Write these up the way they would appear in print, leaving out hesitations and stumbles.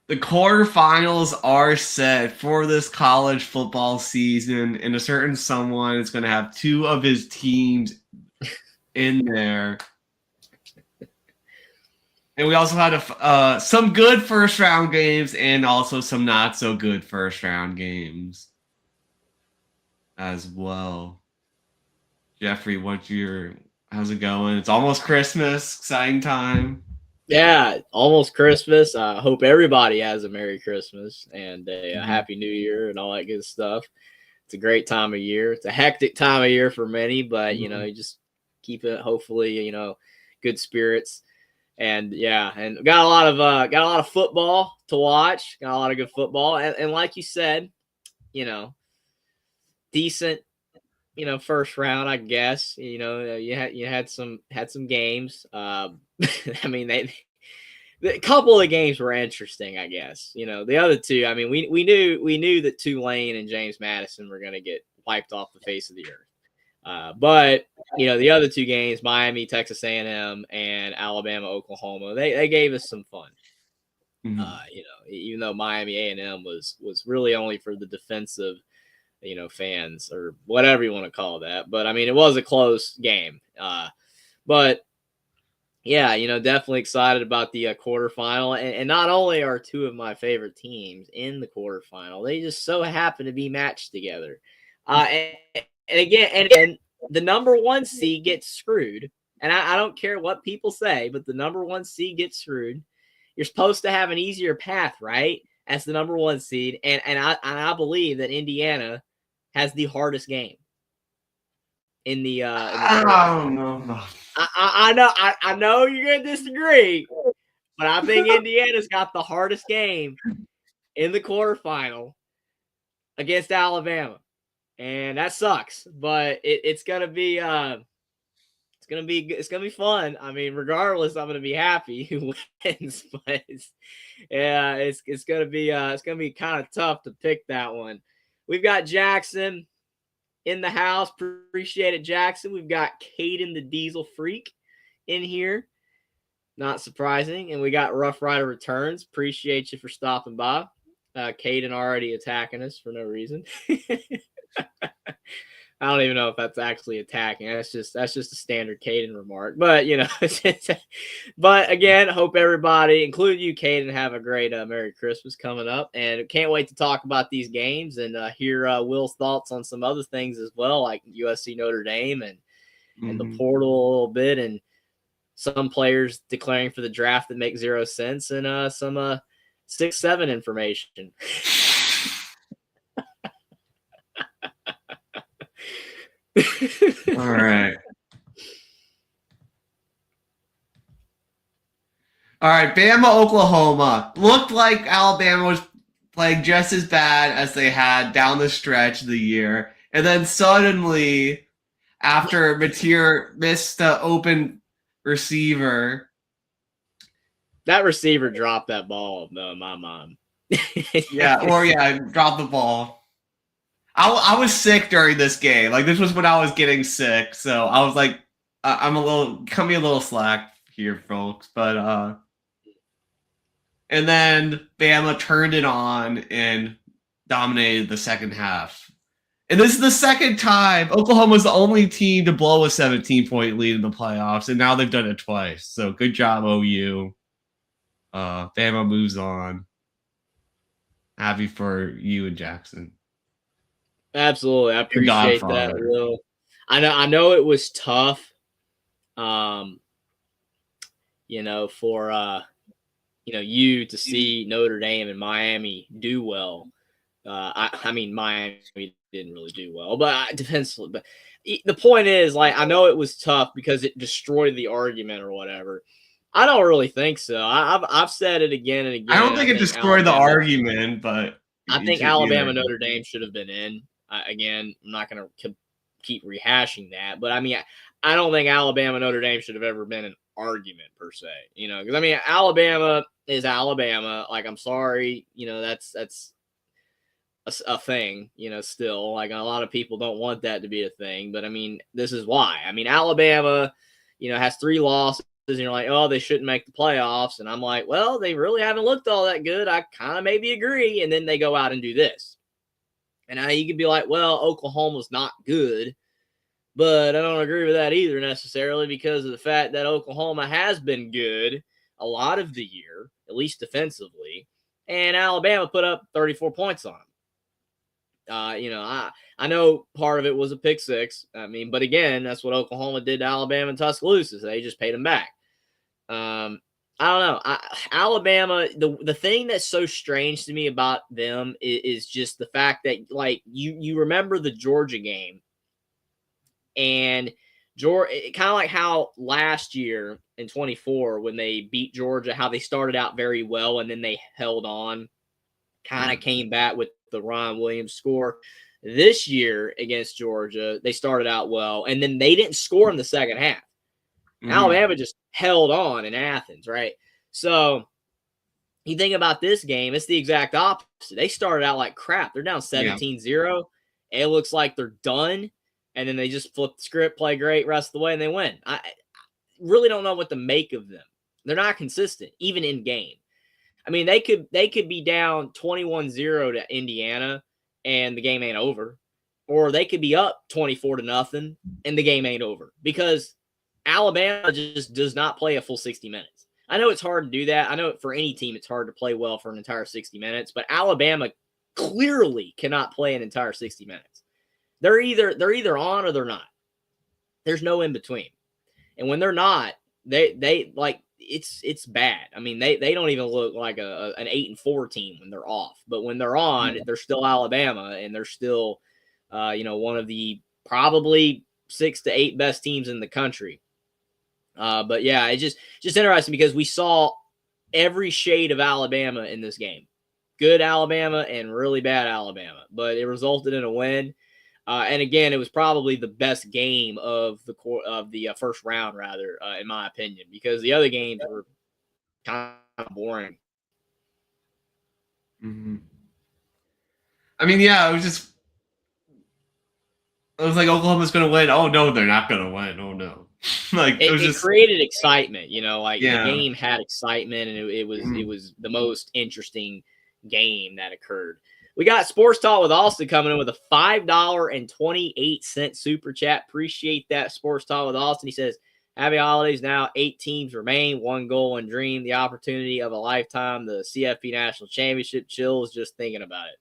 The quarterfinals are set for this college football season, and a certain someone is going to have two of his teams in there. And we also had some good first round games and also some not so good first round games as well. Jeffrey, how's it going? It's almost Christmas, exciting time. Yeah, almost Christmas. I hope everybody has a Merry Christmas and a Mm-hmm. Happy New Year and all that good stuff. It's a great time of year. It's a hectic time of year for many, but you just keep it hopefully, good spirits. And yeah, and got a lot of football to watch. Got a lot of good football, and like you said, you know, decent, first round, I guess. You had some games. I mean, a couple of games were interesting, I guess. The other two, I mean, we knew that Tulane and James Madison were going to get wiped off the face of the earth. But the other two games, Miami, Texas A&M, and Alabama, Oklahoma, they gave us some fun. Mm-hmm. Even though Miami A&M was really only for the defensive, fans or whatever you want to call that. But I mean, it was a close game. But yeah, definitely excited about the quarterfinal. And not only are two of my favorite teams in the quarterfinal, they just so happen to be matched together. And again, and the number one seed gets screwed. And I don't care what people say, but the number one seed gets screwed. You're supposed to have an easier path, right? As the number one seed. And I believe that Indiana has the hardest game in the I quarterfinal. don't know. I know you're gonna disagree, but I think Indiana's got the hardest game in the quarterfinal against Alabama, and that sucks. But it's gonna be fun. I mean, regardless, I'm gonna be happy who wins. But it's gonna be kind of tough to pick that one. We've got Jackson in the house. Appreciate it, Jackson. We've got Caden the Diesel Freak in here. Not surprising. And we got Rough Rider Returns. Appreciate you for stopping by. Caden already attacking us for no reason. I don't even know if that's actually attacking. That's just a standard Caden remark. But but again, hope everybody, including you, Caden, have a great Merry Christmas coming up, and can't wait to talk about these games and hear Will's thoughts on some other things as well, like USC Notre Dame and the portal a little bit, and some players declaring for the draft that make zero sense, and some 6-7 information. All right. All right, Bama, Oklahoma. Looked like Alabama was playing just as bad as they had down the stretch of the year. And then suddenly, after Mateer missed the open receiver. That receiver dropped that ball, though, in my mind. Dropped the ball. I was sick during this game. Like, this was when I was getting sick. So I was like, cut me a little slack here, folks. But, and then Bama turned it on and dominated the second half. And this is the second time Oklahoma's the only team to blow a 17-point lead in the playoffs, and now they've done it twice. So good job, OU. Bama moves on. Happy for you and Jackson. Absolutely, I appreciate that, Will. I know it was tough, for you to see Notre Dame and Miami do well. I mean, Miami didn't really do well, but defensively. But the point is, like, I know it was tough because it destroyed the argument or whatever. I don't really think so. I've said it again and again. I don't think it destroyed the argument, but I think Alabama Notre Dame should have been in. Again, I'm not going to keep rehashing that, but I mean, I don't think Alabama Notre Dame should have ever been an argument per se. Because I mean, Alabama is Alabama. Like, I'm sorry, that's a thing. Still, like, a lot of people don't want that to be a thing, but I mean, this is why. I mean, Alabama, has 3 losses and you're like, oh, they shouldn't make the playoffs. And I'm like, well, they really haven't looked all that good. I kind of maybe agree. And then they go out and do this. And now you could be like, well, Oklahoma's not good. But I don't agree with that either necessarily because of the fact that Oklahoma has been good a lot of the year, at least defensively. And Alabama put up 34 points on them. I know part of it was a pick six. I mean, but again, that's what Oklahoma did to Alabama and Tuscaloosa. So they just paid them back. I don't know. Alabama, the thing that's so strange to me about them is just the fact that, like, you remember the Georgia game, and Georgia, kind of like how last year in 24 when they beat Georgia, how they started out very well and then they held on, kind of came back with the Ron Williams score. This year against Georgia, they started out well, and then they didn't score in the second half. Alabama just held on in Athens, right? So you think about this game, it's the exact opposite. They started out like crap. They're down 17-0. It looks like they're done, and then they just flip the script, play great rest of the way, and they win. I really don't know what to make of them. They're not consistent, even in game. I mean, they could be down 21-0 to Indiana, and the game ain't over. Or they could be up 24-0, and the game ain't over. Because Alabama just does not play a full 60 minutes. I know it's hard to do that. I know for any team it's hard to play well for an entire 60 minutes, but Alabama clearly cannot play an entire 60 minutes. They're either on or they're not. There's no in between. And when they're not, they like it's bad. I mean, they don't even look like an 8-4 team when they're off. But when they're on, they're still Alabama, and they're still one of the probably 6 to 8 best teams in the country. But yeah, it's just interesting because we saw every shade of Alabama in this game. Good Alabama and really bad Alabama, but it resulted in a win. And again, it was probably the best game of the first round, rather, in my opinion, because the other games were kind of boring. I mean, yeah, it was like Oklahoma's going to win. Oh no, they're not going to win. Oh no. Like it created excitement, the game had excitement, and it was the most interesting game that occurred. We got Sports Talk with Austin coming in with a $5.28 super chat. Appreciate that, Sports Talk with Austin. He says, happy holidays. Now 8 teams remain, 1 goal and dream, the opportunity of a lifetime, the CFP National Championship. Chills just thinking about it.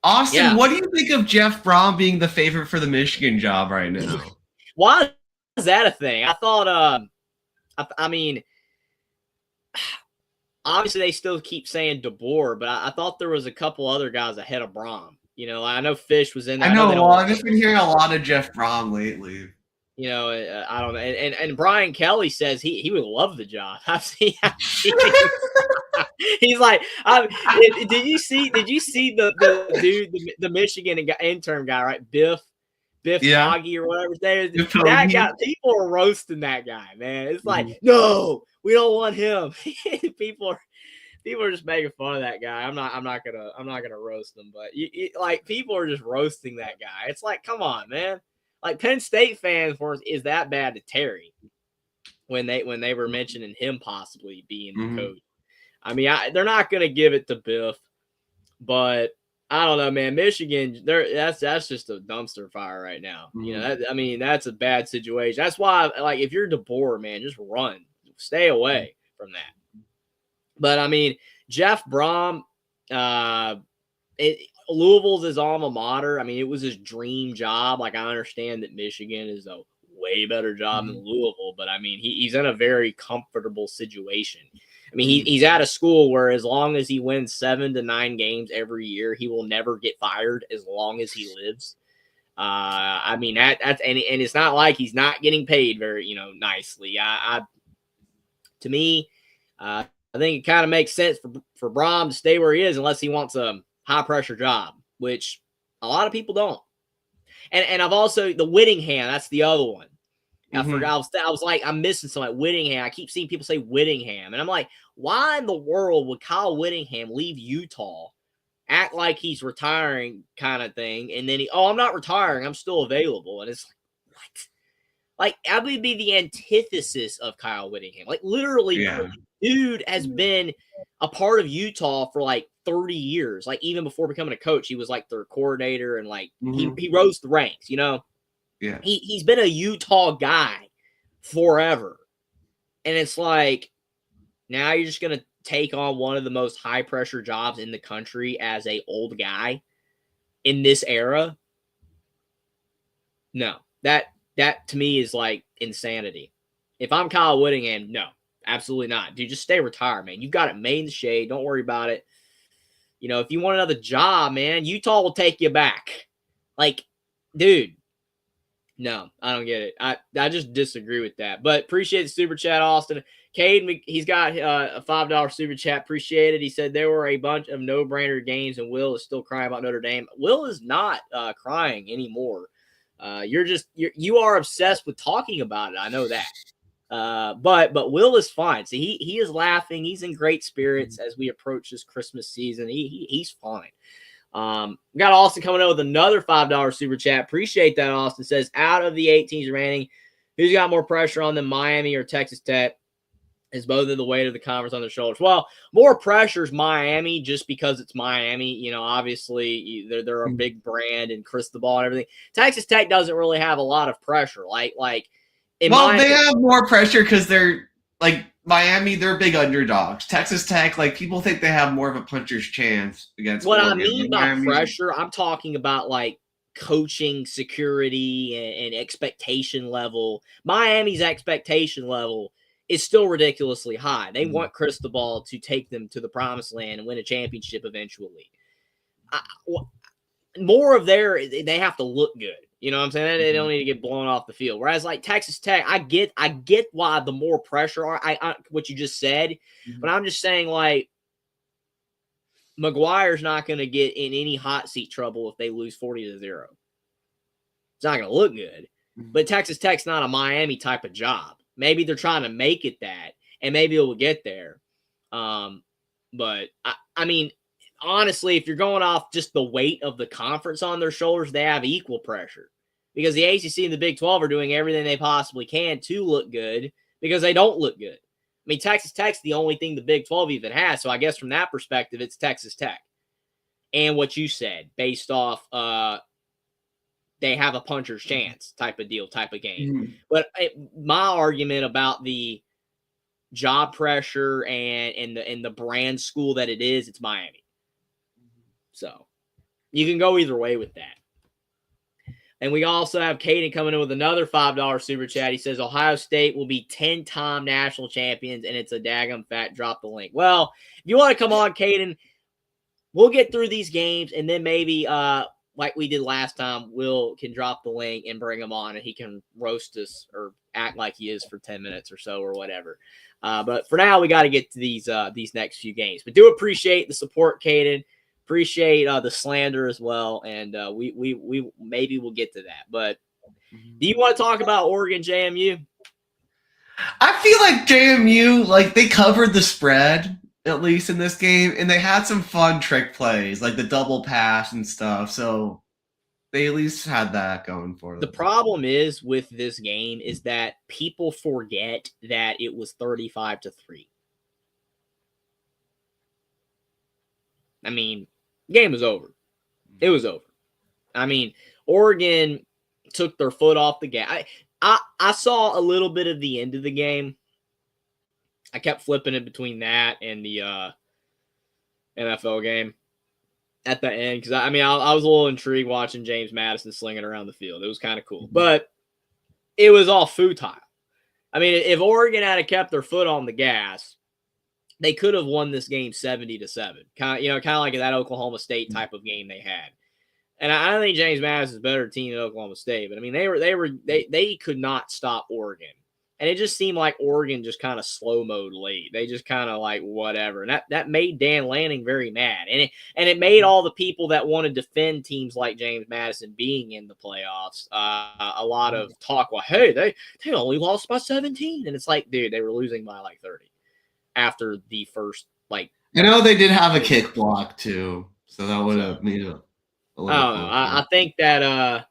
Austin, what do you think of Jeff Brom being the favorite for the Michigan job right now? Why is that a thing? I thought, I mean, obviously they still keep saying DeBoer, but I thought there was a couple other guys ahead of Brom. I know Fish was in there. I know. Well, I've just been hearing a lot of Jeff Brom lately. I don't know. And Brian Kelly says he would love the job. I've seen he's like, did you see the dude, the Michigan intern guy, right? Biff Foggy or whatever his name is. That guy, people are roasting that guy, man. It's like, no, we don't want him. people are just making fun of that guy. I'm not gonna roast them, but like people are just roasting that guy. It's like, come on, man. Like Penn State fans is that bad to Terry when they were mentioning him possibly being the coach. I mean, they're not gonna give it to Biff, but I don't know, man. Michigan, that's just a dumpster fire right now. That's a bad situation. That's why, like, if you're DeBoer, man, just run, stay away from that. But I mean, Jeff Brom, Louisville's his alma mater. I mean, it was his dream job. Like, I understand that Michigan is a way better job than Louisville, but I mean, he's in a very comfortable situation. I mean, he's at a school where as long as he wins 7 to 9 games every year, he will never get fired as long as he lives. I mean, that's and it's not like he's not getting paid very, nicely. To me, I think it kind of makes sense for Brom to stay where he is unless he wants a high pressure job, which a lot of people don't. And I've also the Whittingham. That's the other one. I forgot. I was like, I'm missing something. Whittingham. I keep seeing people say Whittingham, and I'm like, why in the world would Kyle Whittingham leave Utah, act like he's retiring, kind of thing, and then I'm not retiring. I'm still available, and it's like, what? Like, I would be the antithesis of Kyle Whittingham. Like, literally, Yeah. dude has been a part of Utah for like 30 years. Like, even before becoming a coach, he was like their coordinator and like he rose the ranks, you know? Yeah. He's been a Utah guy forever. And it's like, now you're just going to take on one of the most high pressure jobs in the country as a old guy in this era. No, that to me is like insanity. If I'm Kyle Whittingham, no, absolutely not. Dude, just stay retired, man. You got it made in the shade. Don't worry about it. You know, if you want another job, man, Utah will take you back. Like, dude, no, I don't get it. I just disagree with that. But appreciate the super chat, Austin. Cade, he's got a $5 super chat. Appreciate it. He said there were a bunch of no-brainer games, and Will is still crying about Notre Dame. Will is not crying anymore. You are obsessed with talking about it. I know that. But Will is fine. See, he is laughing. He's in great spirits as we approach this Christmas season. He's fine. We got Austin coming out with another $5 super chat. Appreciate that. Austin says, out of the 8 teams remaining, who's got more pressure on them, Miami or Texas Tech? Is both of the weight of the conference on their shoulders. Well, more pressure is Miami just because it's Miami. You know, obviously they're a big brand and Cristobal and everything. Texas Tech doesn't really have a lot of pressure. They have more pressure because they're like Miami. They're big underdogs. Texas Tech, like people think they have more of a puncher's chance against. What Oregon. I mean by pressure, I'm talking about like coaching, security, and expectation level. Miami's expectation level is still ridiculously high. They want Cristobal to take them to the promised land and win a championship eventually. More of they have to look good. You know what I'm saying? They don't need to get blown off the field. Whereas like Texas Tech, I get why the more pressure are what you just said, but I'm just saying like McGuire's not going to get in any hot seat trouble if they lose 40-0. It's not going to look good. But Texas Tech's not a Miami type of job. Maybe they're trying to make it that, and maybe it will get there. But I mean, honestly, if you're going off just the weight of the conference on their shoulders, they have equal pressure because the ACC and the Big 12 are doing everything they possibly can to look good because they don't look good. I mean, Texas Tech's the only thing the Big 12 even has. So I guess from that perspective, it's Texas Tech. And what you said, based off they have a puncher's chance type of deal, type of game. But my argument about the job pressure and the brand school that it is, it's Miami. So you can go either way with that. And we also have Caden coming in with another $5 super chat. He says Ohio State will be 10-time national champions, and it's a daggum fat. Drop the link. Well, if you want to come on, Caden, we'll get through these games, and then maybe like we did last time, Will can drop the link and bring him on, and he can roast us or act like he is for 10 minutes or so or whatever. But for now, we got to get to these next few games. But do appreciate the support, Caden. Appreciate the slander as well, and we maybe we'll get to that. But do you want to talk about Oregon JMU? I feel like JMU, like they covered the spread at least in this game, and they had some fun trick plays, like the double pass and stuff. So they at least had that going for them. The problem is with this game is that people forget that it was 35-3. I mean, game was over. It was over. I mean, Oregon took their foot off the gas. I saw a little bit of the end of the game. I kept flipping it between that and the NFL game at the end because I was a little intrigued watching James Madison sling it around the field. It was kind of cool, but it was all futile. I mean, if Oregon had kept their foot on the gas, they could have won this game 70-7. Kind of like that Oklahoma State type of game they had. And I don't think James Madison's a better team than Oklahoma State, but I mean they could not stop Oregon. And it just seemed like Oregon just kind of slow-mode late. They just kind of like whatever. And that made Dan Lanning very mad. And it made all the people that want to defend teams like James Madison being in the playoffs a lot of talk. Well, hey, they only lost by 17. And it's like, dude, they were losing by like 30 after the first like. You know, they did have a kick block too. So that would have made it a little I don't know. I think that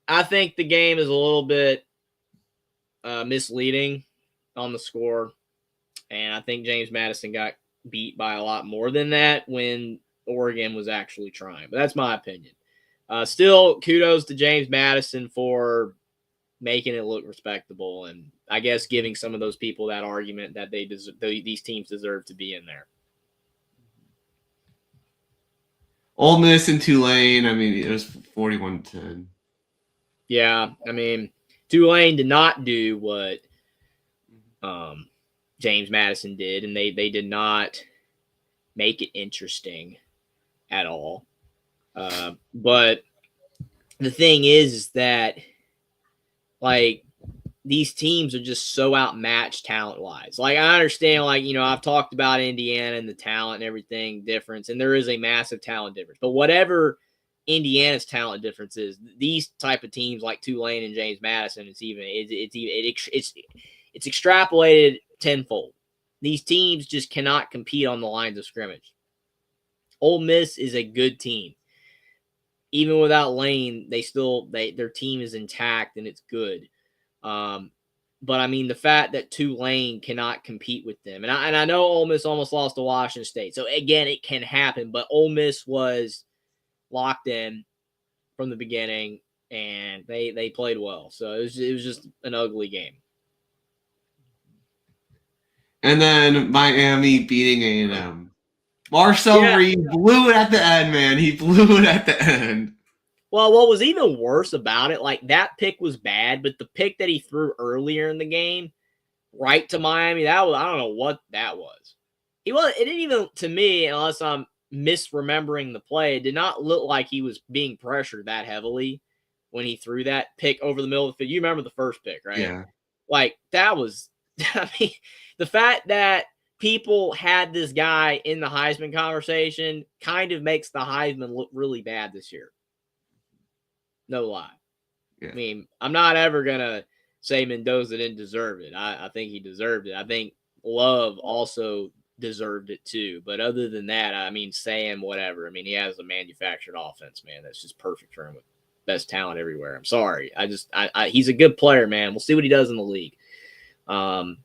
I think the game is a little bit misleading on the score. And I think James Madison got beat by a lot more than that when Oregon was actually trying. But that's my opinion. Still, kudos to James Madison for making it look respectable, and I guess giving some of those people that argument that these teams deserve to be in there. Ole Miss and Tulane, I mean, it was 41-10. Yeah, I mean, Tulane did not do what James Madison did, and they did not make it interesting at all. But the thing is that, like, these teams are just so outmatched talent-wise. Like, I understand, like, you know, I've talked about Indiana and the talent and everything difference, and there is a massive talent difference. But whatever Indiana's talent difference is, these type of teams like Tulane and James Madison, it's extrapolated tenfold. These teams just cannot compete on the lines of scrimmage. Ole Miss is a good team. Even without Lane, their team is intact and it's good. But I mean, the fact that Tulane cannot compete with them, and I know Ole Miss almost lost to Washington State, so again, it can happen. But Ole Miss was locked in from the beginning, and they played well. So it was just an ugly game. And then Miami beating A&M. Marcel Reed blew it at the end, man. He blew it at the end. Well, what was even worse about it, like, that pick was bad, but the pick that he threw earlier in the game, right to Miami, that was, I don't know what that was. It didn't even, to me, unless I'm misremembering the play, it did not look like he was being pressured that heavily when he threw that pick over the middle of the field. You remember the first pick, right? Yeah. Like, that was, I mean, the fact that people had this guy in the Heisman conversation kind of makes the Heisman look really bad this year. No lie. Yeah. I mean, I'm not ever going to say Mendoza didn't deserve it. I think he deserved it. I think Love also deserved it too. But other than that, I mean, Sam, whatever. I mean, he has a manufactured offense, man. That's just perfect for him with best talent everywhere. I'm sorry. He's a good player, man. We'll see what he does in the league. I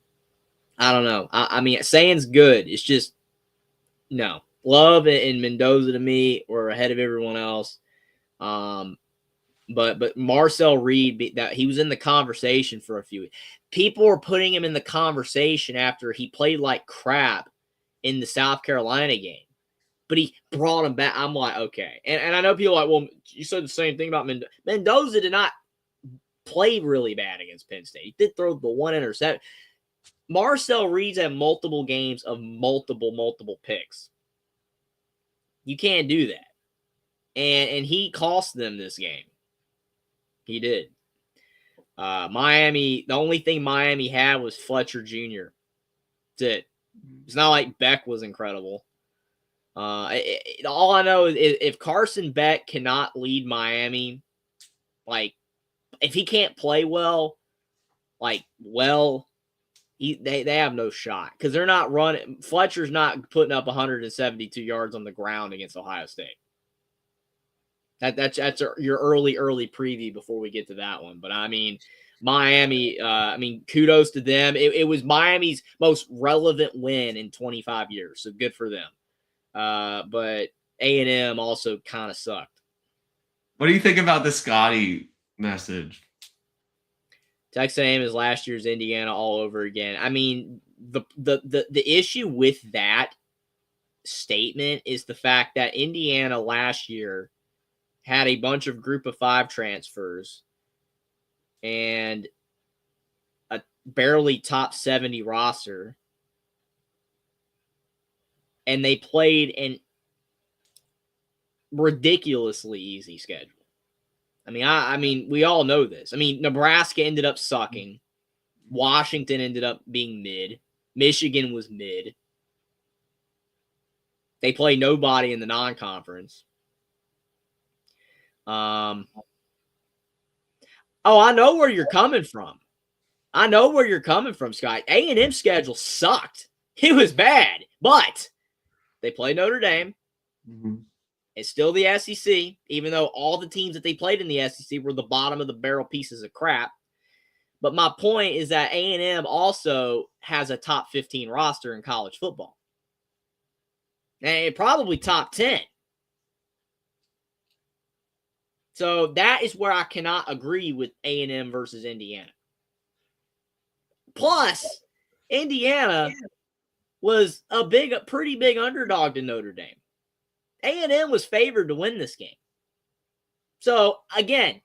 don't know. I mean, saying's good. It's just, no. Love and Mendoza to me were ahead of everyone else. But Marcel Reed, that he was in the conversation for a few. People were putting him in the conversation after he played like crap in the South Carolina game, but he brought him back. I'm like, okay, and I know people are like, well, you said the same thing about Mendoza. Mendoza did not play really bad against Penn State. He did throw the one interception. Marcel Reed's had multiple games of multiple picks. You can't do that, and he cost them this game. He did. Miami, the only thing Miami had was Fletcher Jr. That's it. It's not like Beck was incredible. All I know is if Carson Beck cannot lead Miami, like, if he can't play well, they have no shot because they're not running. Fletcher's not putting up 172 yards on the ground against Ohio State. That's your early preview before we get to that one. But I mean, Miami, kudos to them. It was Miami's most relevant win in 25 years, so good for them. But A&M also kind of sucked. What do you think about the Scotty message? Texas A&M is last year's Indiana all over again. I mean, the issue with that statement is the fact that Indiana last year had a bunch of group of 5 transfers and a barely top 70 roster. And they played an ridiculously easy schedule. I mean, we all know this. I mean, Nebraska ended up sucking. Washington ended up being mid. Michigan was mid. They play nobody in the non-conference. I know where you're coming from. Scott. A&M schedule sucked. It was bad, but they play Notre Dame. Mm-hmm. It's still the SEC, even though all the teams that they played in the SEC were the bottom of the barrel pieces of crap. But my point is that A&M also has a top 15 roster in college football. And probably top 10. So that is where I cannot agree with A&M versus Indiana. Plus, Indiana was a pretty big underdog to Notre Dame. A&M was favored to win this game. So, again,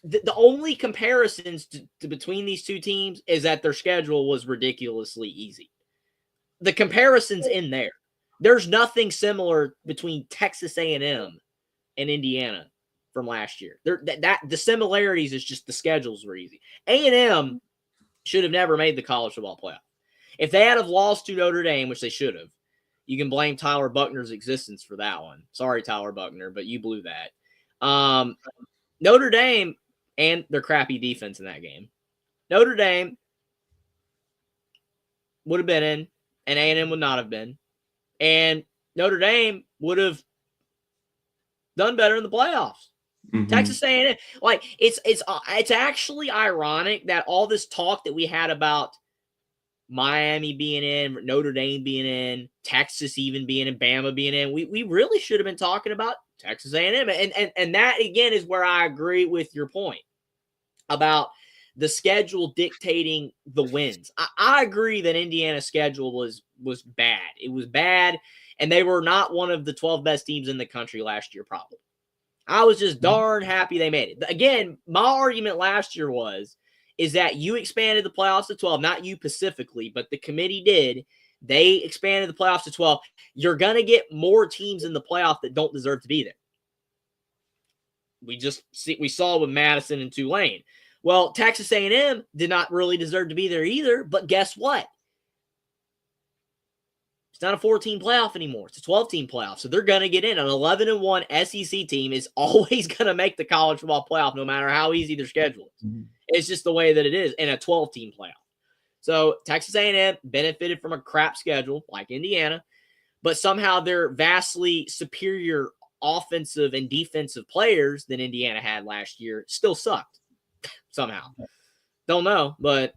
the only comparisons between these two teams is that their schedule was ridiculously easy. The comparison's in there. There's nothing similar between Texas A&M and Indiana from last year. The similarities is just the schedules were easy. A&M should have never made the college football playoff. If they had have lost to Notre Dame, which they should have, you can blame Tyler Buckner's existence for that one. Sorry, Tyler Buckner, but you blew that. Notre Dame and their crappy defense in that game. Notre Dame would have been in, and A&M would not have been. And Notre Dame would have done better in the playoffs. Mm-hmm. Texas A&M, like it's actually ironic that all this talk that we had about Miami being in, Notre Dame being in, Texas even being in, Bama being in, we really should have been talking about Texas A&M. And that, again, is where I agree with your point about the schedule dictating the wins. I agree that Indiana's schedule was bad. It was bad, and they were not one of the 12 best teams in the country last year, probably. I was just darn happy they made it. Again, my argument last year is that you expanded the playoffs to 12, not you specifically, but the committee did. They expanded the playoffs to 12. You're going to get more teams in the playoff that don't deserve to be there. We saw with Madison and Tulane. Well, Texas A&M did not really deserve to be there either, but guess what? It's not a 14 playoff anymore. It's a 12-team playoff. So they're going to get in. An 11-1 SEC team is always going to make the college football playoff no matter how easy their schedule is. Mm-hmm. It's just the way that it is in a 12-team playoff. So Texas A&M benefited from a crap schedule like Indiana, but somehow they're vastly superior offensive and defensive players than Indiana had last year. Still sucked somehow. Don't know, but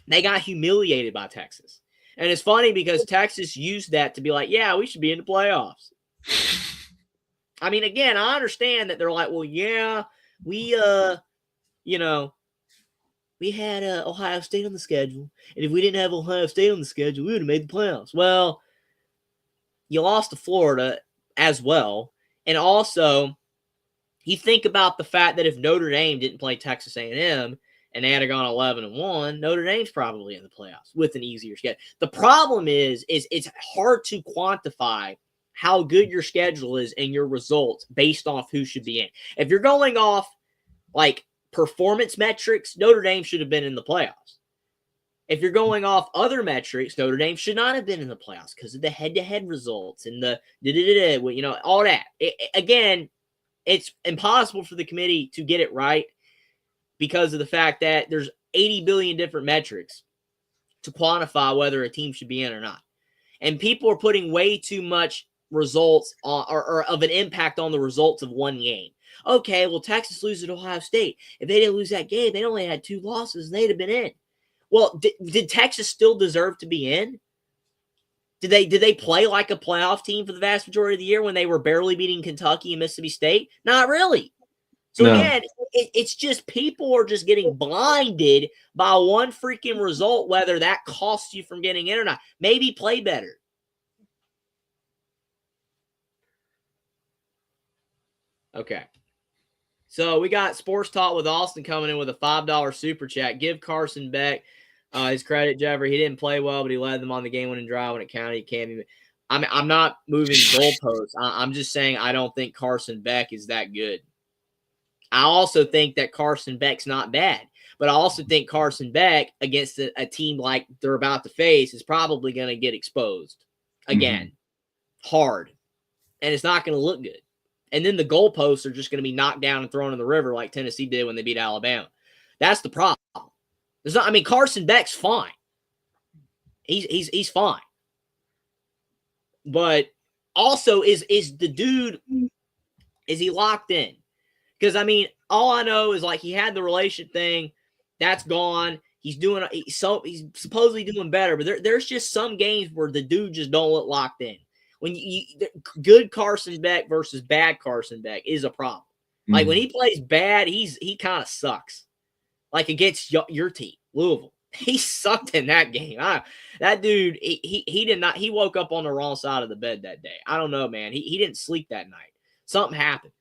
they got humiliated by Texas. And it's funny because Texas used that to be like, yeah, we should be in the playoffs. I mean, again, I understand that they're like, well, yeah, we had Ohio State on the schedule. And if we didn't have Ohio State on the schedule, we would have made the playoffs. Well, you lost to Florida as well. And also, you think about the fact that if Notre Dame didn't play Texas A&M, and they had gone 11-1, Notre Dame's probably in the playoffs with an easier schedule. The problem is it's hard to quantify how good your schedule is and your results based off who should be in. If you're going off like performance metrics, Notre Dame should have been in the playoffs. If you're going off other metrics, Notre Dame should not have been in the playoffs because of the head-to-head results and the all that. Again, it's impossible for the committee to get it right, because of the fact that there's 80 billion different metrics to quantify whether a team should be in or not. And people are putting way too much results on, or of an impact on the results of one game. Okay, well, Texas loses to Ohio State. If they didn't lose that game, they only had 2 losses, and they'd have been in. Well, did Texas still deserve to be in? Did they play like a playoff team for the vast majority of the year when they were barely beating Kentucky and Mississippi State? Not really. So again, it's just people are just getting blinded by one freaking result, whether that costs you from getting in or not. Maybe play better. Okay. So we got Sports Talk with Austin coming in with a $5 super chat. Give Carson Beck his credit, Jeffrey. He didn't play well, but he led them on the game-winning drive when it counted. He can't even. I'm not moving goalposts. I'm just saying I don't think Carson Beck is that good. I also think that Carson Beck's not bad, but I also think Carson Beck against a team like they're about to face is probably going to get exposed again, hard, and it's not going to look good. And then the goalposts are just going to be knocked down and thrown in the river like Tennessee did when they beat Alabama. That's the problem. Carson Beck's fine. He's fine, but also is the dude, is he locked in? Because, all I know is, like, he had the relation thing That's gone. He's supposedly doing better, but there's just some games where the dude just don't look locked in. When good Carson Beck versus bad Carson Beck is a problem. Like when he plays bad, he kind of sucks. Like against your team, Louisville, he sucked in that game. That dude, he did not. He woke up on the wrong side of the bed that day. I don't know, man. He didn't sleep that night. Something happened.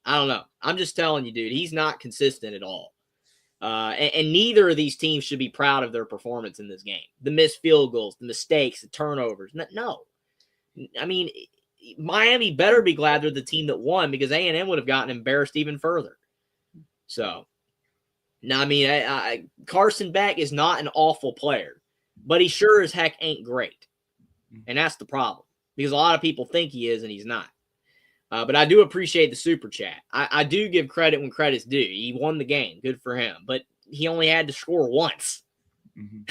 I don't know. I'm just telling you, dude. He's not consistent at all. And neither of these teams should be proud of their performance in this game. The missed field goals, the mistakes, the turnovers. No. I mean, Miami better be glad they're the team that won because A&M would have gotten embarrassed even further. So, now, I mean, Carson Beck is not an awful player, but he sure as heck ain't great. And that's the problem because a lot of people think he is and he's not. But I do appreciate the super chat. I do give credit when credit's due. He won the game. Good for him. But he only had to score once. Mm-hmm.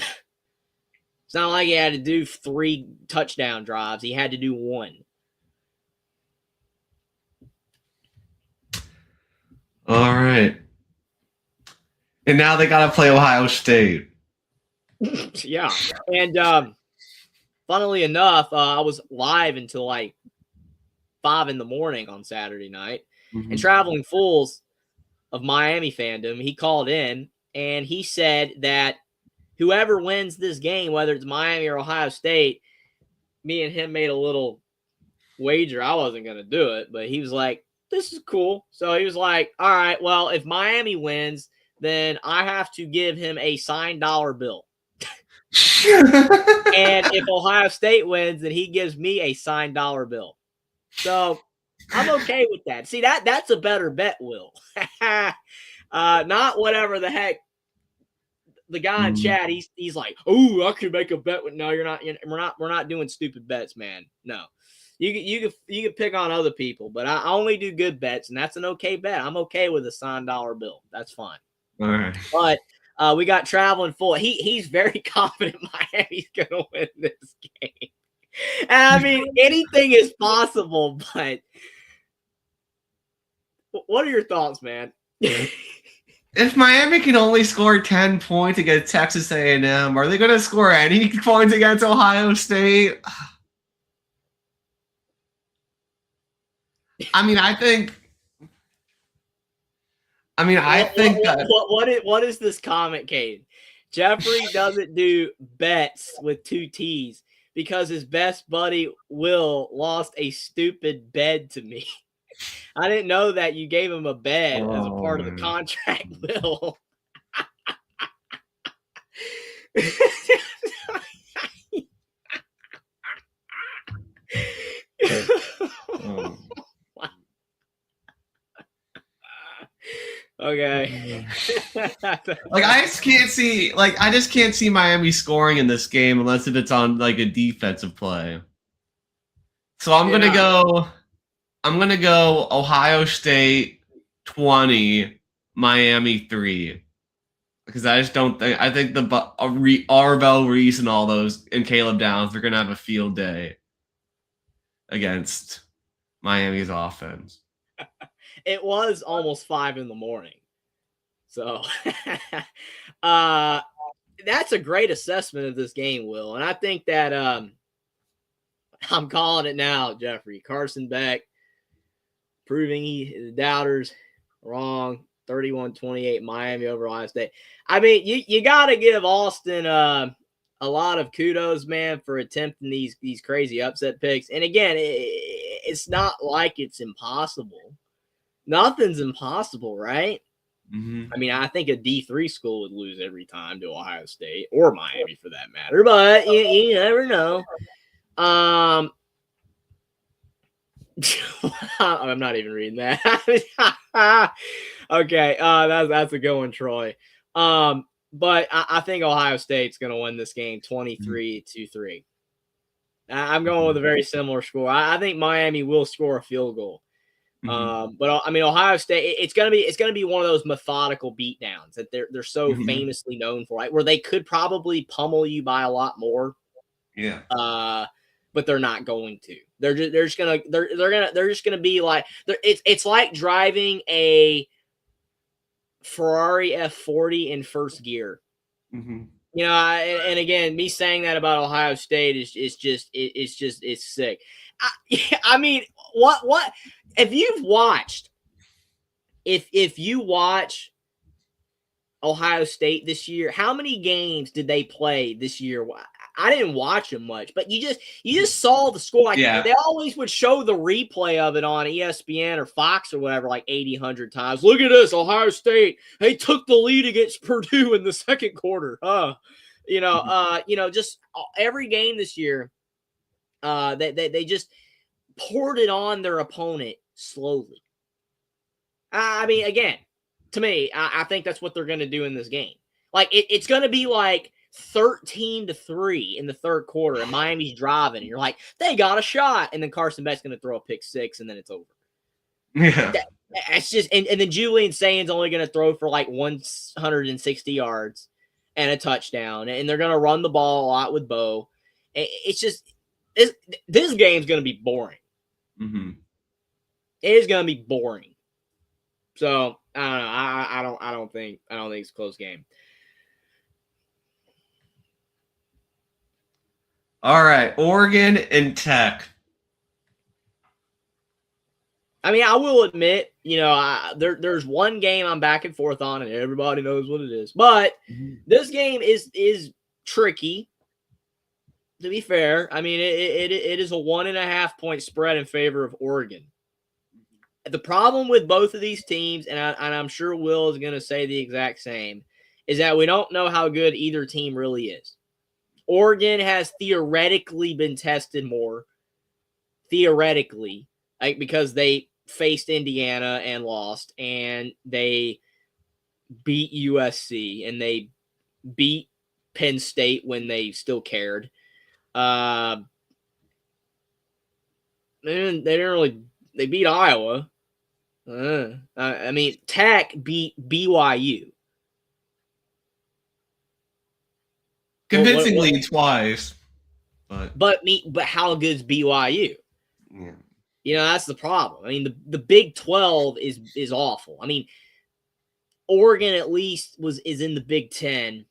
It's not like he had to do 3 touchdown drives. He had to do 1. All right. And now they got to play Ohio State. Yeah. And funnily enough, I was live until like 5 in the morning on Saturday night. Mm-hmm. And Traveling Fools of Miami fandom, he called in and he said that whoever wins this game, whether it's Miami or Ohio State, me and him made a little wager. I wasn't going to do it, but he was like, this is cool. So he was like, all right, well, if Miami wins, then I have to give him a signed dollar bill. And if Ohio State wins, then he gives me a signed dollar bill. So I'm okay with that. See, that's a better bet, Will. Not whatever the heck. The guy in chat, he's like, oh, I could make a bet with. No, you're not. We're not doing stupid bets, man. No, you can pick on other people, but I only do good bets, and that's an okay bet. I'm okay with a signed dollar bill. That's fine. All right. But we got Traveling Full. He's very confident Miami's gonna win this game. And I mean, anything is possible, but what are your thoughts, man? If Miami can only score 10 points against Texas A&M, are they going to score any points against Ohio State? I mean, I think what is this comment, Cade? Jeffrey doesn't do bets with 2 T's because his best buddy Will lost a stupid bed to me. I didn't know that you gave him a bed as a part of the contract, Will. Okay. I just can't see Miami scoring in this game unless if it's on like a defensive play. So I'm gonna go Ohio State 20, Miami 3. Because I just don't think I think Arvell Reese and all those and Caleb Downs are gonna have a field day against Miami's offense. It was almost 5 in the morning. So that's a great assessment of this game, Will. And I think that I'm calling it now, Jeffrey. Carson Beck proving the doubters wrong. 31-28 Miami over Ohio State. I mean, you got to give Austin a lot of kudos, man, for attempting these crazy upset picks. And again, it's not like it's impossible. Nothing's impossible, right? Mm-hmm. I mean, I think a D3 school would lose every time to Ohio State or Miami for that matter, but you never know. I'm not even reading that. Okay, that's a good one, Troy. But I think Ohio State's going to win this game 23-3. I'm going with a very similar score. I think Miami will score a field goal. But I mean, Ohio State, it's gonna be one of those methodical beatdowns that they're so famously known for, right? Where they could probably pummel you by a lot more. Yeah. But they're not going to. They're just gonna be like it's like driving a Ferrari F40 in first gear. Mm-hmm. You know, and again, me saying that about Ohio State it's sick. I mean, what if you've watched if you watch Ohio State this year, how many games did they play this year? I didn't watch them much, but you just saw the score. Like Yeah. they always would show the replay of it on ESPN or Fox or whatever, like 80, 100 times. Look at this, Ohio State. They took the lead against Purdue in the second quarter. Just every game this year, they just poured it on their opponent slowly. I mean, again, to me, I think that's what they're going to do in this game. Like it's going to be like 13-3 in the third quarter, and Miami's driving, and you're like, they got a shot, and then Carson Beck's going to throw a pick six, and then it's over. Yeah. It's just, and then Julian Sainz only going to throw for like 160 yards and a touchdown, and they're going to run the ball a lot with Bo. It's just this game's going to be boring. Mm-hmm. It is going to be boring. So I don't know. I don't think it's a close game. All right, Oregon and Tech. I mean, I will admit, there's one game I'm back and forth on, and everybody knows what it is. But this game is tricky. To be fair, I mean, it is a 1.5 point spread in favor of Oregon. The problem with both of these teams, and I'm sure Will is going to say the exact same, is that we don't know how good either team really is. Oregon has theoretically been tested more, like because they faced Indiana and lost, and they beat USC, and they beat Penn State when they still cared. They beat Iowa. I mean, Tech beat BYU. Convincingly twice. But how good's BYU? Yeah. That's the problem. I mean, the Big 12 is awful. I mean, Oregon at least is in the Big 10.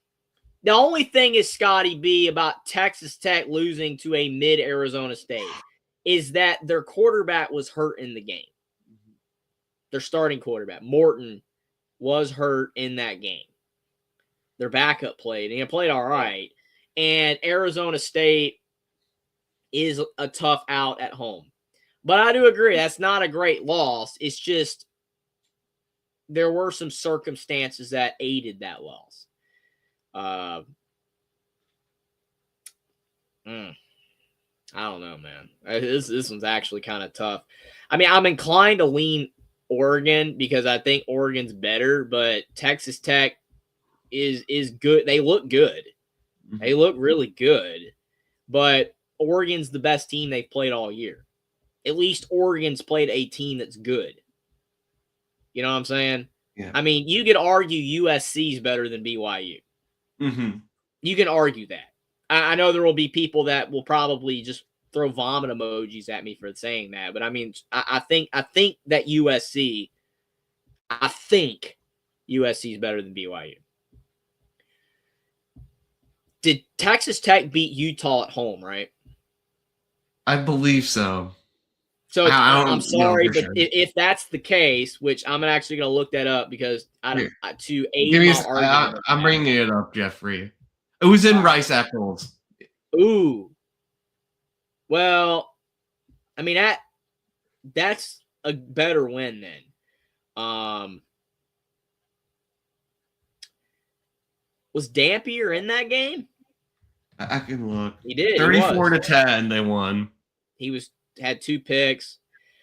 The only thing is, Scotty B, about Texas Tech losing to a mid-Arizona State is that their quarterback was hurt in the game. Their starting quarterback, Morton, was hurt in that game. Their backup played, and he played all right. And Arizona State is a tough out at home. But I do agree, that's not a great loss. It's just there were some circumstances that aided that loss. I don't know, man. This one's actually kind of tough. I mean, I'm inclined to lean Oregon because I think Oregon's better, but Texas Tech is good. They look good. Mm-hmm. They look really good, but Oregon's the best team they've played all year. At least Oregon's played a team that's good. You know what I'm saying? Yeah. I mean, you could argue USC's better than BYU. Mm-hmm. You can argue that. I know there will be people that will probably just throw vomit emojis at me for saying that, but I mean, I think that USC is better than BYU. Did Texas Tech beat Utah at home, right? I believe so. So I'm sorry, but if that's the case, which I'm actually going to look that up because to aid my argument. I'm bringing it up, Jeffrey. It was in Rice Eccles. Ooh. Well, I mean that's a better win then. Was Dampier in that game? I can look. He did. 34-10, they won. He had 2 picks.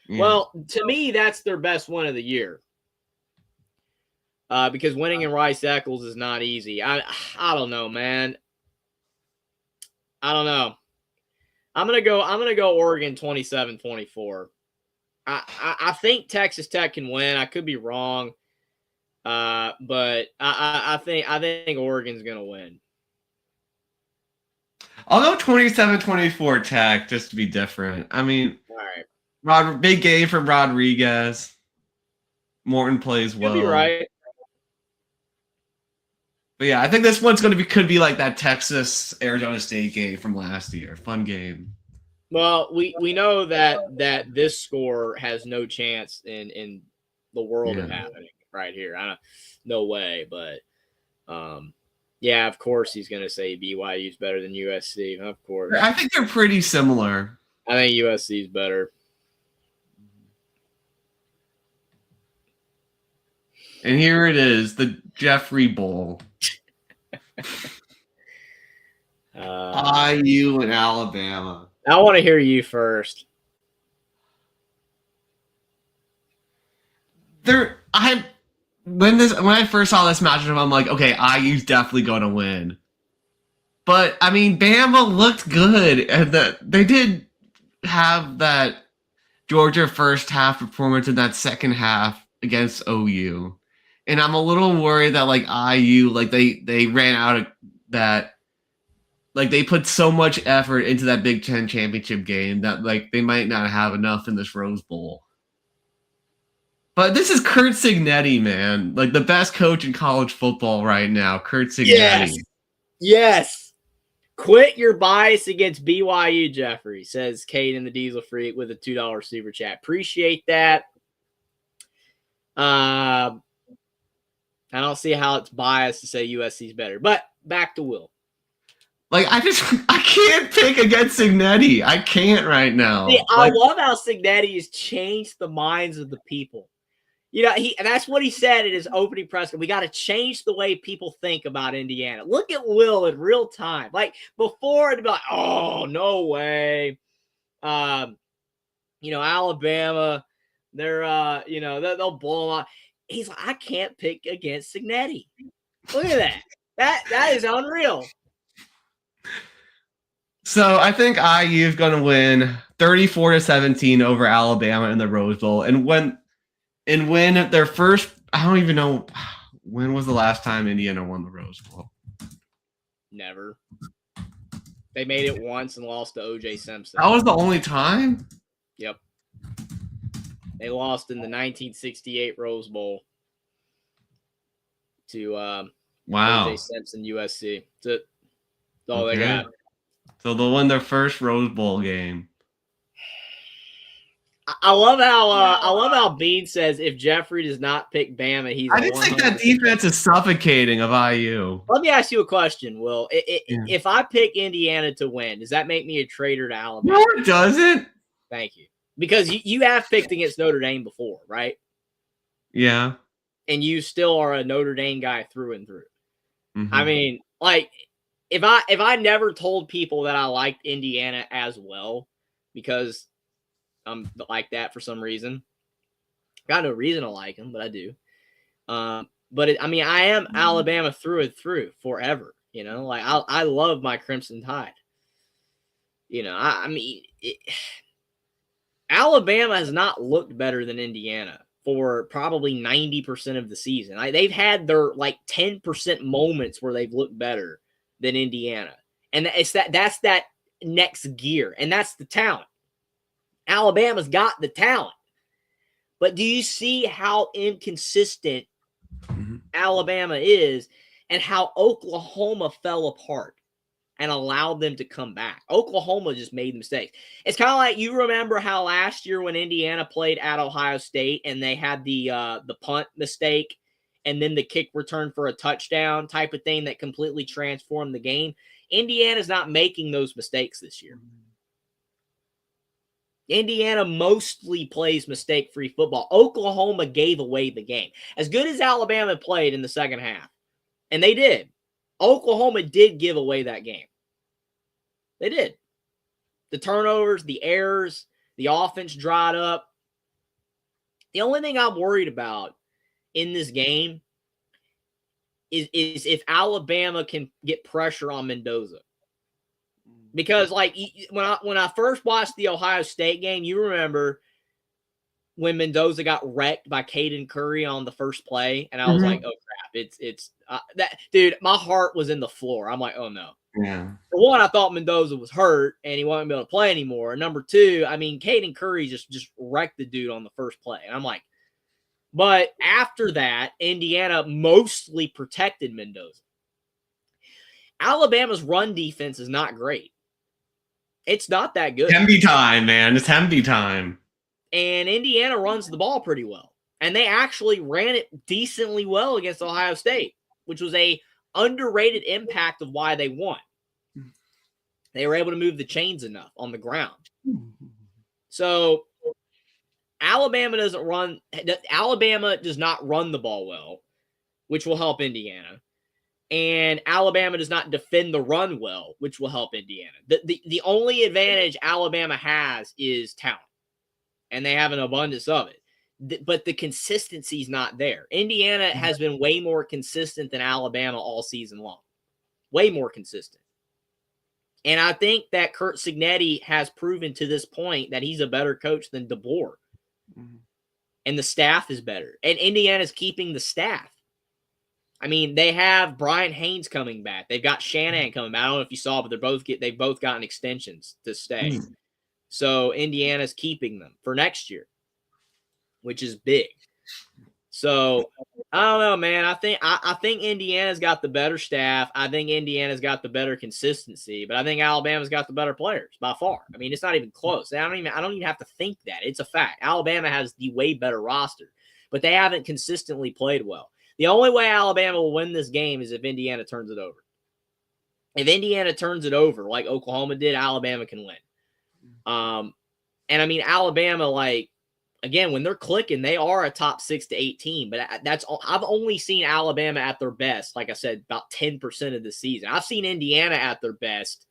Yeah. Well, to me, that's their best win of the year. Because winning in Rice Eccles is not easy. I don't know, man. I don't know. I'm gonna go Oregon 27-24. I think Texas Tech can win. I could be wrong. But I think Oregon's gonna win. I'll go 27-24 Tech just to be different. I mean, all right. Big game from Rodriguez. Morton plays well. You'll be right. But yeah, I think this one's could be like that Texas Arizona State game from last year. Fun game. Well, we know that this score has no chance in the world of Yeah. happening right here. No way. But yeah, of course he's gonna say BYU's better than USC. Of course, I think they're pretty similar. I think USC's better. And here it is, the Jeffrey Bowl. IU and Alabama. I want to hear you first. When I first saw this matchup, I'm like, okay, IU's definitely going to win. But I mean, Bama looked good, and they did have that Georgia first half performance in that second half against OU, and I'm a little worried that like IU, like they ran out of that. Like they put so much effort into that Big Ten championship game that like they might not have enough in this Rose Bowl. But this is Kurt Cignetti, man. Like the best coach in college football right now, Kurt Cignetti. Yes. Quit your bias against BYU, Jeffrey, says Kate in the Diesel Freak with a $2 super chat. Appreciate that. I don't see how it's biased to say USC's better. But back to Will. Like I can't pick against Cignetti. I can't right now. See, I love how Cignetti has changed the minds of the people. You know, and that's what he said in his opening press. We got to change the way people think about Indiana. Look at Will in real time. Like before, it'd be like, oh, no way. You know, Alabama, they'll blow them out. He's like, I can't pick against Cignetti. Look at that. That is unreal. So I think IU is going to win 34-17 over Alabama in the Rose Bowl, and win their first. I don't even know when was the last time Indiana won the Rose Bowl. Never. They made it once and lost to O.J. Simpson. That was the only time. Yep. They lost in the 1968 Rose Bowl to O.J. Simpson, USC. That's all they got. So they'll win their first Rose Bowl game. I love how Bean says if Jeffrey does not pick Bama, he's. I just think that defense is suffocating of IU. Let me ask you a question, Will. If I pick Indiana to win, does that make me a traitor to Alabama? No, it doesn't. Thank you. Because you have picked against Notre Dame before, right? Yeah. And you still are a Notre Dame guy through and through. Mm-hmm. I mean, like, if I never told people that I liked Indiana as well, because I'm like that for some reason. Got no reason to like them, but I do. But I am Alabama through and through forever. You know, like I love my Crimson Tide. You know, Alabama has not looked better than Indiana for probably 90% of the season. They've had their like 10% moments where they've looked better than Indiana, and that's that next gear, and that's the talent. Alabama's got the talent, but do you see how inconsistent Alabama is, and how Oklahoma fell apart and allowed them to come back? Oklahoma just made mistakes. It's kind of like, you remember how last year when Indiana played at Ohio State and they had the punt mistake and then the kick return for a touchdown type of thing that completely transformed the game? Indiana's not making those mistakes this year. Indiana mostly plays mistake-free football. Oklahoma gave away the game. As good as Alabama played in the second half, and they did, Oklahoma did give away that game. They did. The turnovers, the errors, the offense dried up. The only thing I'm worried about in this game is if Alabama can get pressure on Mendoza. Because, like, when I first watched the Ohio State game, you remember when Mendoza got wrecked by Caden Curry on the first play, and I was like, "Oh crap!" It's that dude. My heart was in the floor. I'm like, "Oh no!" Yeah. For one, I thought Mendoza was hurt and he wasn't able to play anymore. And number two, I mean, Caden Curry just wrecked the dude on the first play, and I'm like, but after that, Indiana mostly protected Mendoza. Alabama's run defense is not great. It's not that good. Hemby time, man. It's Hemby time. And Indiana runs the ball pretty well. And they actually ran it decently well against Ohio State, which was a underrated impact of why they won. They were able to move the chains enough on the ground. So Alabama does not run the ball well, which will help Indiana. And Alabama does not defend the run well, which will help Indiana. The only advantage Alabama has is talent, and they have an abundance of it. But the consistency is not there. Indiana has been way more consistent than Alabama all season long. Way more consistent. And I think that Curt Cignetti has proven to this point that he's a better coach than DeBoer. Mm-hmm. And the staff is better. And Indiana's keeping the staff. I mean, they have Brian Haynes coming back. They've got Shanahan coming back. I don't know if you saw, but they've both gotten extensions to stay. Mm-hmm. So Indiana's keeping them for next year, which is big. So I don't know, man. I think Indiana's got the better staff. I think Indiana's got the better consistency, but I think Alabama's got the better players by far. I mean, it's not even close. I don't even have to think that. It's a fact. Alabama has the way better roster, but they haven't consistently played well. The only way Alabama will win this game is if Indiana turns it over. If Indiana turns it over like Oklahoma did, Alabama can win. And I mean, Alabama, like, again, when they're clicking, they are a top 6 to 8 team. But I've only seen Alabama at their best, like I said, about 10% of the season. I've seen Indiana at their best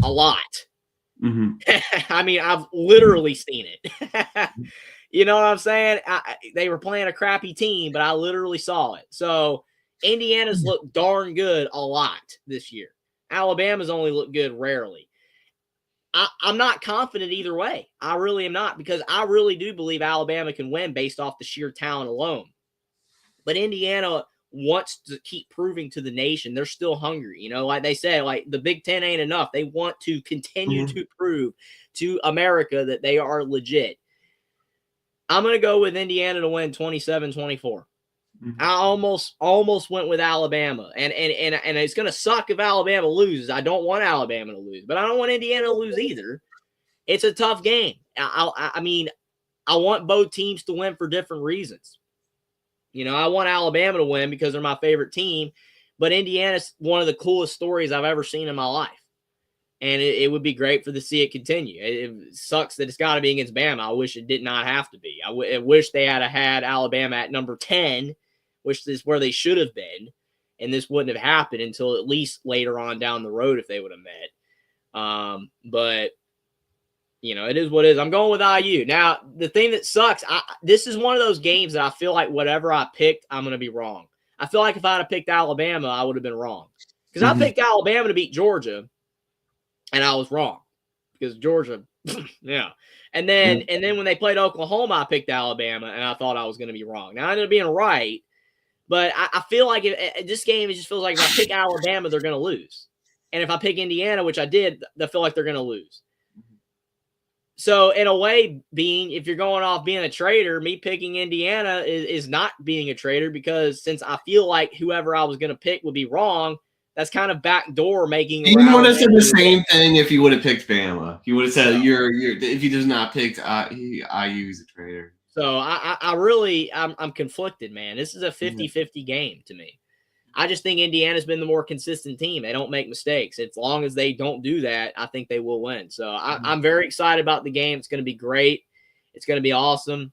a lot. Mm-hmm. I mean, I've literally seen it. You know what I'm saying? They were playing a crappy team, but I literally saw it. So Indiana's looked darn good a lot this year. Alabama's only looked good rarely. I'm not confident either way. I really am not, because I really do believe Alabama can win based off the sheer talent alone. But Indiana wants to keep proving to the nation they're still hungry. You know, like they say, like the Big Ten ain't enough. They want to continue to prove to America that they are legit. I'm going to go with Indiana to win 27-24. Mm-hmm. I almost went with Alabama. And it's going to suck if Alabama loses. I don't want Alabama to lose, but I don't want Indiana to lose either. It's a tough game. I mean, I want both teams to win for different reasons. You know, I want Alabama to win because they're my favorite team, but Indiana's one of the coolest stories I've ever seen in my life. And it would be great to see it continue. It sucks that it's got to be against Bama. I wish it did not have to be. I wish they had Alabama at number 10, which is where they should have been. And this wouldn't have happened until at least later on down the road if they would have met. But, you know, it is what it is. I'm going with IU. Now, the thing that sucks, this is one of those games that I feel like whatever I picked, I'm going to be wrong. I feel like if I had picked Alabama, I would have been wrong. Because I picked Alabama to beat Georgia. And I was wrong because Georgia, yeah. And then when they played Oklahoma, I picked Alabama, and I thought I was going to be wrong. Now I ended up being right, but I feel like this game, it just feels like if I pick Alabama, they're going to lose. And if I pick Indiana, which I did, I feel like they're going to lose. So in a way, if you're going off being a traitor, me picking Indiana is not being a traitor, because since I feel like whoever I was going to pick would be wrong, that's kind of backdoor making. You would have said the same thing if you would have picked Bama. You would have said if you just not picked IU's a traitor. So I'm conflicted, man. This is a 50-50 game to me. I just think Indiana's been the more consistent team. They don't make mistakes. As long as they don't do that, I think they will win. So I'm very excited about the game. It's going to be great. It's going to be awesome.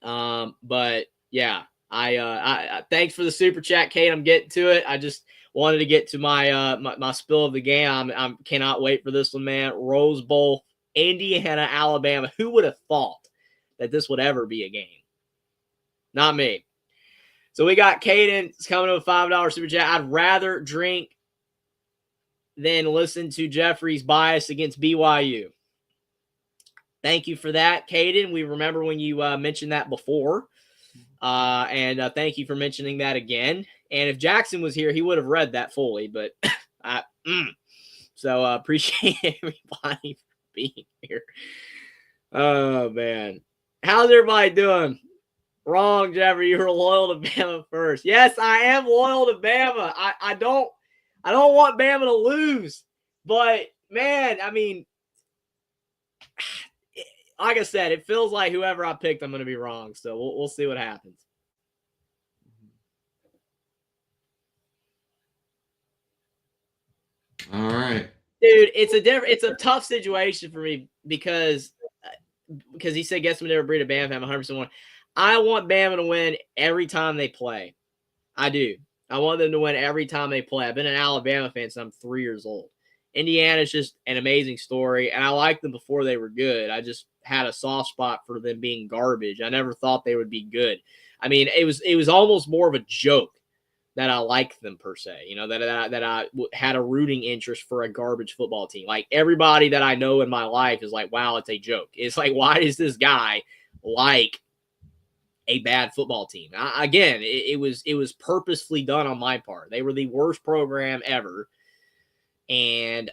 But yeah, I thanks for the super chat, Kate. I'm getting to it. I just wanted to get to my my spill of the game. I cannot wait for this one, man. Rose Bowl, Indiana, Alabama. Who would have thought that this would ever be a game? Not me. So we got Caden coming to a $5 super chat. I'd rather drink than listen to Jeffrey's bias against BYU. Thank you for that, Caden. We remember when you mentioned that before. And thank you for mentioning that again. And if Jackson was here, he would have read that fully. But so appreciate everybody for being here. Oh, man. How's everybody doing? Wrong, Jeffrey. You were loyal to Bama first. Yes, I am loyal to Bama. I don't I don't want Bama to lose. But, man, I mean, like I said, it feels like whoever I picked, I'm going to be wrong. So we'll see what happens. All right. Dude, it's a tough situation for me because he said, guess we never breed a Bama fan. 100% want. I want Bama to win every time they play. I do. I want them to win every time they play. I've been an Alabama fan since I'm 3 years old. Indiana's just an amazing story, and I liked them before they were good. I just had a soft spot for them being garbage. I never thought they would be good. I mean, it was almost more of a joke that I liked them per se. You know, that I had a rooting interest for a garbage football team. Like everybody that I know in my life is like, wow, it's a joke. It's like, why is this guy like a bad football team? Again, it was purposefully done on my part. They were the worst program ever, and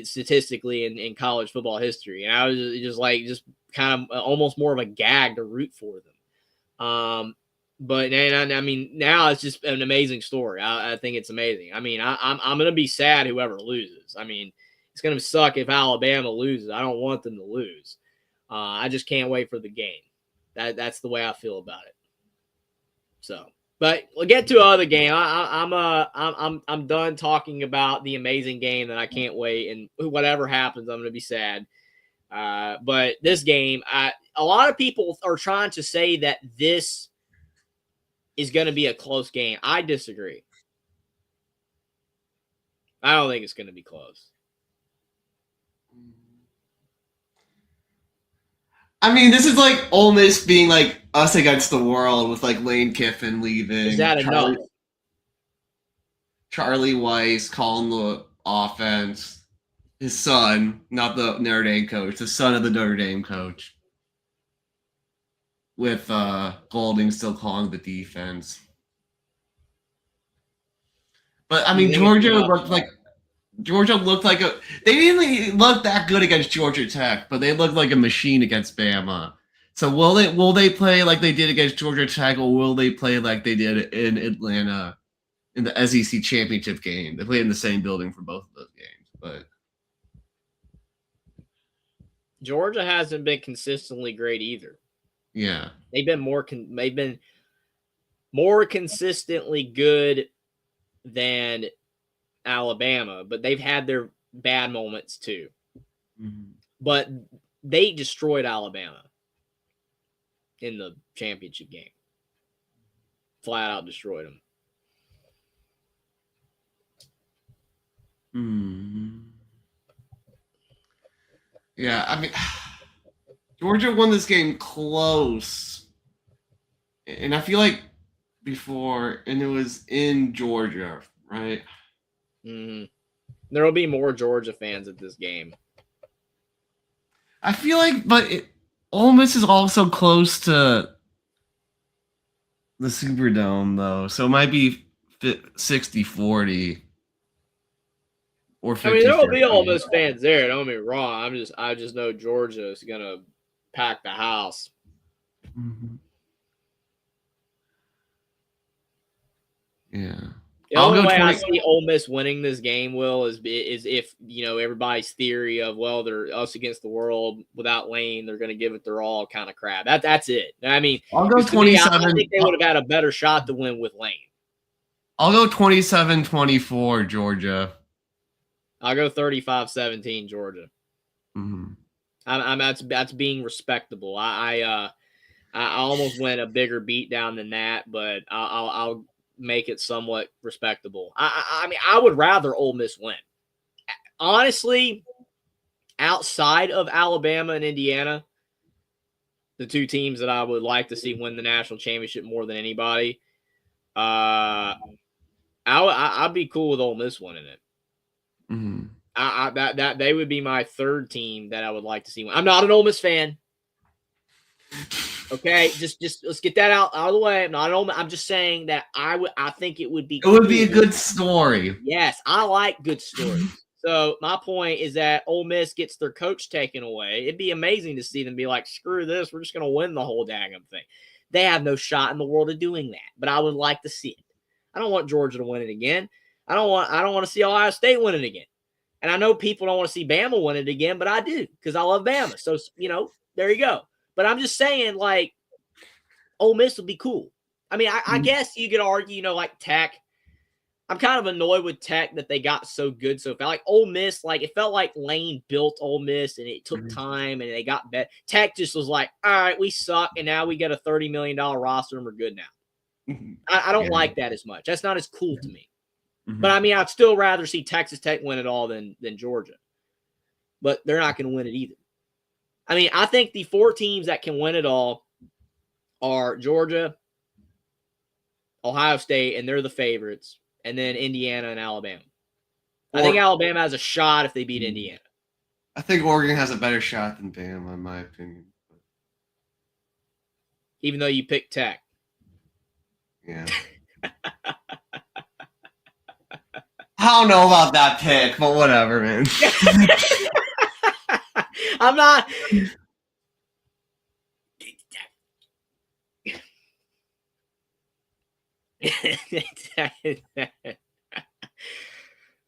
statistically in college football history, and I was just kind of almost more of a gag to root for them. But I mean, now it's just an amazing story. I think it's amazing. I mean, I'm gonna be sad whoever loses. I mean, it's gonna suck if Alabama loses. I don't want them to lose. I just can't wait for the game. That's the way I feel about it. So, but we'll get to another game. I'm done talking about the amazing game that I can't wait, and whatever happens, I'm gonna be sad. But this game, a lot of people are trying to say that this is going to be a close game. I disagree. I don't think it's going to be close. I mean, this is like Ole Miss being like us against the world with like Lane Kiffin leaving. Is that enough? Charlie Weiss calling the offense. His son, not the Notre Dame coach, the son of the Notre Dame coach. With Golding still calling the defense. But I mean, Georgia looked like they didn't really look that good against Georgia Tech, but they looked like a machine against Bama. So will they play like they did against Georgia Tech, or will they play like they did in Atlanta in the SEC championship game? They played in the same building for both of those games, but Georgia hasn't been consistently great either. Yeah, they've been more consistently good than Alabama, but they've had their bad moments too. Mm-hmm. But they destroyed Alabama in the championship game. Flat out destroyed them. Yeah, I mean, Georgia won this game close. And I feel like before, and it was in Georgia, right? Mm-hmm. There will be more Georgia fans at this game. I feel like, but Ole Miss is also close to the Superdome, though. So it might be 60-40. Or 50, I mean, there will be Ole Miss fans there. Don't get me wrong. I just know Georgia is gonna pack the house. Mm-hmm. Yeah. The only way I see Ole Miss winning this game, Will, is if everybody's theory of they're us against the world without Lane, they're going to give it their all kind of crap. That's it. I mean, I'll go 27. I think they would have had a better shot to win with Lane. I'll go 27-24 Georgia. I'll go 35-17 Georgia. Mm-hmm. That's being respectable. I almost went a bigger beat down than that, but I'll make it somewhat respectable. I mean, I would rather Ole Miss win. Honestly, outside of Alabama and Indiana, the two teams that I would like to see win the national championship more than anybody, I'd be cool with Ole Miss winning it. Mm-hmm. That they would be my third team that I would like to see win. I'm not an Ole Miss fan. Okay, just let's get that out of the way. I'm just saying that I think it would be. It would be a good story. Yes, I like good stories. So my point is that Ole Miss gets their coach taken away. It'd be amazing to see them be like, screw this, we're just going to win the whole daggum thing. They have no shot in the world of doing that, but I would like to see it. I don't want Georgia to win it again. I don't want to see Ohio State win it again. And I know people don't want to see Bama win it again, but I do because I love Bama. So, there you go. But I'm just saying, like, Ole Miss would be cool. I mean, I guess you could argue, like Tech. I'm kind of annoyed with Tech that they got so good so fast. Like Ole Miss, like it felt like Lane built Ole Miss and it took time and they got better. Tech just was like, all right, we suck and now we got a $30 million roster and we're good now. I don't like that as much. That's not as cool to me. But I mean, I'd still rather see Texas Tech win it all than Georgia. But they're not going to win it either. I mean, I think the 4 teams that can win it all are Georgia, Ohio State, and they're the favorites, and then Indiana and Alabama. I think Alabama has a shot if they beat Indiana. I think Oregon has a better shot than Bama, in my opinion. Even though you picked Tech. Yeah. I don't know about that pick, but whatever, man. I'm not.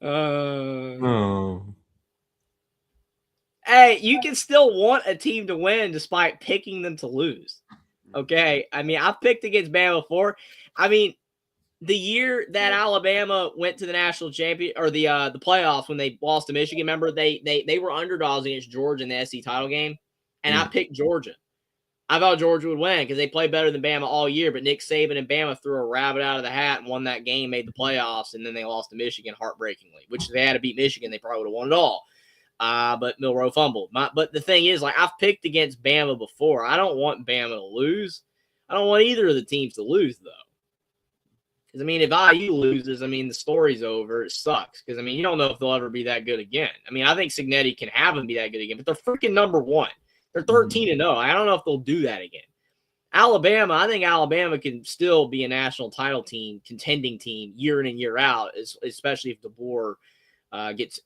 Oh. Hey, you can still want a team to win despite picking them to lose. Okay. I mean, I've picked against Bama before. I mean, the year that Alabama went to the national champion or the playoffs when they lost to Michigan, remember they were underdogs against Georgia in the SEC title game, and I picked Georgia. I thought Georgia would win because they played better than Bama all year, but Nick Saban and Bama threw a rabbit out of the hat and won that game, made the playoffs, and then they lost to Michigan heartbreakingly, which if they had to beat Michigan, they probably would have won it all. But Milroe fumbled. But the thing is, like, I've picked against Bama before. I don't want Bama to lose. I don't want either of the teams to lose, though. Because, I mean, if IU loses, I mean, the story's over. It sucks. Because, I mean, you don't know if they'll ever be that good again. I mean, I think Cignetti can have them be that good again, but they're freaking number 1. They're 13-0. I don't know if they'll do that again. Alabama, I think Alabama can still be a national title team, contending team, year in and year out, especially if DeBoer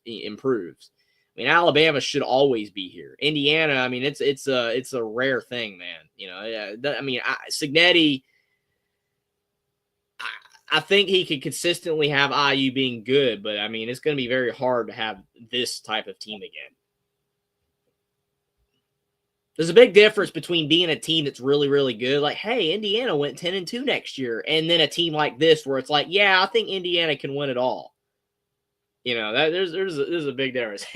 improves. I mean, Alabama should always be here. Indiana, I mean, it's a rare thing, man. I mean, Cignetti, I think he could consistently have IU being good, but I mean, it's going to be very hard to have this type of team again. There's a big difference between being a team that's really, really good, like, hey, Indiana went 10-2 next year, and then a team like this where it's like, yeah, I think Indiana can win it all. There's a big difference.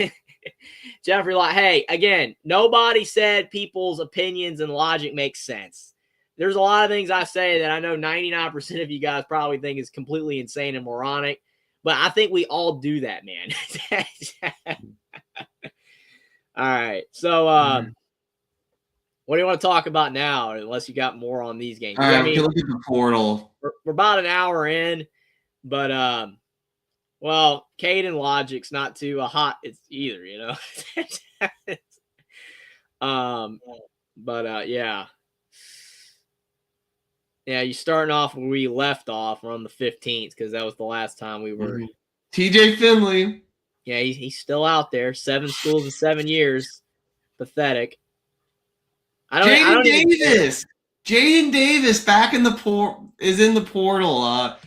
Jeffrey, like, hey, again, nobody said people's opinions and logic makes sense. There's a lot of things I say that I know 99% of you guys probably think is completely insane and moronic, but I think we all do that, man. All right, so what do you want to talk about now, unless you got more on these games? All right, we can look at the portal. We're about an hour in, but well, Caden Logic's not too hot either, But yeah. Yeah, you're starting off where we left off. We're on the 15th because that was the last time we were. TJ Finley. Yeah, he's still out there. 7 schools in 7 years. Pathetic. Jaden Davis back in the is in the portal.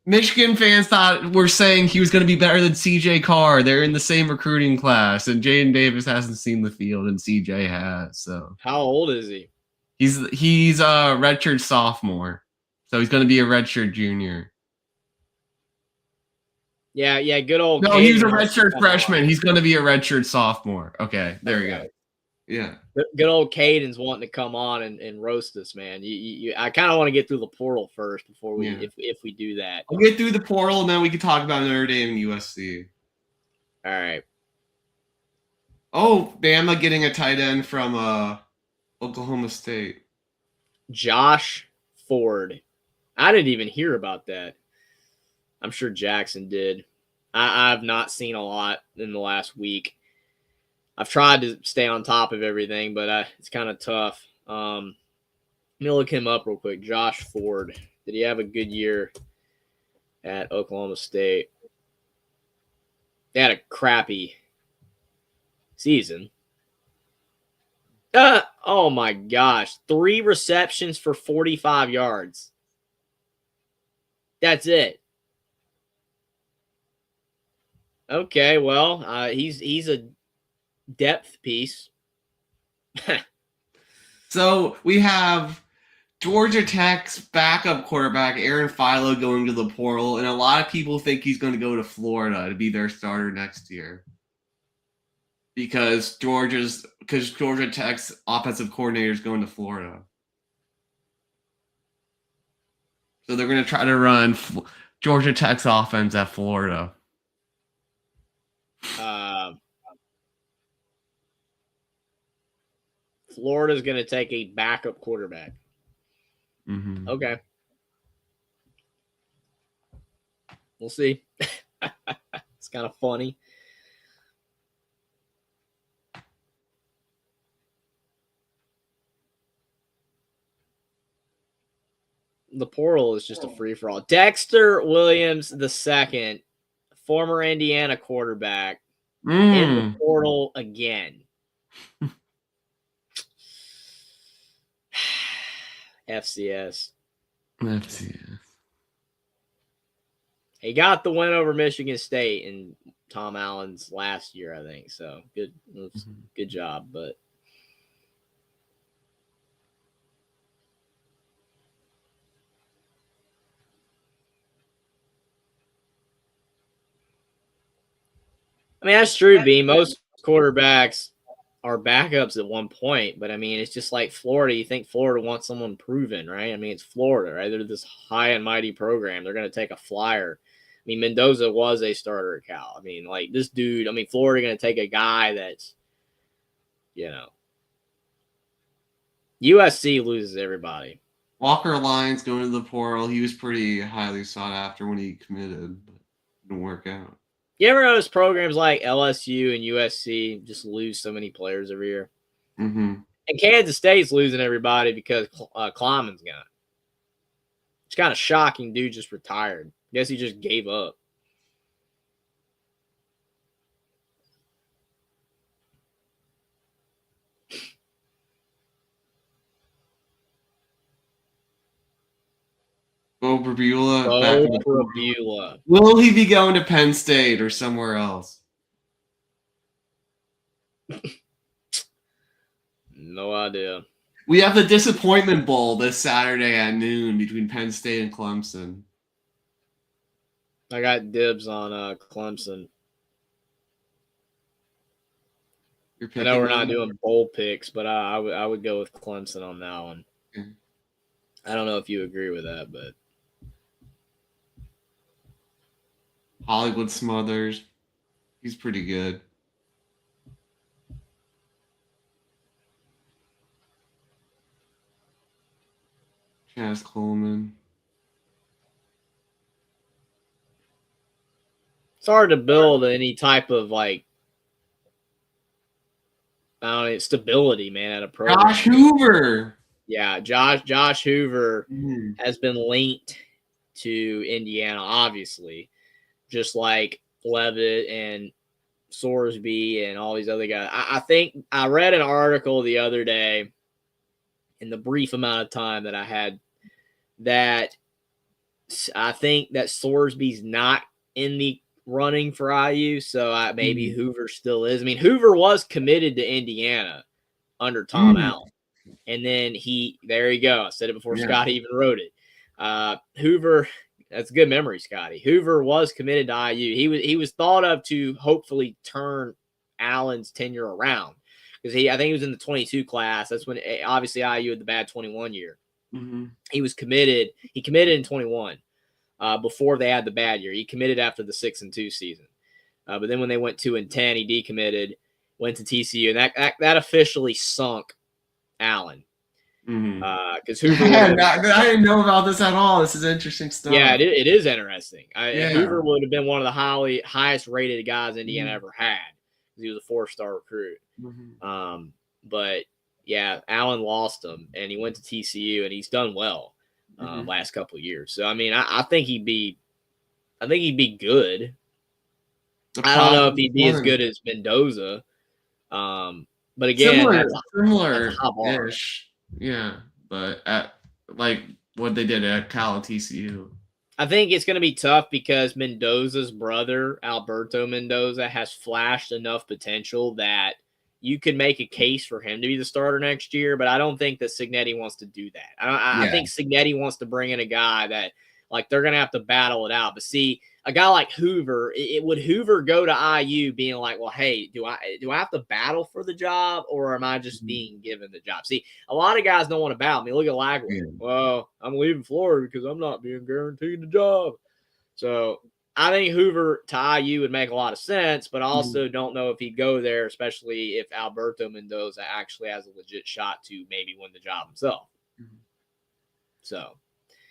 Michigan fans were saying he was going to be better than CJ Carr. They're in the same recruiting class, and Jaden Davis hasn't seen the field, and CJ has. So how old is he? He's a redshirt sophomore, so he's going to be a redshirt junior. Yeah, good old. No, he was a redshirt freshman. He's going to be a redshirt sophomore. Okay, there we go. Yeah. Good old Caden's wanting to come on and roast us, man. I kind of want to get through the portal first before we, if we do that. We'll get through the portal, and then we can talk about Notre Dame and USC. All right. Oh, Bama getting a tight end from Oklahoma State. Josh Ford. I didn't even hear about that. I'm sure Jackson did. I've not seen a lot in the last week. I've tried to stay on top of everything, but it's kind of tough. Let me look him up real quick. Josh Ford. Did he have a good year at Oklahoma State? They had a crappy season. Oh, my gosh. 3 receptions for 45 yards. That's it. Okay, well, he's a depth piece. So we have Georgia Tech's backup quarterback Aaron Philo going to the portal, and a lot of people think he's going to go to Florida to be their starter next year because Georgia Tech's offensive coordinator is going to Florida. So they're going to try to run Georgia Tech's offense at Florida. Florida's going to take a backup quarterback. Mm-hmm. Okay. We'll see. It's kind of funny. The portal is just a free for all. Dexter Williams II, former Indiana quarterback, in the portal again. FCS. FCS. He got the win over Michigan State in Tom Allen's last year, I think. So good, good job. But I mean, that's true, B. Most quarterbacks are backups at one point, but I mean, it's just like Florida. You think Florida wants someone proven, right? I mean, it's Florida, right? They're this high and mighty program. They're going to take a flyer. I mean, Mendoza was a starter at Cal. I mean, like this dude, I mean, Florida going to take a guy that's, you know, USC loses everybody. Walker Lyons going to the portal. He was pretty highly sought after when he committed, but it didn't work out. You ever notice programs like LSU and USC just lose so many players every year? Mm-hmm. And Kansas State's losing everybody because Kleiman's gone. It's kind of shocking. Dude just retired. Guess he just gave up. Bo Prabula back in the Prabula. Will he be going to Penn State or somewhere else? No idea. We have the Disappointment Bowl this Saturday at noon between Penn State and Clemson. I got dibs on Clemson. I know we're not doing bowl picks, but I would go with Clemson on that one. Okay. I don't know if you agree with that, but Hollywood Smothers, he's pretty good. Chaz Coleman. It's hard to build any type of like I don't know, stability, man, at a program. Josh Hoover. Yeah, Josh Hoover has been linked to Indiana, obviously, just like Levitt and Sorsby and all these other guys. I think I read an article the other day in the brief amount of time that I had that I think that Sorsby's not in the running for IU, so maybe Hoover still is. I mean, Hoover was committed to Indiana under Tom Allen. And then there you go. I said it before Scotty even wrote it. Hoover, that's a good memory, Scotty. Hoover was committed to IU. He was thought of to hopefully turn Allen's tenure around because I think he was in the 22 class. That's when obviously IU had the bad 21 year. Mm-hmm. He was committed. He committed in 21 before they had the bad year. He committed after the 6-2 season. But then when they went 2-10, he decommitted, went to TCU, and that officially sunk Allen. Because Hoover, I didn't know about this at all. This is interesting stuff. Yeah, it is interesting. Hoover would have been one of the highest rated guys Indiana ever had because he was a 4-star recruit. But yeah, Allen lost him, and he went to TCU, and he's done well last couple of years. So I mean, I think he'd be good. I don't know if he'd be as good as Mendoza. But again, similar-ish. Yeah, but at like what they did at Cal and TCU. I think it's going to be tough because Mendoza's brother, Alberto Mendoza, has flashed enough potential that you could make a case for him to be the starter next year. But I don't think that Cignetti wants to do that. I Yeah. think Cignetti wants to bring in a guy that, like, they're going to have to battle it out. But see, a guy like Hoover, would Hoover go to IU being like, well, hey, do I have to battle for the job, or am I just being given the job? See, a lot of guys don't want to battle. I mean, look at Lagway. Yeah. Well, I'm leaving Florida because I'm not being guaranteed the job. So I think Hoover to IU would make a lot of sense, but I also don't know if he'd go there, especially if Alberto Mendoza actually has a legit shot to maybe win the job himself. So,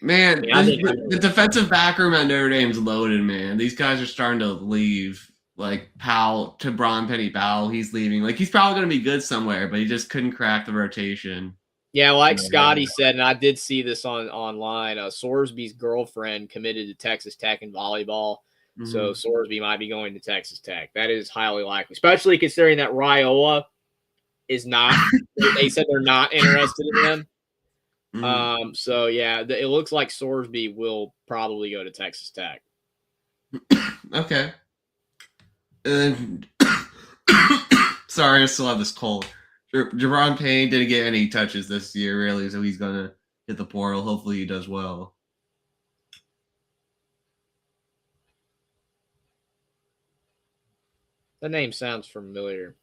Man, I mean, the defensive back room at Notre Dame's loaded, man. These guys are starting to leave. Like Powell to Braun Penny Powell, he's leaving. Like he's probably going to be good somewhere, but he just couldn't crack the rotation. Yeah, like Scotty said, and I did see this online. Sorsby's girlfriend committed to Texas Tech in volleyball, so Sorsby might be going to Texas Tech. That is highly likely, especially considering that Raiola is not. They said they're not interested in him. So yeah, it looks like Sorsby will probably go to Texas Tech. Okay. And sorry, I still have this cold. Jerron Payne didn't get any touches this year, really, so he's gonna hit the portal. Hopefully, he does well. The name sounds familiar.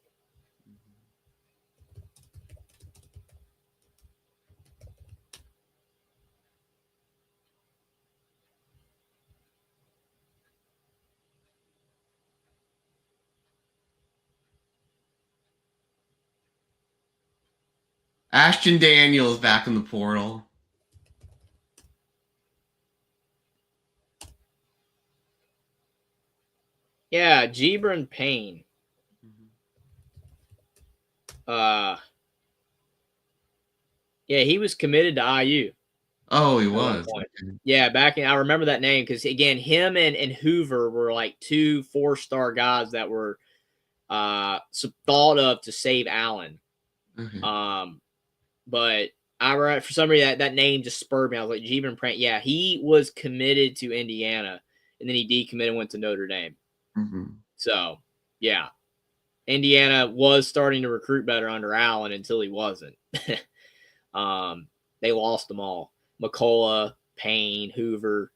Ashton Daniels back in the portal. Yeah, Gibran Payne. Yeah, he was committed to IU. Oh, he was. Yeah, I remember that name because again, him and Hoover were like 2 4-star guys that were thought of to save Allen. But for some reason that name just spurred me. I was like, Gibran Payne. Yeah, he was committed to Indiana, and then he decommitted and went to Notre Dame. So yeah, Indiana was starting to recruit better under Allen until he wasn't. They lost them all. McCullough, Payne, Hoover.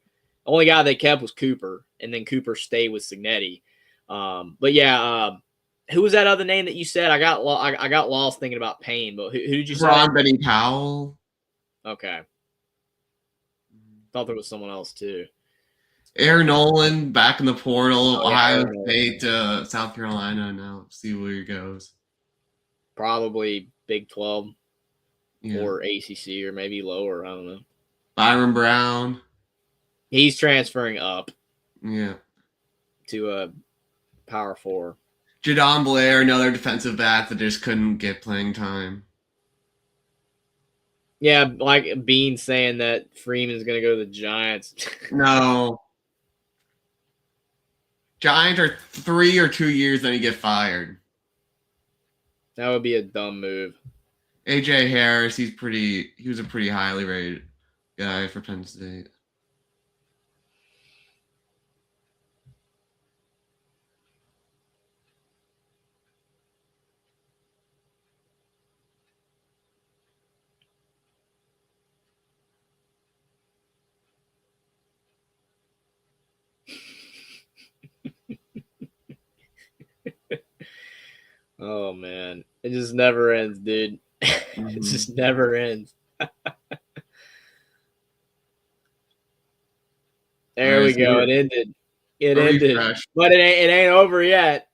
The only guy they kept was Cooper, and then Cooper stayed with Cignetti. But yeah, who was that other name that you said? I got lost thinking about Payne, but who did you say? Braun Penny Powell. Okay. Thought there was someone else too. Aaron Nolan back in the portal. Ohio State to South Carolina now. See where he goes. Probably Big 12 or ACC or maybe lower. I don't know. Byron Brown. He's transferring up. Yeah. To a Power 4. Jadon Blair, another defensive back that just couldn't get playing time. Yeah, like Bean saying that Freeman's going to go to the Giants. No. Giants are 3 or 2 years, then you get fired. That would be a dumb move. AJ Harris, he was a pretty highly rated guy for Penn State. Oh man, it just never ends, dude. It just never ends. There we go. It ended. It ended, but it ain't over yet.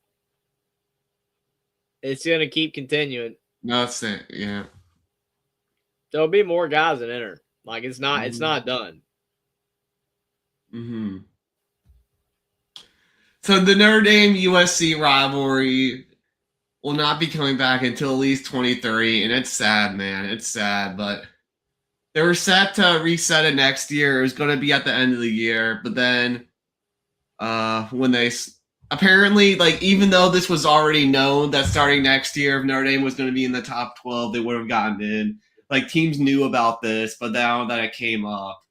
It's gonna keep continuing. No, it's it. Yeah. There'll be more guys that enter. Like it's not. It's not done. So the Notre Dame USC rivalry will not be coming back until at least 2030, and it's sad, man. It's sad, but they were set to reset it next year. It was going to be at the end of the year, but then when they apparently, like, even though this was already known that starting next year, if Notre Dame was going to be in the top 12, they would have gotten in. Like, teams knew about this, but now that it came up,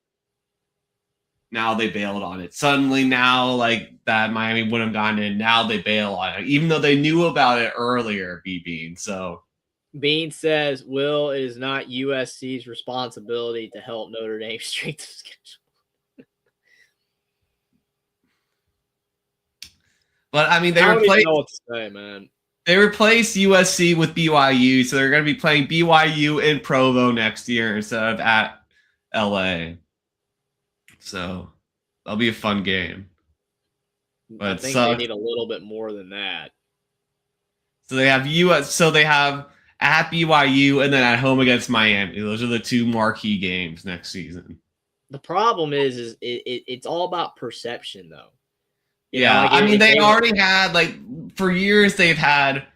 now they bailed on it. Suddenly now, like, that Miami wouldn't have gotten in, now they bail on it, even though they knew about it earlier, B-Bean. So Bean says, Will, it is not USC's responsibility to help Notre Dame strength of schedule. but I mean, I don't even know what to say, man. They replaced USC with BYU, so they're going to be playing BYU in Provo next year instead of at LA. So that'll be a fun game. But I think they need a little bit more than that. So they have So they have at BYU and then at home against Miami. Those are the two marquee games next season. The problem is it's all about perception, though. I mean, they already had, like, for years they've had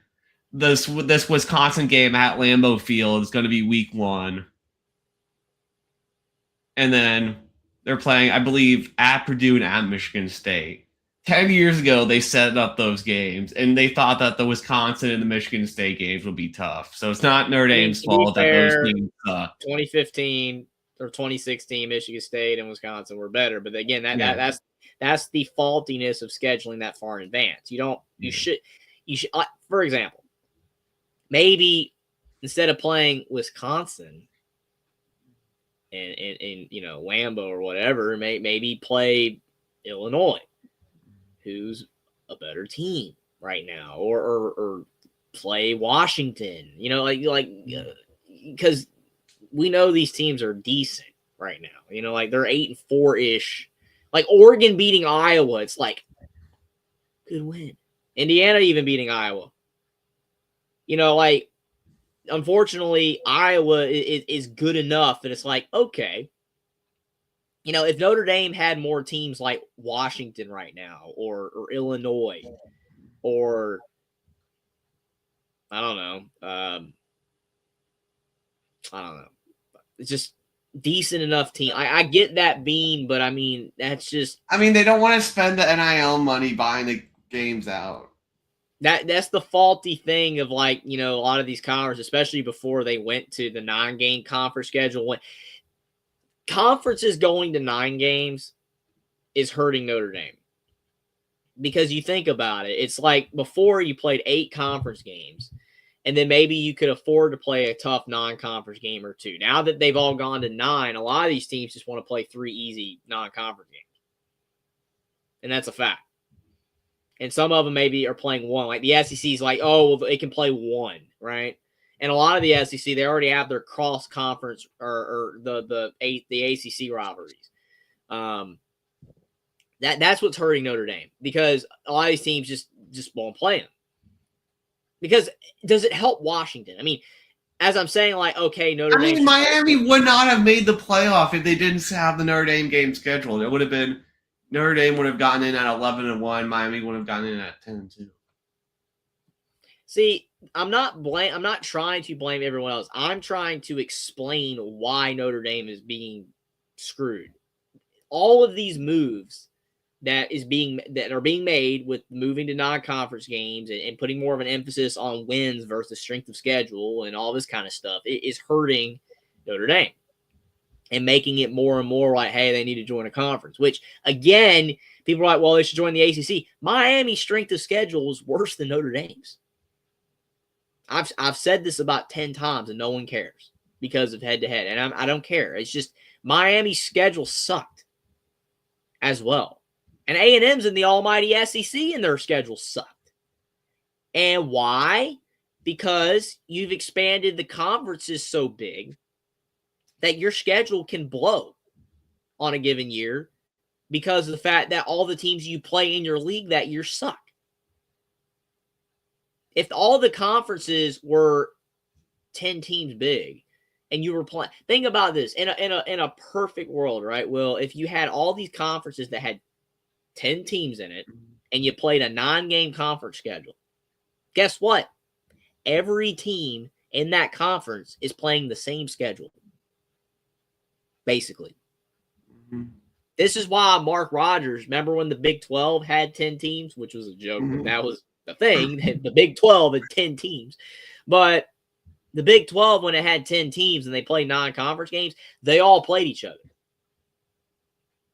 this Wisconsin game at Lambeau Field. It's going to be week 1. And then they're playing, I believe, at Purdue and at Michigan State. 10 years ago, they set up those games, and they thought that the Wisconsin and the Michigan State games would be tough. So it's not Notre Dame's fault that those teams suck. 2015 or 2016, Michigan State and Wisconsin were better. But again, that's the faultiness of scheduling that far in advance. You should, for example, maybe instead of playing Wisconsin and Lambeau or whatever, maybe play Illinois, who's a better team right now, or play Washington, because we know these teams are decent right now. Like they're 8-4-ish. Like Oregon beating Iowa, it's like good win. Indiana even beating Iowa. Like unfortunately, Iowa is good enough that it's like, okay, if Notre Dame had more teams like Washington right now, or Illinois, or I don't know, it's just decent enough team. I get that, Bean, but I mean that's just. I mean, they don't want to spend the NIL money buying the games out. That's the faulty thing of, like, a lot of these conferences, especially before they went to the 9-game conference schedule. When conferences going to 9 games is hurting Notre Dame, because you think about it, it's like before you played 8 conference games, and then maybe you could afford to play a tough non-conference game or 2. Now that they've all gone to 9, a lot of these teams just want to play 3 easy non-conference games, and that's a fact. And some of them maybe are playing 1. Like the SEC is like, oh, well, they can play 1, right? And a lot of the SEC, they already have their cross-conference or the ACC rivalries. That's what's hurting Notre Dame, because a lot of these teams just won't play them. Because does it help Washington? I mean, as I'm saying, like, okay, Notre Dame. Miami would not have made the playoff if they didn't have the Notre Dame game scheduled. It would have been Notre Dame would have gotten in at 11-1. Miami would have gotten in at 10-2. See, I'm not trying to blame everyone else. I'm trying to explain why Notre Dame is being screwed. All of these moves that are being made with moving to non-conference games and putting more of an emphasis on wins versus strength of schedule and all this kind of stuff, it is hurting Notre Dame and making it more and more like, hey, they need to join a conference, which, again, people are like, well, they should join the ACC. Miami's strength of schedule is worse than Notre Dame's. I've said this about 10 times and no one cares because of head-to-head, and I don't care. It's just Miami's schedule sucked as well. And A&M's in the almighty SEC, and their schedule sucked. And why? Because you've expanded the conferences so big that your schedule can blow on a given year because of the fact that all the teams you play in your league that year suck. If all the conferences were 10 teams big and you were playing, think about this in a perfect world, right? Well, if you had all these conferences that had 10 teams in it and you played a 9-game conference schedule, guess what? Every team in that conference is playing the same schedule, basically. Mm-hmm. This is why Mark Rogers, remember when the Big 12 had 10 teams, which was a joke, but that was the thing. The Big 12 had 10 teams. But the Big 12, when it had 10 teams and they played non-conference games, they all played each other.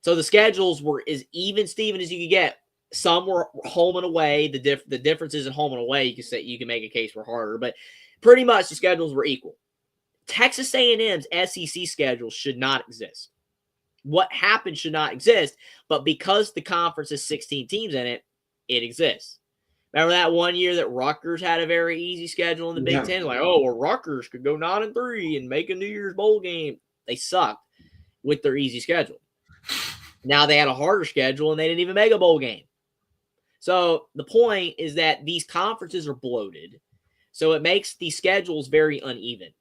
So the schedules were as even Steven as you could get. Some were home and away. The differences in home and away, you can make a case were harder, but pretty much the schedules were equal. Texas A&M's SEC schedule should not exist. What happened should not exist, but because the conference has 16 teams in it, it exists. Remember that one year that Rutgers had a very easy schedule in the Big Ten? Like, oh, well, Rutgers could go 9-3 and make a New Year's bowl game. They sucked with their easy schedule. Now they had a harder schedule and they didn't even make a bowl game. So the point is that these conferences are bloated. So it makes the schedules very uneven.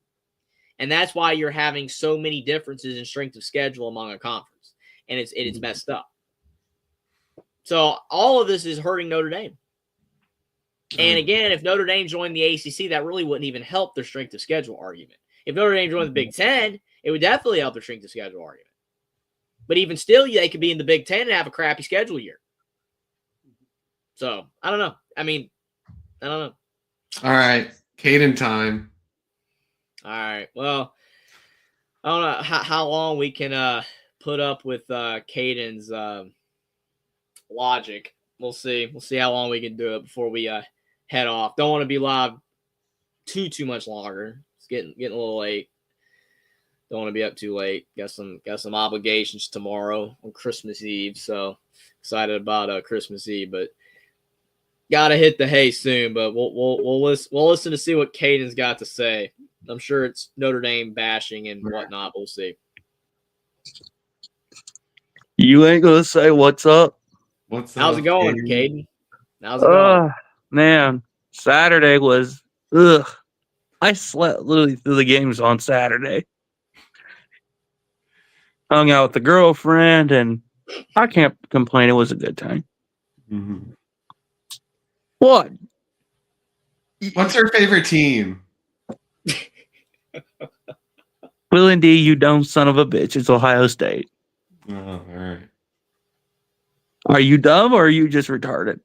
And that's why you're having so many differences in strength of schedule among a conference. And it's messed up. So all of this is hurting Notre Dame. And again, if Notre Dame joined the ACC, that really wouldn't even help their strength of schedule argument. If Notre Dame joined the Big Ten, it would definitely help their strength of schedule argument. But even still, they could be in the Big Ten and have a crappy schedule year. So, I don't know. I don't know. All right. Caden time. All right. Well, I don't know how long we can put up with Caden's logic. We'll see. We'll see how long we can do it before we head off. Don't want to be live too much longer. It's getting a little late. Don't want to be up too late. Got some obligations tomorrow on Christmas Eve. So excited about Christmas Eve, but gotta hit the hay soon. But we'll listen to see what Caden's got to say. I'm sure it's Notre Dame bashing and whatnot. We'll see. You ain't gonna say what's up? How's it going, Caden? How's it going? Man, Saturday was ugh. I slept literally through the games on Saturday. Hung out with the girlfriend, and I can't complain. It was a good time. Mm-hmm. What? What's your favorite team? Will and D, you dumb son of a bitch. It's Ohio State. Oh, all right. Are you dumb or are you just retarded?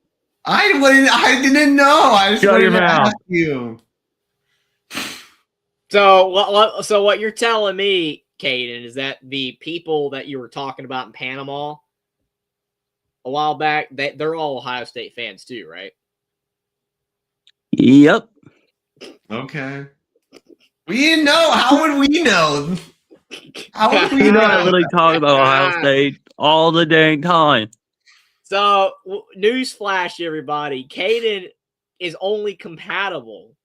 I didn't know. I just wanted to ask you. So what you're telling me, Caden, is that the people that you were talking about in Panama a while back, they're all Ohio State fans too, right? Yep. Okay. We didn't know. How would we know? How would we You know, know? I literally talk about Ohio State all the dang time. So, newsflash, everybody. Caden is only compatible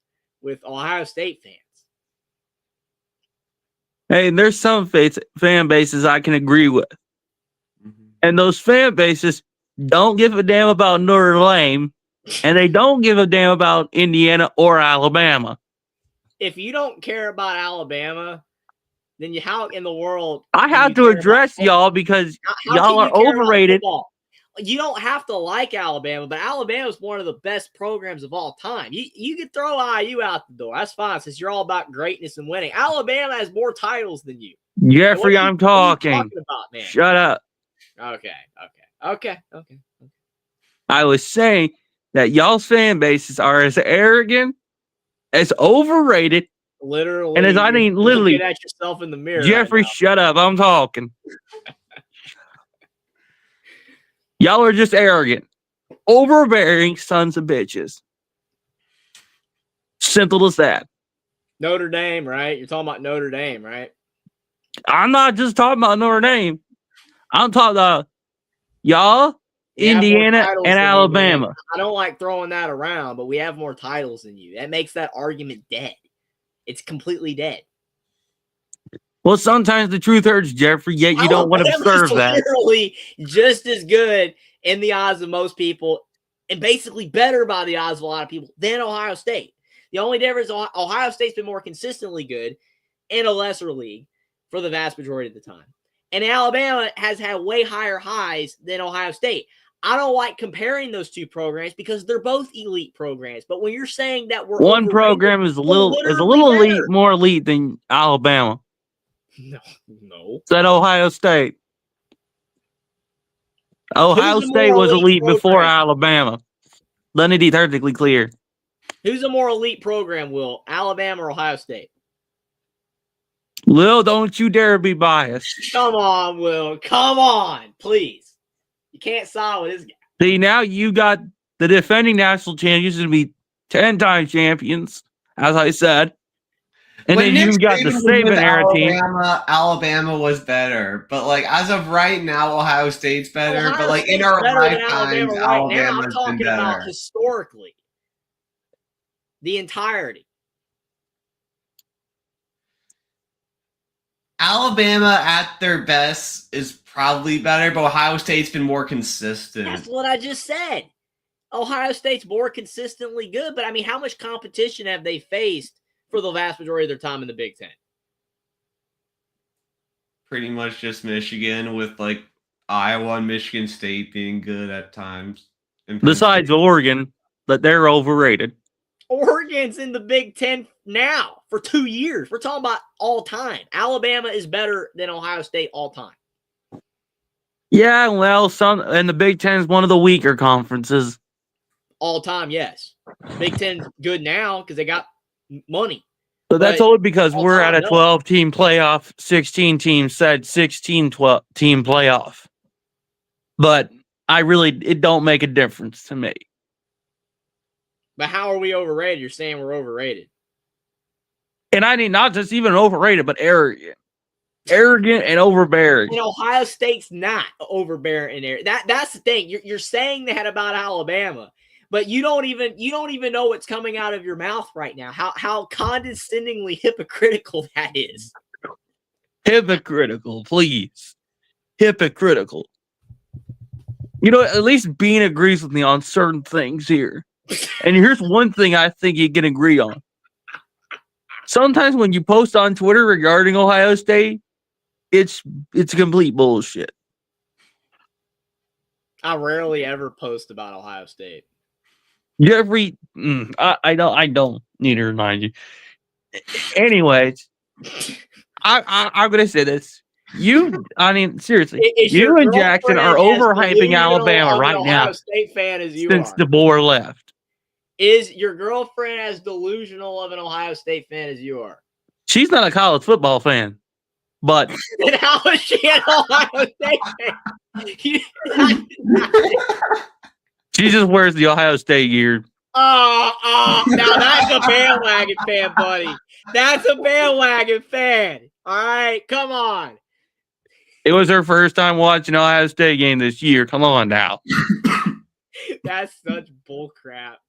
with Ohio State fans. Hey, there's some fan bases I can agree with. Mm-hmm. And those fan bases don't give a damn about Notre Dame, and they don't give a damn about Indiana or Alabama. If you don't care about Alabama, then how in the world... I have to address y'all because y'all are overrated. You don't have to like Alabama, but Alabama is one of the best programs of all time. You can throw IU out the door. That's fine, since you're all about greatness and winning. Alabama has more titles than you. Jeffrey, I'm talking. What are you talking about, man? Shut up. Okay. I was saying that y'all's fan bases are as arrogant, as overrated, literally, and as I mean, literally, looking at yourself in the mirror. Jeffrey, right shut up. I'm talking. Y'all are just arrogant, overbearing sons of bitches. Simple as that. Notre Dame, right? You're talking about Notre Dame, right? I'm not just talking about Notre Dame. I'm talking about y'all, Indiana, and Alabama. I don't like throwing that around, but we have more titles than you. That makes that argument dead. It's completely dead. Well, sometimes the truth hurts, Jeffrey, yet you don't want to observe that. Literally just as good in the eyes of most people, and basically better by the eyes of a lot of people than Ohio State. The only difference is Ohio State's been more consistently good in a lesser league for the vast majority of the time. And Alabama has had way higher highs than Ohio State. I don't like comparing those two programs because they're both elite programs. But when you're saying that one program is a little elite, more elite than Alabama. No. It's at Ohio State. Ohio State was elite before Alabama. Let it be perfectly clear. Who's a more elite program, Will? Alabama or Ohio State? Lil, don't you dare be biased. Come on, Will. Come on, please. You can't side with this guy. See, now you got the defending national champions to be 10-time champions, as I said. And when then Nick you got the Saban was with Saban era team. Alabama was better. But like as of right now, Ohio State's better. Ohio but like State's in our better than lifetimes, Alabama right now. Alabama's I'm talking been about better. historically. The entirety. Alabama at their best is probably better, but Ohio State's been more consistent. That's what I just said. Ohio State's more consistently good, but I mean, how much competition have they faced for the vast majority of their time in the Big Ten? Pretty much just Michigan, with like Iowa and Michigan State being good at times. Besides Oregon, but they're overrated. Oregon's in the Big Ten now for 2 years. We're talking about all time. Alabama is better than Ohio State all time. Yeah, well, and the Big Ten is one of the weaker conferences. All time, yes. Big Ten's good now because they got money. But that's only because we're at a 12-team playoff, 16 teams said 16-team playoff. But it don't make a difference to me. But how are we overrated? You're saying we're overrated. And I mean, not just even overrated, but arrogant. Arrogant and overbearing. And Ohio State's not overbearing there. That's the thing. You're saying that about Alabama, but you don't even know what's coming out of your mouth right now. How condescendingly hypocritical that is. Hypocritical, please. Hypocritical. At least Bean agrees with me on certain things here. And here's one thing I think you can agree on. Sometimes when you post on Twitter regarding Ohio State, it's complete bullshit. I rarely ever post about Ohio State. I don't need to remind you. Anyways, I'm gonna say this. Seriously, you and Jackson are overhyping Alabama right now. Ohio State fan as you since are. DeBoer left. Is your girlfriend as delusional of an Ohio State fan as you are? She's not a college football fan, but then how is she an Ohio State fan? She just wears the Ohio State gear. Now that's a bandwagon fan, buddy. That's a bandwagon fan. All right, come on. It was her first time watching Ohio State game this year. Come on now. That's such bull crap.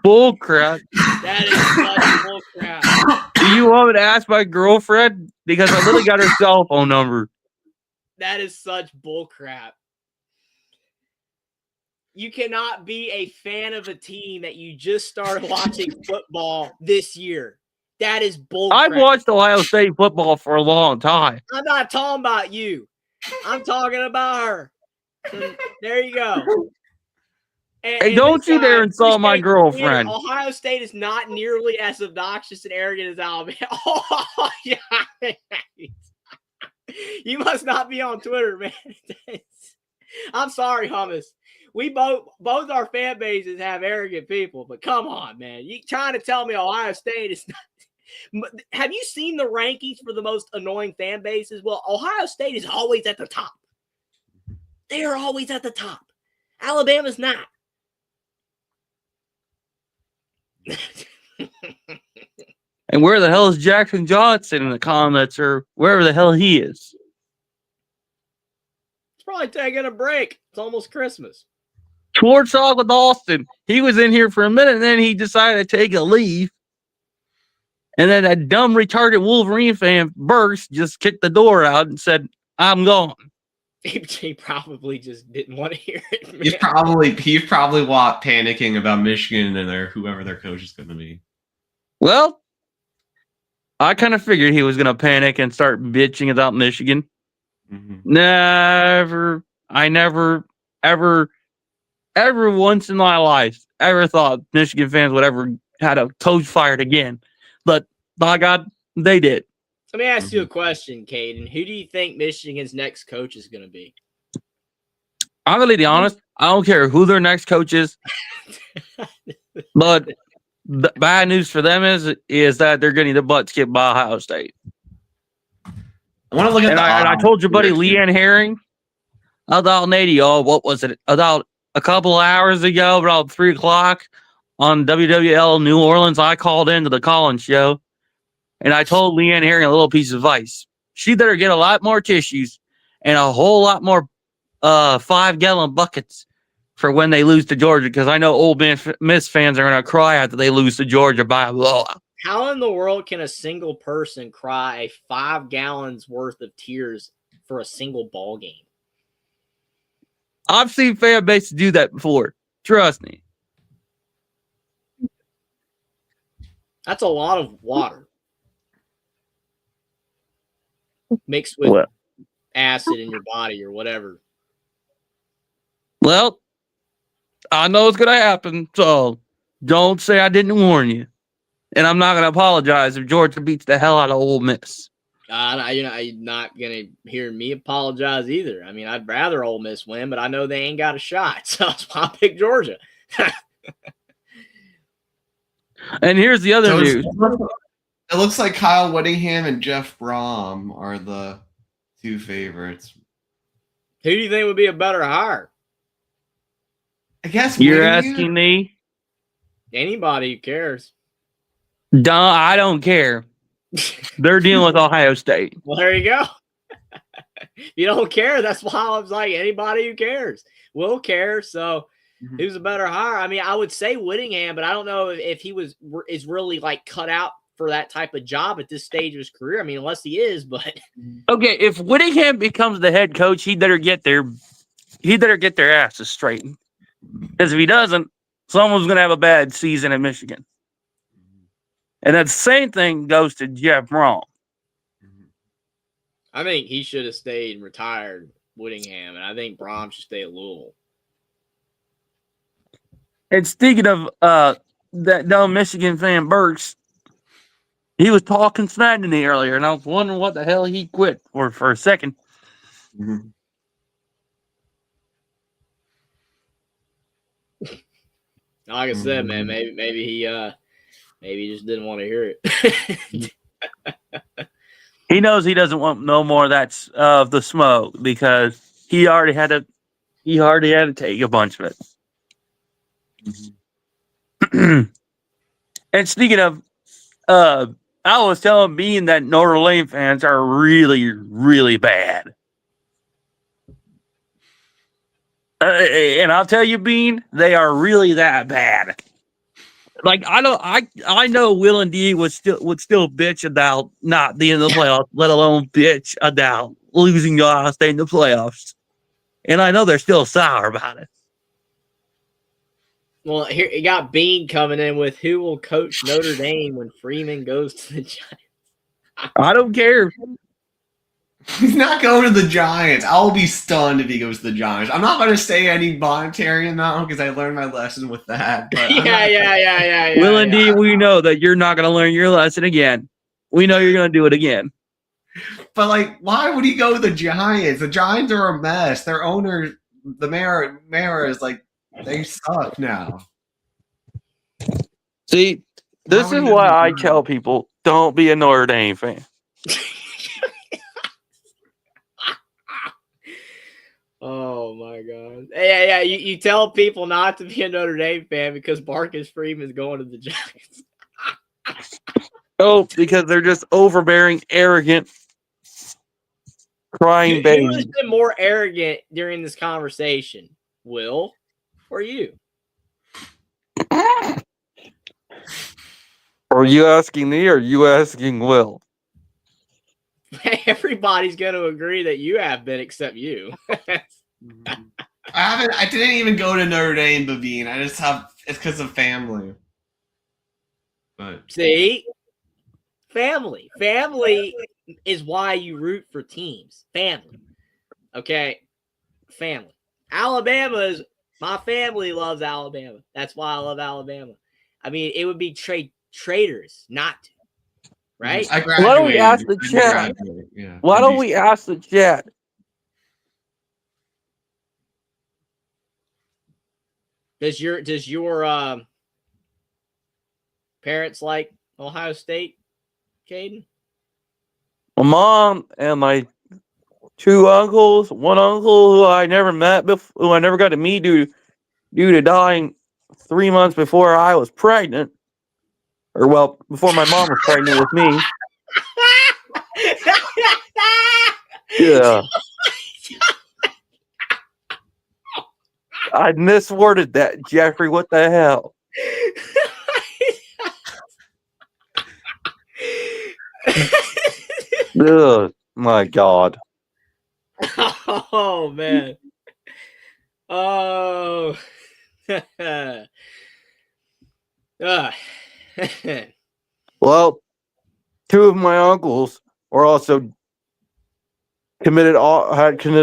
Bull crap. That is such bull crap. Do you want me to ask my girlfriend? Because I literally got her cell phone number. That is such bull crap. You cannot be a fan of a team that you just started watching football this year. That is bull crap. I've watched Ohio State football for a long time. I'm not talking about you. I'm talking about her. So, there you go. Hey, don't you dare insult my girlfriend. Ohio State is not nearly as obnoxious and arrogant as Alabama. Oh, yeah. You must not be on Twitter, man. I'm sorry, Hummus. We both our fan bases have arrogant people, but come on, man. You trying to tell me Ohio State is not. Have you seen the rankings for the most annoying fan bases? Well, Ohio State is always at the top. They are always at the top. Alabama's not. And where the hell is Jackson Johnson in the comments, or wherever the hell he is? He's probably taking a break. It's almost Christmas. Towards talk with Austin. He was in here for a minute, and then he decided to take a leave. And then that dumb, retarded Wolverine fan, Burks, just kicked the door out and said, "I'm gone." He probably just didn't want to hear it. Man. He's probably panicking about Michigan and whoever their coach is going to be. Well, I kind of figured he was going to panic and start bitching about Michigan. Mm-hmm. I never, ever once in my life ever thought Michigan fans would ever had a coach fired again. But by God, they did. Let me ask you a question, Caden. Who do you think Michigan's next coach is going to be? I'm going to be honest. I don't care who their next coach is. But the bad news for them is that they're getting the butt kicked by Ohio State. I want to look at And the I odds told your buddy here, too. Leanne Herring about Nady. Oh, what was it? About a couple hours ago, about 3:00 on WWL New Orleans. I called into the Collins show, and I told Leanne Herring a little piece of advice. She better get a lot more tissues and a whole lot more 5-gallon buckets for when they lose to Georgia, because I know Ole Miss fans are going to cry after they lose to Georgia by a blowout. How in the world can a single person cry 5 gallons worth of tears for a single ball game? I've seen fan bases do that before. Trust me. That's a lot of water mixed with Well, acid in your body or whatever. well, I know it's going to happen, so don't say I didn't warn you. And I'm not going to apologize if Georgia beats the hell out of Ole Miss. You're not gonna hear me apologize either. I mean, I'd rather Ole Miss win, but I know they ain't got a shot, so that's why I picked Georgia. And here's the other news. It looks like Kyle Whittingham and Jeff Brom are the 2 favorites. Who do you think would be a better hire? I guess You're Whittingham? asking me? Anybody who cares. I don't care. They're dealing with Ohio State. Well, there you go. You don't care. That's why I was like, anybody who cares will care. So who's a better hire? I mean, I would say Whittingham, but I don't know if he is really like cut out for that type of job at this stage of his career. I mean, unless he is, but Okay, if Whittingham becomes the head coach, he better get their asses straightened. Because if he doesn't, someone's going to have a bad season in Michigan. And that same thing goes to Jeff Brom. I think he should have stayed and retired, Whittingham, and I think Brom should stay at Louisville. And speaking of that dumb Michigan fan Burks, he was talking smack to me earlier, and I was wondering what the hell he quit for a second. Mm-hmm. Like I said, man, maybe he just didn't want to hear it. He knows he doesn't want no more of that of the smoke, because he already had to take a bunch of it. Mm-hmm. And speaking of, I was telling Bean that Notre Dame fans are really, really bad. And I'll tell you, Bean, they are really that bad. Like, I know Will and D would still bitch about not being in the playoffs, let alone bitch about losing to Ohio State in the playoffs. And I know they're still sour about it. Well, here you got Bean coming in with who will coach Notre Dame when Freeman goes to the Giants. I don't care. He's not going to the Giants. I'll be stunned if he goes to the Giants. I'm not going to say any monetary amount because I learned my lesson with that. But Yeah. Will and D, we know that you're not going to learn your lesson again. We know you're going to do it again. But, like, why would he go to the Giants? The Giants are a mess. Their owner, the mayor is like, they suck now. See, this is why I tell people, don't be a Notre Dame fan. Oh my God! Yeah. You tell people not to be a Notre Dame fan because Marcus Freeman's going to the Giants. Oh, because they're just overbearing, arrogant, crying babies. Who has been more arrogant during this conversation, Will or you? Are you asking me or are you asking Will? Everybody's going to agree that you have been, except you. I didn't even go to Notre Dame, Bavine. It's because of family. But see, family is why you root for teams. Family, okay, family. My family loves Alabama. That's why I love Alabama. I mean, it would be traitors not to, right? Why don't we ask the chat? Yeah, Why don't we ask the chat? Does your parents like Ohio State, Caden? My mom and my two uncles, one uncle who I never met before, who I never got to meet due to dying 3 months before I was pregnant, or well, before my mom was pregnant with me. Yeah, I misworded that, Jeffrey. What the hell? Ugh, my God. Oh man. Oh. Ah. Well, two of my uncles were also had committed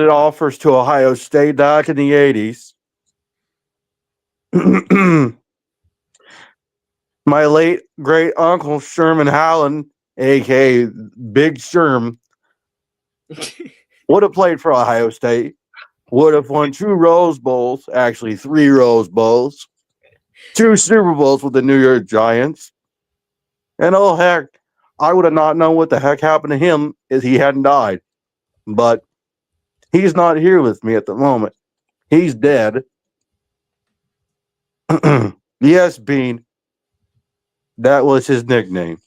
offers to Ohio State back in the 80s. My late great uncle Sherman Howland, aka Big Sherm, would have played for Ohio State, would have won 2 Rose Bowls, actually 3 Rose Bowls, 2 Super Bowls with the New York Giants. And oh heck, I would have not known what the heck happened to him if he hadn't died. But he's not here with me at the moment. He's dead. Yes, Bean. That was his nickname.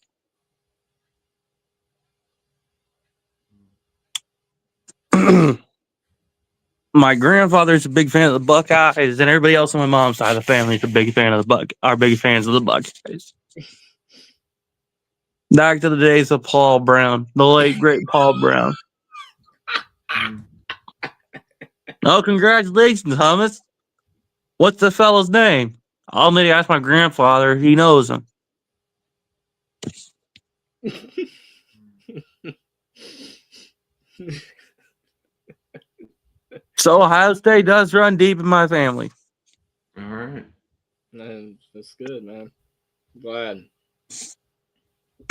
My grandfather's a big fan of the Buckeyes, and everybody else on my mom's side of the family is a big fan of are big fans of the Buckeyes. Back to the days of Paul Brown, the late great Paul Brown. Oh, congratulations, Thomas. What's the fellow's name? I'll need to ask my grandfather. He knows him. So Ohio State does run deep in my family. All right. That's good, man. Glad.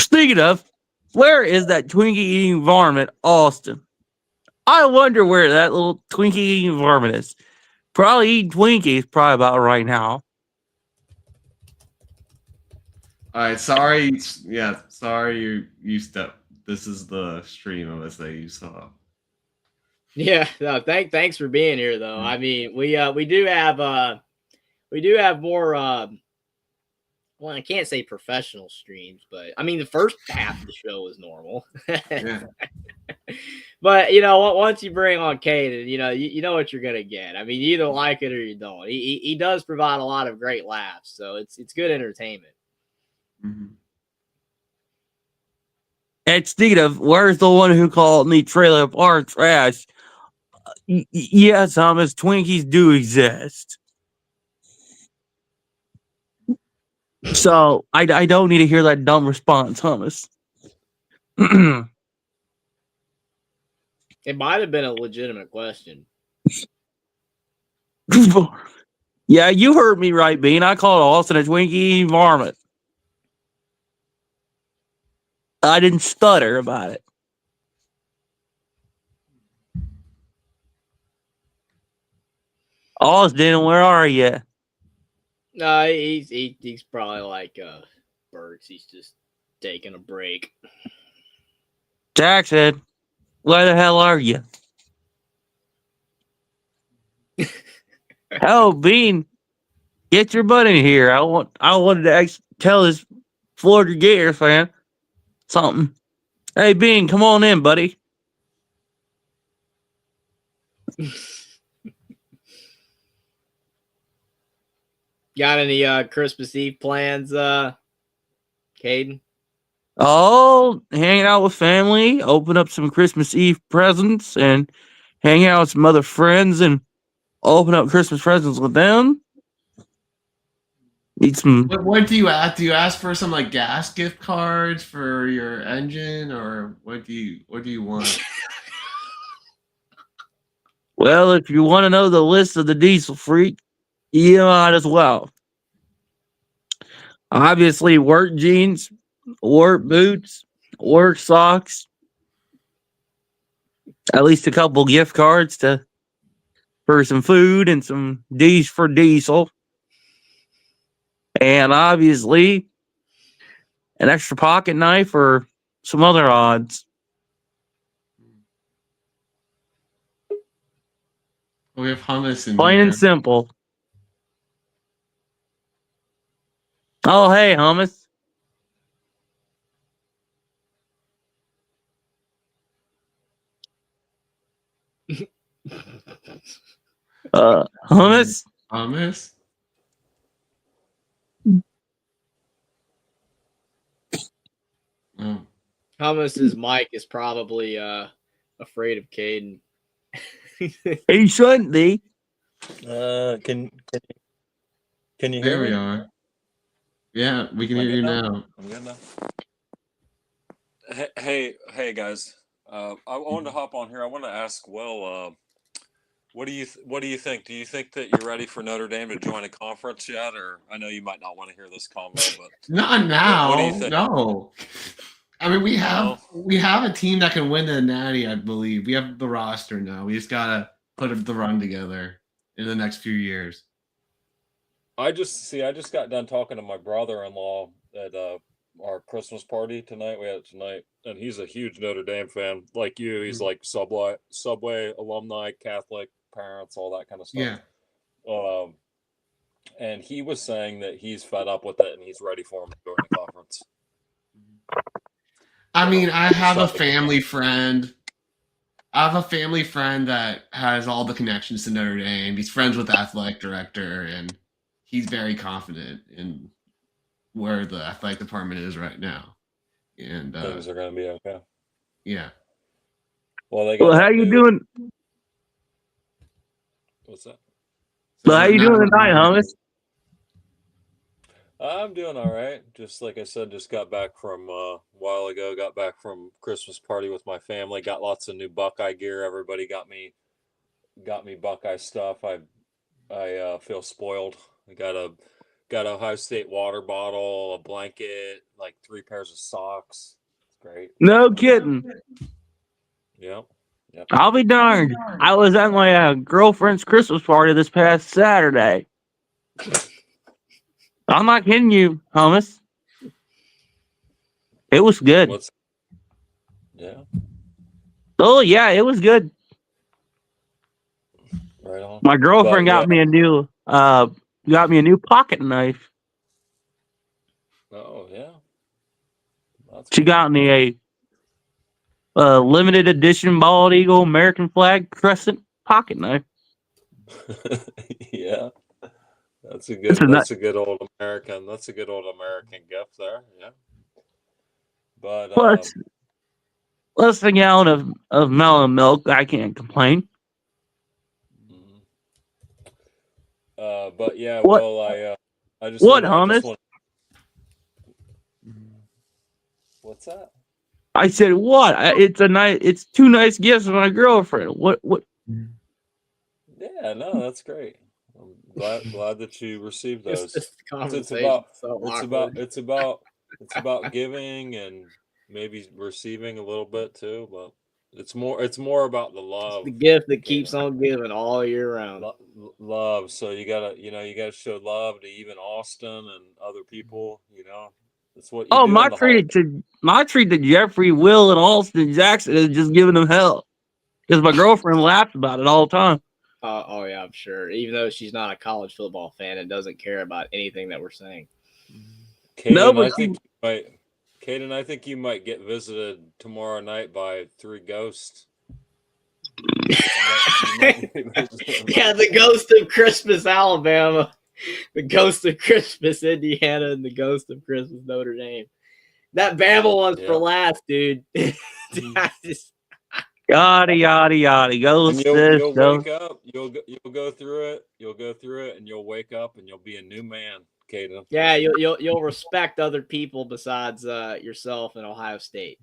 Speaking of, where is that Twinkie eating varmint, Austin? I wonder where that little Twinkie eating varmint is. Probably eating Twinkies probably about right now. All right. Sorry. Yeah. Sorry. You stepped. This is the stream of us that you saw. Yeah. No, thanks for being here, though. I mean, we do have more. Well, I can't say professional streams, but I mean the first half of the show was normal. Yeah. But once you bring on Caden, you know what you're gonna get. I mean, you either like it or you don't. He does provide a lot of great laughs, so it's good entertainment. Mm-hmm. And speaking of, where's the one who called me trailer park trash? Yes, Thomas, Twinkies do exist. So I don't need to hear that dumb response, Thomas. It might have been a legitimate question. Yeah, you heard me right, Bean. I called Austin a Twinkie varmint. I didn't stutter about it. Austin, where are you? No, he's probably like Burks. He's just taking a break. Jackson, where the hell are you? Hell, Bean, get your butt in here. I wanted to tell this Florida Gator fan something. Hey, Bean, come on in, buddy. Got any Christmas Eve plans, Caden? Oh, hanging out with family, open up some Christmas Eve presents, and hang out with some other friends and open up Christmas presents with them. Eat some. What do you ask? Do you ask for some like gas gift cards for your engine, or what do you want? Well, if you want to know the list of the diesel freak, you might as well. Obviously, work jeans, work boots, work socks, at least a couple gift cards for some food and some D's for diesel. And obviously, an extra pocket knife or some other odds. we have hummus in Plain here. and simple. Oh, hey, hummus. Hummus. Hummus. Oh. Hummus's mic is probably afraid of Caden. He shouldn't be. Can you hear There me? we are. Yeah, we can Am I hear you good now. I'm good now. Hey guys. I wanted to hop on here. I want to ask Will, what do you think? Do you think that you're ready for Notre Dame to join a conference yet? Or I know you might not want to hear this convo, but Not now. What do you think? No. I mean, we No? have a team that can win the Natty, I believe. We have the roster now. We just gotta put the run together in the next few years. I just got done talking to my brother-in-law at our Christmas party tonight. We had it tonight, and he's a huge Notre Dame fan, like you. He's like Subway alumni, Catholic parents, all that kind of stuff. Yeah. And he was saying that he's fed up with it and he's ready for him to join the conference. I mean, I have a Something. family friend. I have a family friend that has all the connections to Notre Dame. He's friends with the athletic director, and he's very confident in where the athletic department is right now. And Things are going to be okay. Yeah. Well, they got Well, how you doing? What's that? Well, how you doing tonight, hummus? I'm doing all right. Just like I said, just got back from a while ago. Got back from Christmas party with my family. Got lots of new Buckeye gear. Everybody got me Buckeye stuff. I feel spoiled. I got a Ohio State water bottle, a blanket, like 3 pairs of socks. It's great. No kidding. Yep. I'll be darned. I was at my girlfriend's Christmas party this past Saturday. I'm not kidding you, hummus. It was good. Yeah. Oh yeah, it was good. Right on. My girlfriend got me a new pocket knife. Oh yeah. She got me a limited edition bald eagle American flag crescent pocket knife. Yeah. That's a good old American gift there. Yeah. But plus a gallon of melon milk. I can't complain. but yeah, what? Well, I just what, hummus? What's that? I said what? It's 2 nice gifts from my girlfriend. What? Yeah, no, that's great. I'm glad that you received those. It's about giving and maybe receiving a little bit too, but it's more about the love. It's the gift that keeps on giving all year round. Love. So you gotta show love to even Austin and other people. That's what. You do my treat to Jeffrey, Will, and Austin Jackson is just giving them hell because my girlfriend laughs about it all the time. Oh yeah, I'm sure. Even though she's not a college football fan and doesn't care about anything that we're saying. Caden, I think you might get visited tomorrow night by 3 ghosts. Yeah, the ghost of Christmas, Alabama, the ghost of Christmas, Indiana, and the ghost of Christmas, Notre Dame. That Bama one's for last, dude. Yada yada yada. You'll wake up. You'll go through it. You'll go through it, and you'll wake up, and you'll be a new man, Caden. Yeah, you'll respect other people besides yourself and Ohio State.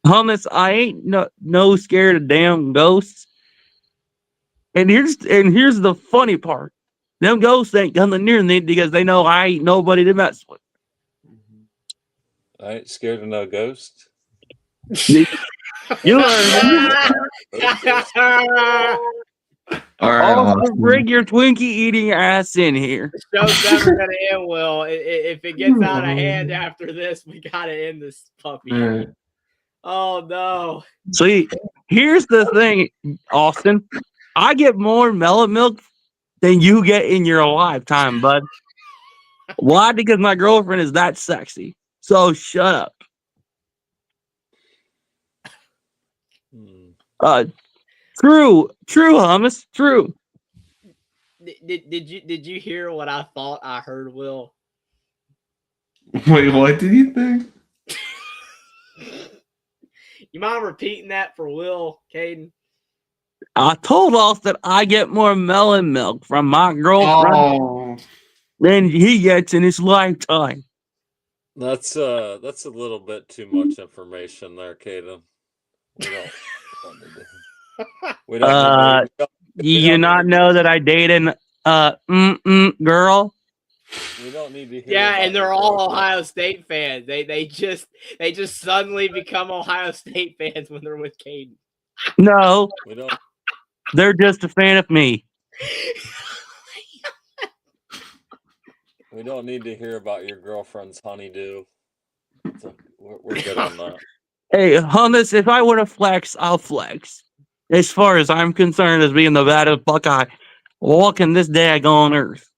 Hummus, I ain't no scared of damn ghosts. And here's the funny part. Them ghosts ain't coming near me because they know I ain't nobody to mess with. I ain't scared of no ghosts. You bring your Twinkie eating ass in here. The show's never gonna end well. If it gets out of hand after this, we gotta end this puppy. Oh no. See, here's the thing, Austin. I get more melon milk than you get in your lifetime, bud. Why? Because my girlfriend is that sexy. So shut up. True, hummus, true. Did you hear what I thought I heard, Will? Wait, what did you think? You mind repeating that for Will, Caden? I told us that I get more melon milk from my girlfriend Oh, than he gets in his lifetime. That's a little bit too much information there, Caden. We don't need to. Do you not know that I date an girl? We don't need to hear. Yeah, about and they're your all girlfriend. Ohio State fans. They just suddenly become Ohio State fans when they're with Caden. No, We don't. they're just a fan of me. We don't need to hear about your girlfriend's honeydew. So we're good on that. Hey, hummus, if I want to flex, I'll flex. As far as I'm concerned, as being the baddest Buckeye walking this dag on earth.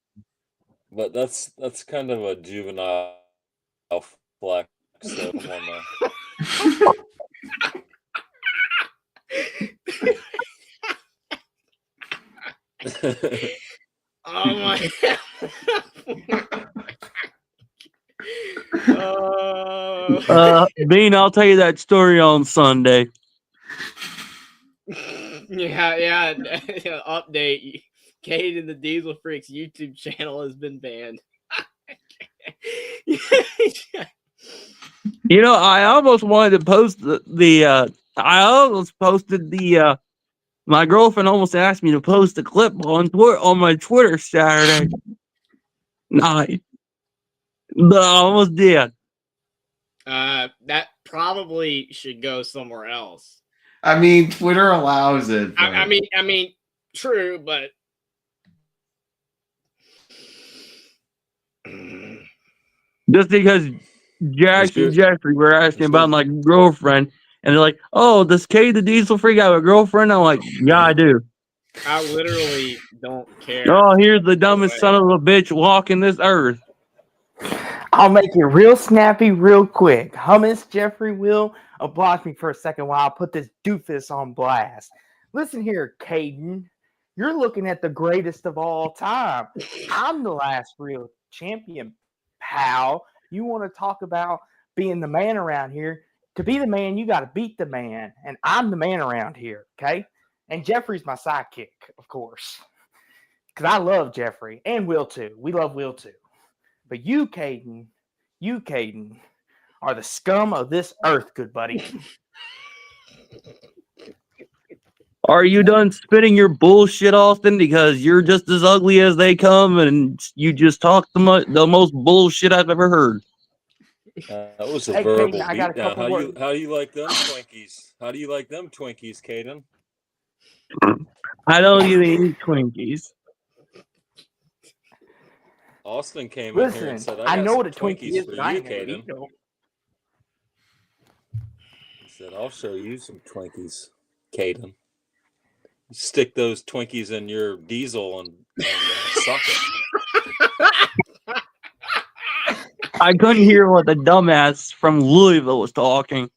But that's kind of a juvenile flex. So come on now. Oh my! Bean, I'll tell you that story on Sunday. Yeah. Update: Caden the Diesel Freaks YouTube channel has been banned. You know, I almost wanted to post I almost posted my girlfriend almost asked me to post a clip on my Twitter Saturday night. But I almost did. That probably should go somewhere else. I mean, Twitter allows it. But... I mean, true, but just because Jack and Jeffrey were asking about my girlfriend, and they're like, "Oh, does Kay the Diesel Freak have a girlfriend?" I'm like, "Yeah, I do." I literally don't care. Oh, here's the dumbest son of a bitch walking this earth. I'll make it real snappy, real quick. Hummus, Jeffrey, Will, block me for a second while I put this doofus on blast. Listen here, Caden. You're looking at the greatest of all time. I'm the last real champion, pal. You want to talk about being the man around here? To be the man, you got to beat the man. And I'm the man around here, okay? And Jeffrey's my sidekick, of course. Because I love Jeffrey and Will too. We love Will too. But you, Caden, are the scum of this earth, good buddy. Are you done spitting your bullshit, Austin? Because you're just as ugly as they come, and you just talk the most bullshit I've ever heard. That was a verbal beatdown. How do you like them Twinkies? How do you like them Twinkies, Caden? I don't even eat Twinkies. Austin came in here and said, I know what a Twinkie is for you, Caden. He said, I'll show you some Twinkies, Caden. You stick those Twinkies in your diesel and suck it. I couldn't hear what the dumbass from Louisville was talking.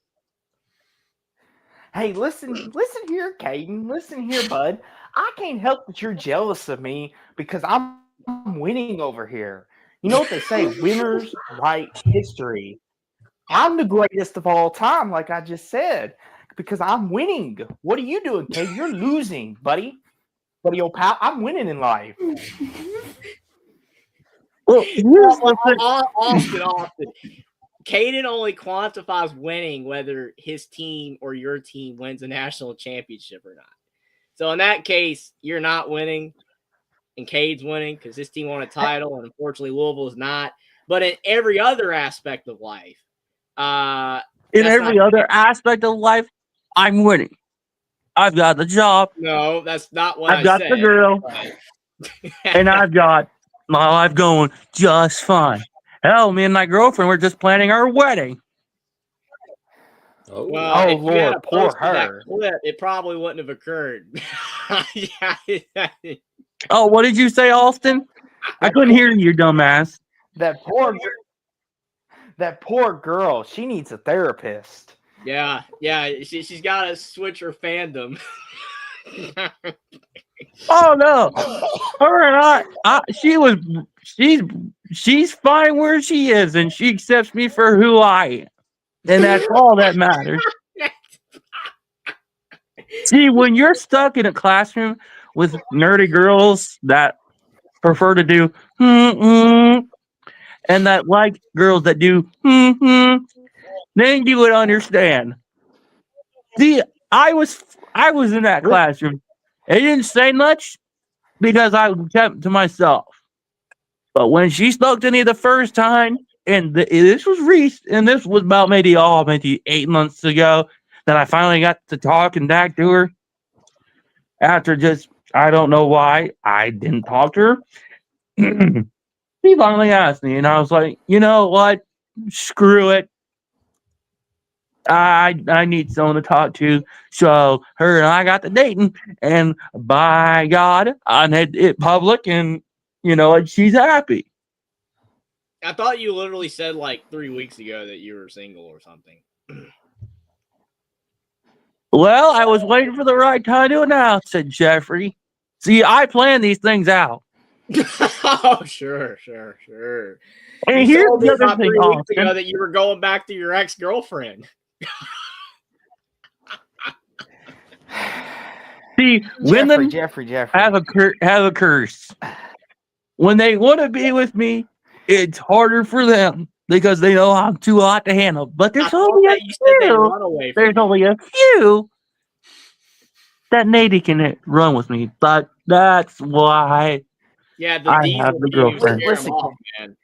Hey, listen here, Caden. Listen here, bud. I can't help that you're jealous of me because I'm winning over here. You know what they say, winners write history. I'm the greatest of all time, like I just said, because I'm winning. What are you doing, Caden? You're losing, buddy. Buddy, old pal, I'm winning in life. Well, Austin. Caden only quantifies winning whether his team or your team wins a national championship or not. So in that case, you're not winning. And Cade's winning because his team won a title, and unfortunately Louisville is not. But in every other aspect of life, I'm winning. I've got the job. No, that's not what I've got the girl, and I've got my life going just fine. Hell, me and my girlfriend were just planning our wedding. Well, if Lord, poor her. Clip, it probably wouldn't have occurred. Yeah. Oh, what did you say, Austin? I couldn't hear you, dumbass. That poor girl. She needs a therapist. Yeah. She's got to switch her fandom. Oh no, her and she's fine where she is, and she accepts me for who I am, and that's all that matters. See, when you're stuck in a classroom with nerdy girls that prefer to do and that like girls that do then you would understand. See, I was in that classroom. It didn't say much because I kept to myself. But when she spoke to me the first time, and this was recent, and this was about maybe 8 months ago, that I finally got to talk and back to her. After just I don't know why I didn't talk to her. She finally asked me, and I was like, you know what? Screw it. I need someone to talk to. So her and I got to dating, and by God, I made it public, and you know what? She's happy. I thought you literally said like 3 weeks ago that you were single or something. Well, I was waiting for the right time to announce, said Jeffrey. See, I plan these things out. Oh, sure. And You here's told me the other about thing, 3 weeks ago Austin. that you were going back to your ex-girlfriend. See, women Jeffrey. have a curse. When they want to be with me, it's harder for them because they know I'm too hot to handle. But I there's thought only a that you said they few. run away from There's you. only a few that Nady can run with me. But that's why Yeah, the I diesel have the fumes girlfriend. scare 'em off, man.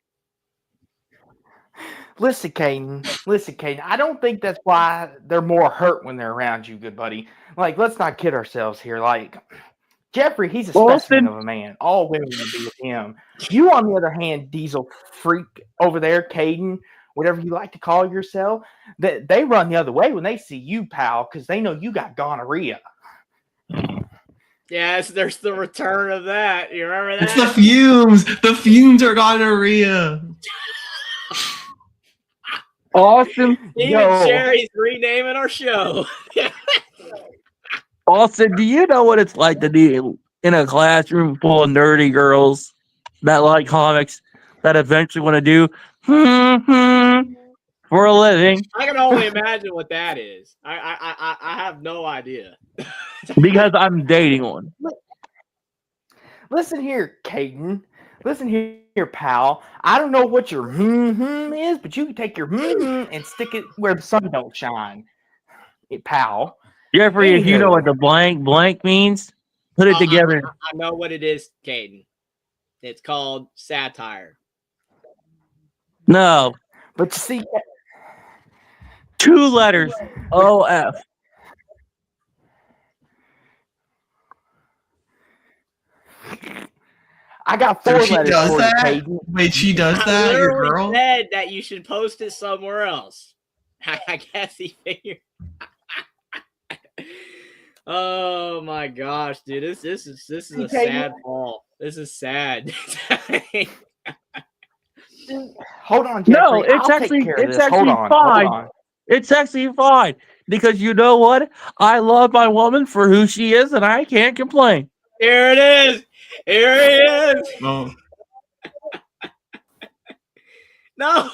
Listen, Caden. I don't think that's why they're more hurt when they're around you, good buddy. Like, let's not kid ourselves here. Like, Jeffrey, he's a specimen of a man. All women would be with him. You, on the other hand, diesel freak over there, Caden, whatever you like to call yourself, that they run the other way when they see you, pal, because they know you got gonorrhea. Yes, there's the return of that. You remember that? It's the fumes. The fumes are gonorrhea. Austin, Even Sherry's renaming our show. Austin, do you know what it's like to be in a classroom full of nerdy girls that like comics that eventually want to do for a living? I can only imagine what that is. I have no idea. Because I'm dating one. Listen here, Caden. Listen here, pal. I don't know what your is, but you can take your and stick it where the sun don't shine. Hey, pal. Jeffrey, if you know what the blank means, put it together. I know what it is, Caden. It's called satire. But No. you see, 2 letters. OF. I got So 4 she letters does for that? you, Caden. Wait, she does I that, your literally girl? said that you should post it somewhere else. I guess he figured. Oh my gosh, dude! This is a sad fall. This is sad. Hold on, Jeffrey. No, it's I'll actually take care of it's this. actually Hold fine. on. It's actually fine because you know what? I love my woman for who she is, and I can't complain. Here it is. Here he is. Oh. No.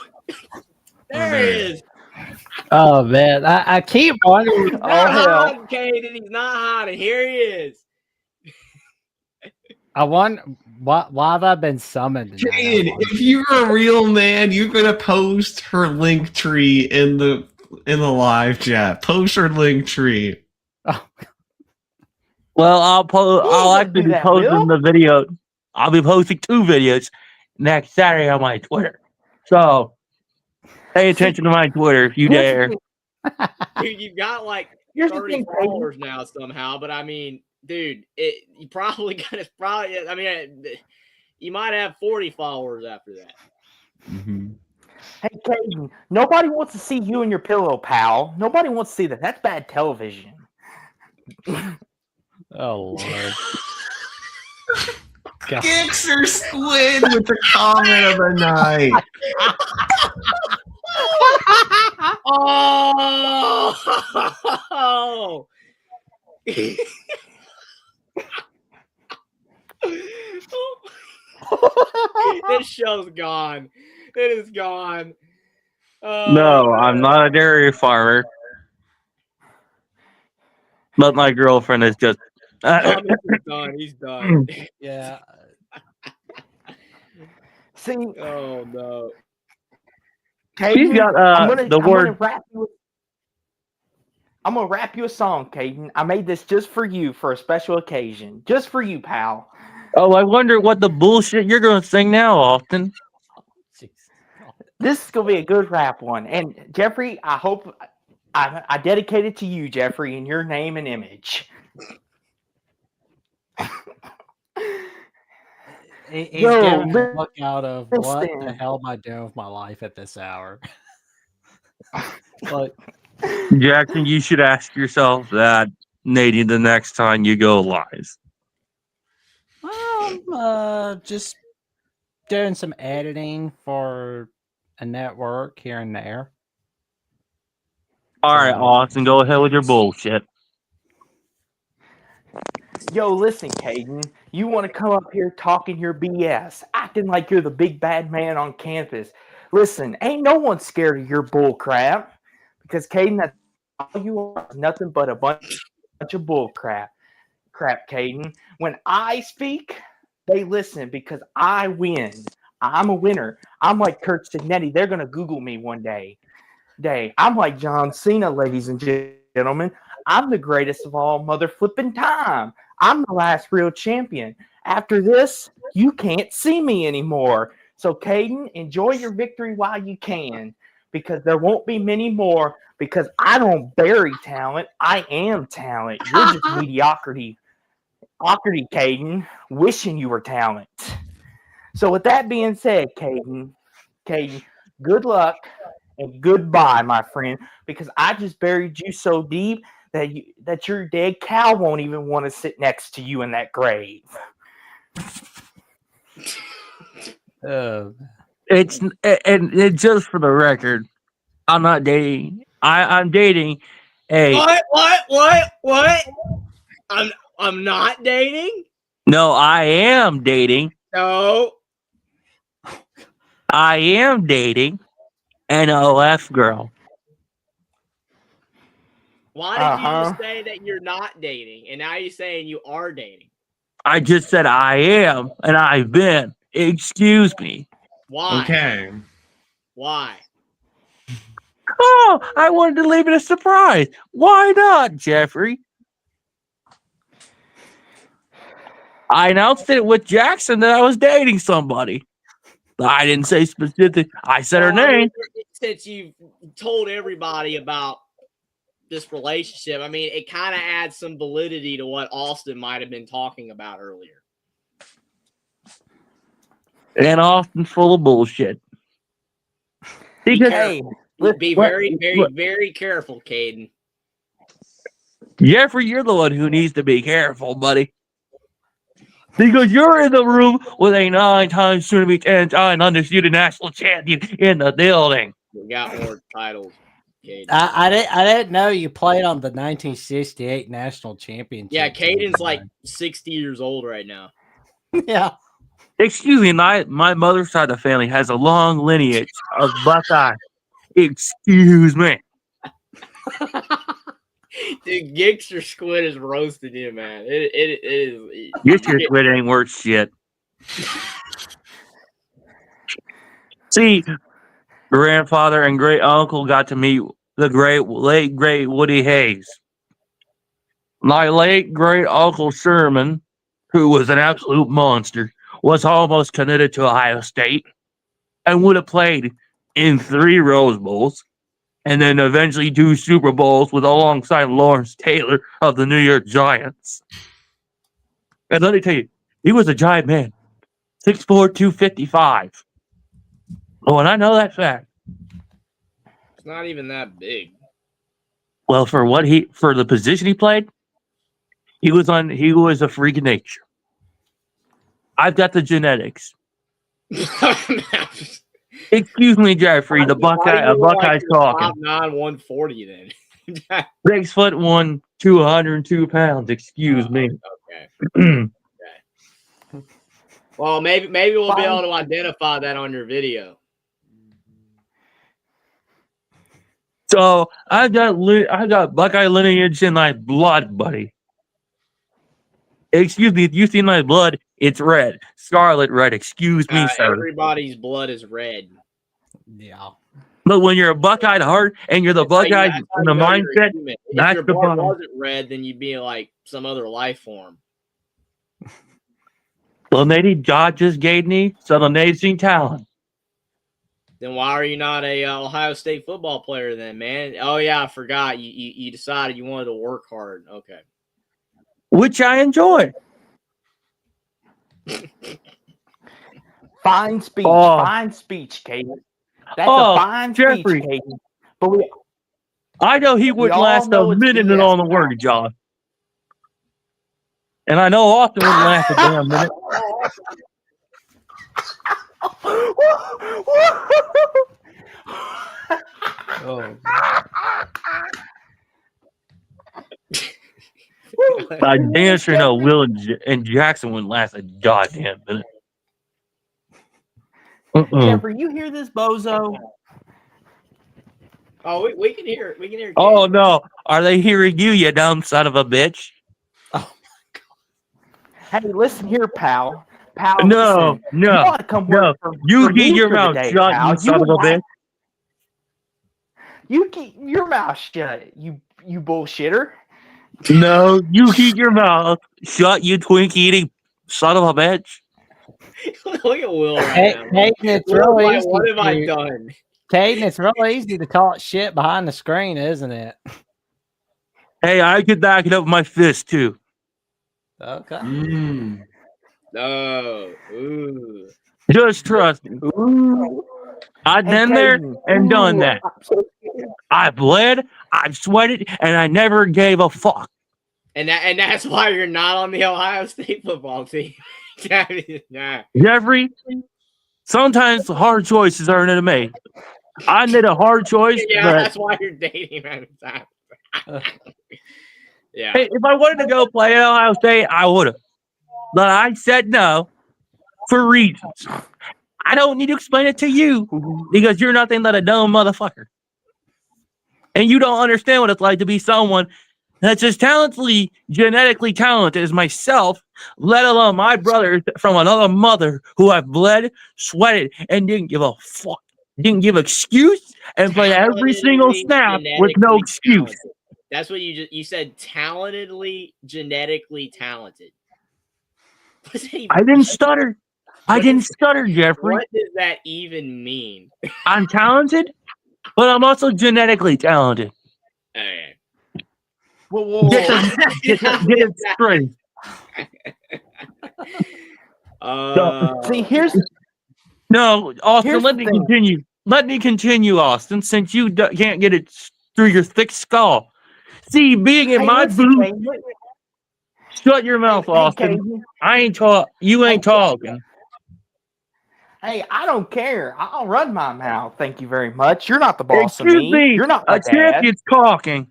There he is. Oh man, I keep wondering. He's not hiding, Caden. He's not hiding. Here he is. I wonder why have I been summoned? Caden, if you were a real man, you're gonna post her link tree in the live chat. Post her link tree. Oh. Well, I'll actually be posting the video. I'll be posting 2 videos next Saturday on my Twitter. So pay attention to my Twitter if you dare. Dude, you've got like 30 followers now somehow, but I mean, dude, you probably got it. Probably, I mean, you might have 40 followers after that. Mm-hmm. Hey, Caden, nobody wants to see you and your pillow, pal. Nobody wants to see that. That's bad television. Oh Lord. God. Gixer Squid with the comment of the night. Oh! This show's gone. It is gone. Oh, No, I'm not a dairy farmer. But my girlfriend is just. Thomas is done. He's done. Yeah. See, Oh no. He's Caden, got I'm the gonna word. rap you. I'm gonna rap you a song, Caden. I made this just for you for a special occasion, just for you, pal. Oh, I wonder what the bullshit you're going to sing now, Austin. Jeez. This is gonna be a good rap one. And Jeffrey, I hope I dedicate it to you, Jeffrey, in your name and image. He's Yo, giving a look out of what the listen. hell am I doing with my life at this hour? Like, Jackson, you should ask yourself that, Nadine, the next time you go live. well, just doing some editing for a network here and there. All right, So- Austin, go ahead with your bullshit. Yo, listen, Caden. You want to come up here talking your BS, acting like you're the big bad man on campus. Listen, ain't no one scared of your bull crap. Because Caden, that's all you are. Nothing but a bunch of bull crap. Crap, Caden. When I speak, they listen because I win. I'm a winner. I'm like Kurt Signetti. They're gonna Google me one day. I'm like John Cena, ladies and gentlemen. I'm the greatest of all mother flipping time. I'm the last real champion. After this, you can't see me anymore. So, Caden, enjoy your victory while you can, because there won't be many more. Because I don't bury talent, I am talent. You're just mediocrity, Caden, wishing you were talent. So, with that being said, Caden, good luck and goodbye, my friend, because I just buried you so deep that your dead cow won't even want to sit next to you in that grave. And just for the record, I'm not dating. I'm dating a. What? I'm not dating? No, I am dating. No. I am dating an OF girl. Why did you just say that you're not dating and now you're saying you are dating? I just said I am, and I've been. Excuse me. Why? Okay. Why? Oh, I wanted to leave it a surprise. Why not, Jeffrey? I announced it with Jackson that I was dating somebody. I didn't say specific. I said her name. Since you've told everybody about this relationship, I mean, it kind of adds some validity to what Austin might have been talking about earlier. And Austin's full of bullshit. Because Hey, Be very, very, very careful, Caden. Jeffrey, you're the one who needs to be careful, buddy. Because you're in the room with a 9 times soon to be 10-time undisputed national champion in the building. We got more titles, Caden. I didn't know you played on the 1968 national championship. Yeah, Caden's like 60 years old right now. Yeah. Excuse me, my mother's side of the family has a long lineage of Buckeye. Excuse me. Dude, Gixer Squid is roasted you, man. It is. Your squid ain't worth shit. See, grandfather and great uncle got to meet the late great Woody Hayes. My late great uncle Sherman, who was an absolute monster, was almost committed to Ohio State and would have played in 3 Rose Bowls and then eventually 2 Super Bowls with alongside Lawrence Taylor of the New York Giants. And let me tell you, he was a giant man, 6'4", 255. Oh, and I know that fact. It's not even that big. Well, for the position he played, He was a freak of nature. I've got the genetics. Excuse me, Jeffrey. The Buckeye's talking. 5'9", 140 then. 6'1", 202 pounds. Excuse me. Okay. Well, maybe we'll be able to identify that on your video. So I got Buckeye lineage in my blood, buddy. Excuse me, if you see my blood, it's red, scarlet red. Excuse me, sir. Everybody's blood is red. Yeah. But when you're a Buckeye at heart and you're the Buckeye in the mindset, If that's your the blood bottom. wasn't red, then you'd be like some other life form. Well, maybe God just gave me some amazing talent. Then why are you not a Ohio State football player then, man? Oh yeah, I forgot. You decided you wanted to work hard. Okay. Which I enjoy. Fine speech, Oh. fine speech, Caden. That's a fine Jeffrey. speech, Caden. But I know he wouldn't all last know a it's minute BS on the word, John. And I know Austin wouldn't last a damn minute. Oh. I damn sure know Will and Jackson wouldn't last a goddamn minute. Jeffrey, you hear this, bozo? Oh, we can hear it. We can hear it. Oh no, are they hearing you, you dumb son of a bitch? Hey, listen here, pal. Pal, No, listen. no, You ought to come no. work for You me keep your for mouth the day, shut, pal. you son of a bitch. You keep your mouth shut, you bullshitter. No, you keep your mouth shut, you twink eating son of a bitch. Look at Will right Hey, now. Caden, it's Will's real like, easy. what have I done? Caden, it's real easy to talk shit behind the screen, isn't it? Hey, I could back it up with my fist too. Okay. No. Ooh. Just trust me. Ooh. I've Hey, been there Caden. and done Ooh, that. I'm so scared. I bled, I've sweated, and I never gave a fuck. And that's why you're not on the Ohio State football team. Nah. Jeffrey, sometimes hard choices are to make. I made a hard choice, Yeah, but that's why you're dating at the time. Yeah. hey, if I wanted to go play at Ohio State, I would have. But I said no for reasons. I don't need to explain it to you because you're nothing but a dumb motherfucker. And you don't understand what it's like to be someone that's as genetically talented as myself, let alone my brothers from another mother who have bled, sweated, and didn't give a fuck. Didn't give excuse and played every single snap with no excuse. Talented. That's what you said. Talentedly, genetically talented. What does that even I didn't stutter. I didn't stutter, Jeffrey. What does that even mean? I'm talented, but I'm also genetically talented. Okay. Whoa. Get it straight. See, here's No, Austin, Here's let the me thing. continue. Let me continue, Austin, since you can't get it through your thick skull. See, being in my listen, booth, Caden. shut your mouth, Austin. Caden. I ain't talk. You ain't talking. Hey, I don't care. I'll run my mouth. Thank you very much. You're not the boss of Excuse me. me. You're not my A dad. champion's talking.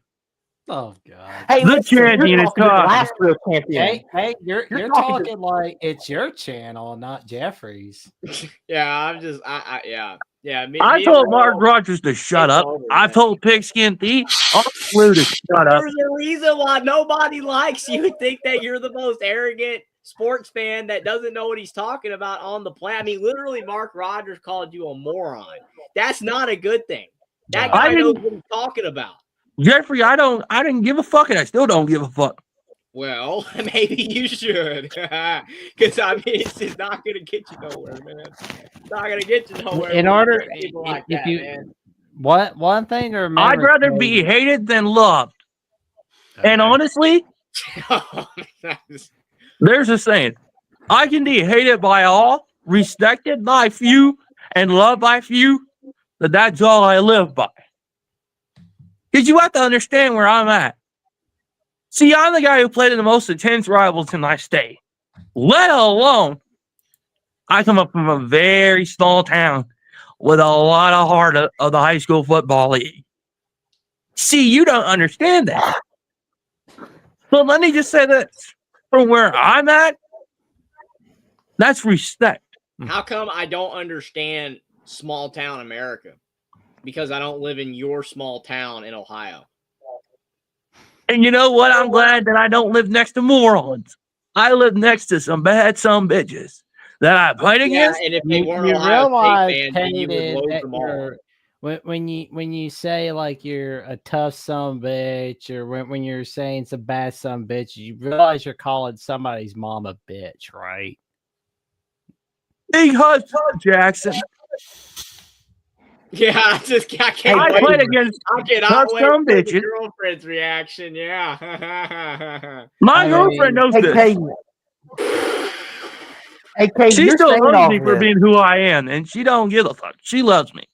Oh God. Hey, The listen, champion you're is talking to the talking. last real champion. Hey, you're talking talking like it's your channel, not Jeffrey's. Yeah, I'm just yeah. I told Mark Rogers to shut up. I told Pigskin Thief Blue to shut up. There's a reason why nobody likes you and think that you're the most arrogant sports fan that doesn't know what he's talking about on the planet. I mean, literally, Mark Rogers called you a moron. That's not a good thing. That I guy knows didn't- what he's talking about. Jeffrey, I didn't give a fuck, and I still don't give a fuck. Well, maybe you should, because I mean, it's just not going to get you nowhere, man. It's not going to get you nowhere. In order, people like if that, you, man. one thing to remember, I'd rather be hated than loved. And honestly, there's a saying: I can be hated by all, respected by few, and loved by few. But that's all I live by. Because you have to understand where I'm at. See, I'm the guy who played in the most intense rivals in my state. Let alone, I come up from a very small town with a lot of heart of the high school football league. See, you don't understand that. But let me just say this. From where I'm at, that's respect. How come I don't understand small town America? Because I don't live in your small town in Ohio. And you know what? I'm glad that I don't live next to morons. I live next to some bad some bitches that I played against. And if they You weren't Ohio realize, State fans, then you would Caden, load that them all. you're when you say like you're a tough son of a bitch, or when you're saying it's a bad son of a bitch, you realize you're calling somebody's mom a bitch, right? Big hugs, Jackson. Yeah, I can't I wait. played against I cannot tough wait some for the bitches. girlfriend's reaction. Yeah. My I girlfriend knows Hey, this. Caden. Hey, Caden, She you're still saying loves all me for this. being who I am, and she don't give a fuck. She loves me.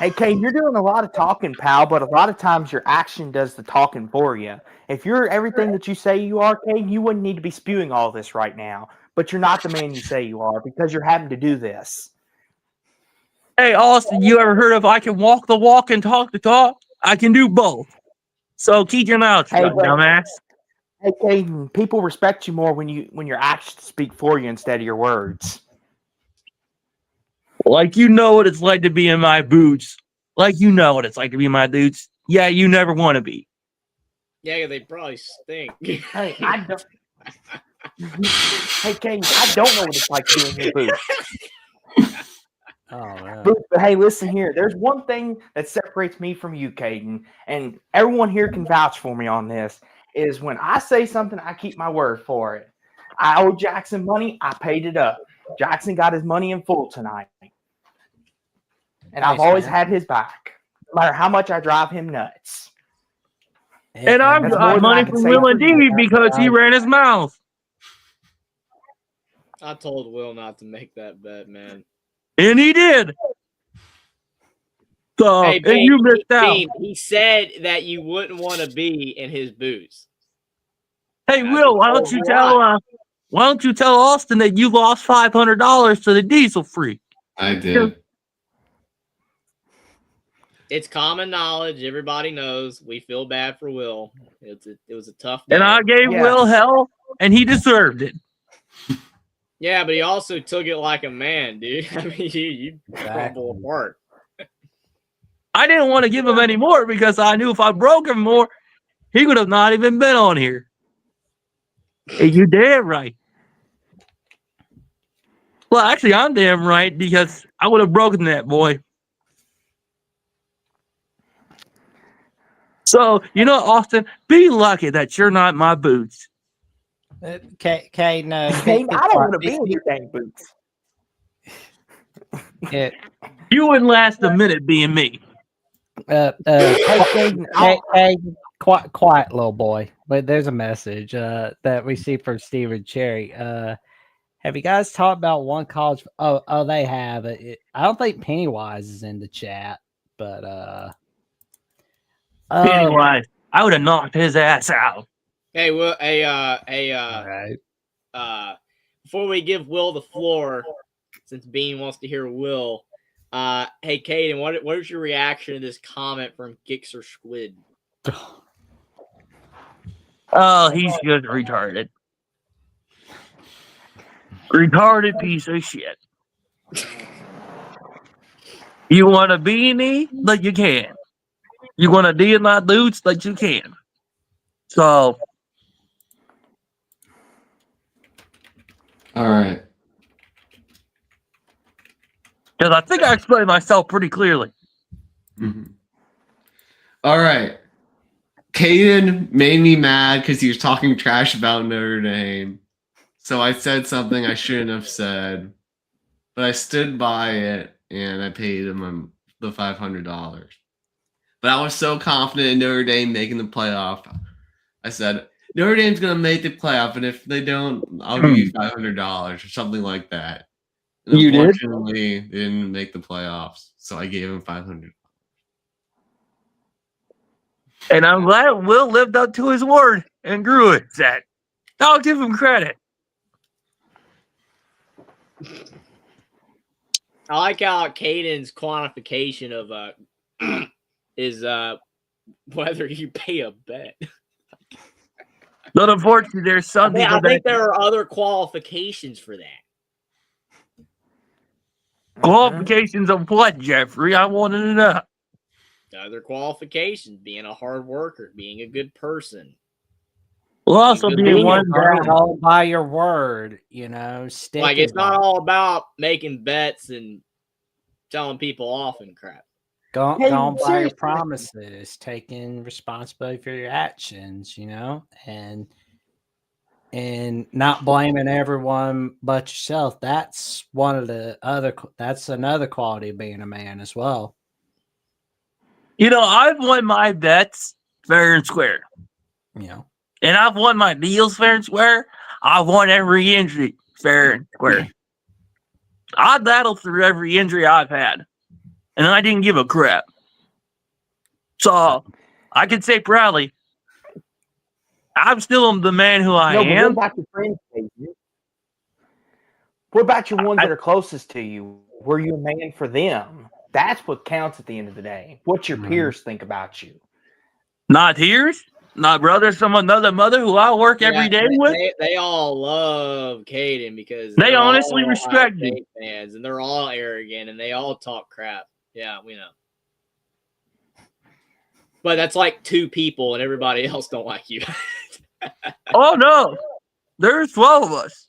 Hey, Caden, you're doing a lot of talking, pal, but a lot of times your action does the talking for you. If you're everything that you say you are, Caden, you wouldn't need to be spewing all this right now. But you're not the man you say you are because you're having to do this. Hey, Austin, you ever heard of I can walk the walk and talk the talk? I can do both. So keep your mouth Hey, shut, but dumbass. hey, Caden, people respect you more when your actions speak for you instead of your words. Like you know what it's like to be in my boots. Like you know what it's like to be in my boots. Yeah, you never want to be. Yeah, they probably stink. Hey, I don't. Hey, Caden, I don't know what it's like to be in your boots. Oh man. But hey, listen here. There's one thing that separates me from you, Caden, and everyone here can vouch for me on this. Is when I say something, I keep my word for it. I owe Jackson money. I paid it up. Jackson got his money in full tonight, and I've Nice, always man. had his back, no matter how much I drive him nuts. And I've That's more got than money I can from say Will for and you. Dee because he ran his mouth. I told Will not to make that bet, man. And he did. So, Hey, and Bean, you missed out. he said that you wouldn't want to be in his boots. Hey, I Will, just why told don't you you tell Austin that you lost $500 to the diesel freak? I did. It's common knowledge. Everybody knows. We feel bad for Will. It was a tough day. And I gave Yes. Will hell, and he deserved it. Yeah, but he also took it like a man, dude. I mean, you crumble apart. I didn't want to give him any more because I knew if I broke him more, he would have not even been on here. And you damn right. Well, actually, I'm damn right because I would have broken that boy. So, you know, Austin, be lucky that you're not my boots. Okay, no. Caden, I don't want to be in your dang boots. Yeah. You wouldn't last a minute being me. Hey, Caden, Quiet, little boy. But there's a message that we see from Stephen Cherry. Have you guys talked about one college? Oh, they have. I don't think Pennywise is in the chat, but Pennywise, I would have knocked his ass out. Hey, Will. all right. Before we give Will the floor, since Bean wants to hear Will, hey, Caden, what is your reaction to this comment from Gixxer Squid? Oh, he's just retarded. Retarded piece of shit. You want to be me? Like you can. You want to be in my boots? Like you can. So, All right. because I think I explained myself pretty clearly. Mhm. All right. Caden made me mad because he was talking trash about Notre Dame. So I said something I shouldn't have said, but I stood by it and I paid him the $500. But I was so confident in Notre Dame making the playoff. I said, Notre Dame's going to make the playoff, and if they don't, I'll give you $500 or something like that. And You did? unfortunately, they didn't make the playoffs, so I gave him $500. And I'm glad Will lived up to his word and grew it. That I'll give him credit. I like how Caden's quantification of is whether you pay a bet. But unfortunately, there's some people I think there are other qualifications for that. qualifications of what, Jeffrey? I wanted to know. Other qualifications: being a hard worker, being a good person. Well, also Good being being one Don't down. hold by your word, you know. Stick Like, it it's not by- all about making bets and telling people off and crap. Don't Hey, don't buy your seriously. promises, taking responsibility for your actions, you know, and not blaming everyone but yourself. That's one of the other. That's another quality of being a man as well. You know, I've won my bets fair and square. You know, And I've won my deals fair and square. I've won every injury fair and square. I battled through every injury I've had. And I didn't give a crap. So I can say proudly, I'm still the man who I No, but what am. about your friends, Caden? What about your ones that are closest to you? Were you a man for them? That's what counts at the end of the day. What your Mhm. peers think about you. Not tears, not brothers from another mother who I work every day with. They all love Caden because They they're honestly all respect you. State fans, and they're all arrogant, and they all talk crap. Yeah, we know. But that's like 2 people, and everybody else don't like you. Oh no, there's 12 of us.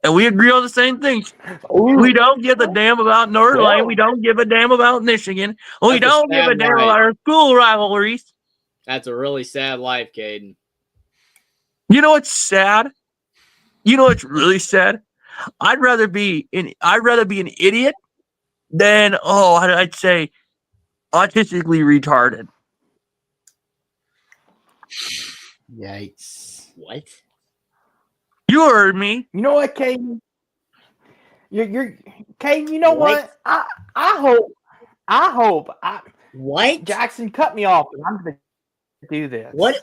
And we agree on the same things. Ooh, We don't give a damn about Notre Dame. Well- We don't give a damn about Michigan. We That's a don't give a sad damn life. about our school rivalries. That's a really sad life, Caden. You know what's sad? You know what's really sad? I'd rather be an idiot than I'd say autistically retarded. yikes. What? You heard me. You know what, Caden? You're Caden, you know What? what? I hope What? Jackson cut me off, and I'm gonna do this. What?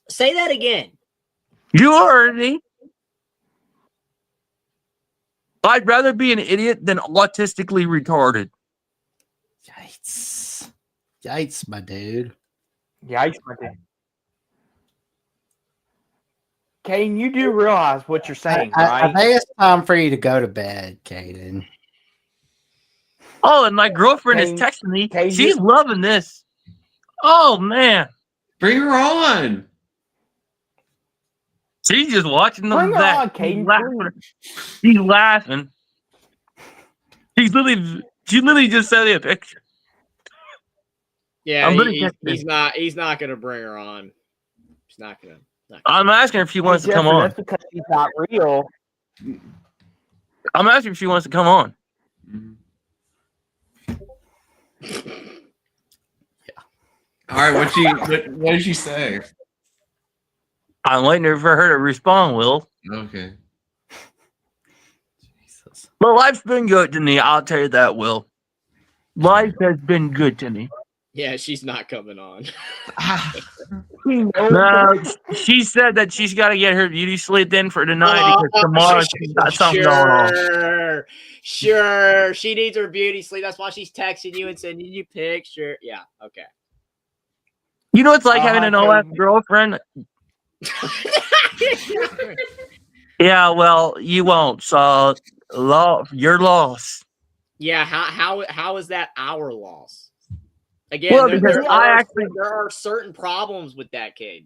Say that again. You heard me. I'd rather be an idiot than autistically retarded. Yikes. Yikes, my dude. Yikes, my dude. Caden, you do realize what you're saying, I right? think it's time for you to go to bed, Caden. Oh, and my girlfriend is Kane- texting me. Kane, She's loving this. Oh man. Bring her on. She's just watching Bring her that. on, Caden. She's laughing. She literally just sent me a picture. Yeah, I'm gonna he's not gonna bring her on. He's not gonna. I'm asking her if she wants to come Jeffrey, on. That's because she's not real. I'm asking if she wants to come on. All right, what did she say? I'm waiting for her to respond, Will. Okay. Jesus. But life's been good to me. I'll tell you that, Will. Life has been good to me. Yeah, she's not coming on. No, she said that she's got to get her beauty sleep in for tonight because tomorrow she's got something going on. Sure. She needs her beauty sleep. That's why she's texting you and sending you picture. Yeah, okay. You know, it's like having an Okay. OF girlfriend. Yeah, well, you won't. So, you're lost. Yeah, how is that our loss? Again, Well, because there are certain problems with that, Caden.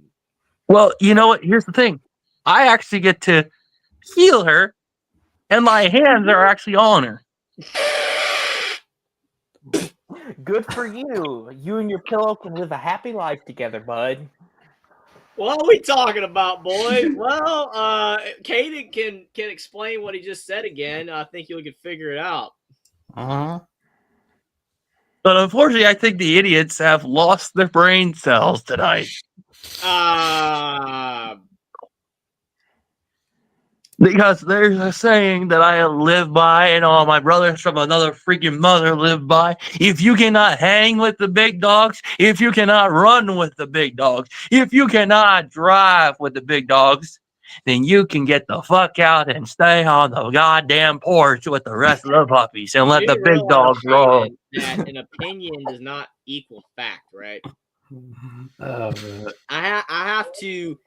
Well, you know what? Here's the thing. I actually get to heal her, and my hands are actually on her. Good for you. You and your pillow can live a happy life together, bud. What are we talking about, boys? Well, Caden can explain what he just said again. I think you can figure it out. Uh-huh. But unfortunately, I think the idiots have lost their brain cells tonight. Because there's a saying that I live by, and all my brothers from another freaking mother live by. If you cannot hang with the big dogs, if you cannot run with the big dogs, if you cannot drive with the big dogs, then you can get the fuck out and stay on the goddamn porch with the rest of the puppies and let You the do big realize, dogs roll. Hayden, that an opinion does not equal fact, right? I have to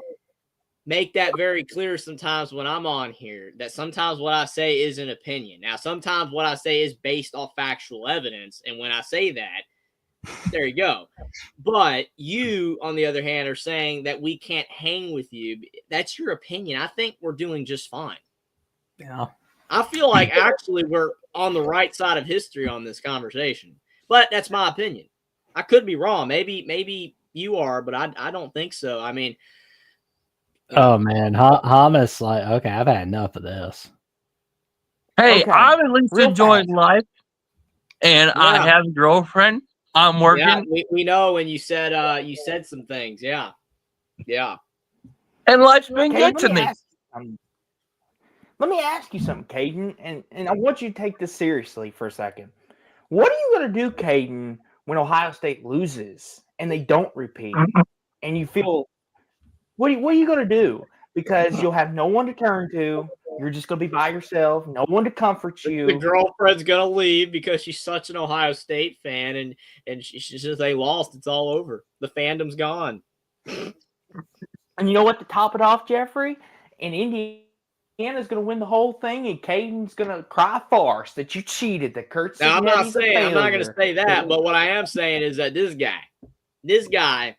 make that very clear sometimes when I'm on here, that sometimes what I say is an opinion. Now, sometimes what I say is based off factual evidence. And when I say that, there you go. But you, on the other hand, are saying that we can't hang with you. That's your opinion. I think we're doing just fine. Yeah. I feel like actually we're on the right side of history on this conversation. But that's my opinion. I could be wrong. Maybe you are, but I don't think so. I mean, Oh man, Hamas like, okay, I've had enough of this. Hey, Okay, I'm at least real enjoying fast. life, and I Yeah. have a girlfriend. I'm working, Yeah, we know when you said some things. Yeah. and life's been Okay, good to me. Let me ask you something, Caden, and I want you to take this seriously for a second. What are you going to do, Caden, when Ohio State loses and they don't repeat, and you feel what are you going to do? Because you'll have no one to turn to. You're just going to be by yourself. No one to comfort The you. girlfriend's gonna leave because she's such an Ohio State fan, and she says they lost. It's all over. The fandom's gone. And you know what? To top it off, Jeffrey, and Indiana's going to win the whole thing, and Caden's going to cry farce that you cheated. That Kurt Now I'm not Cignetti's a saying I'm not gonna failure. say that, but what I am saying is that this guy,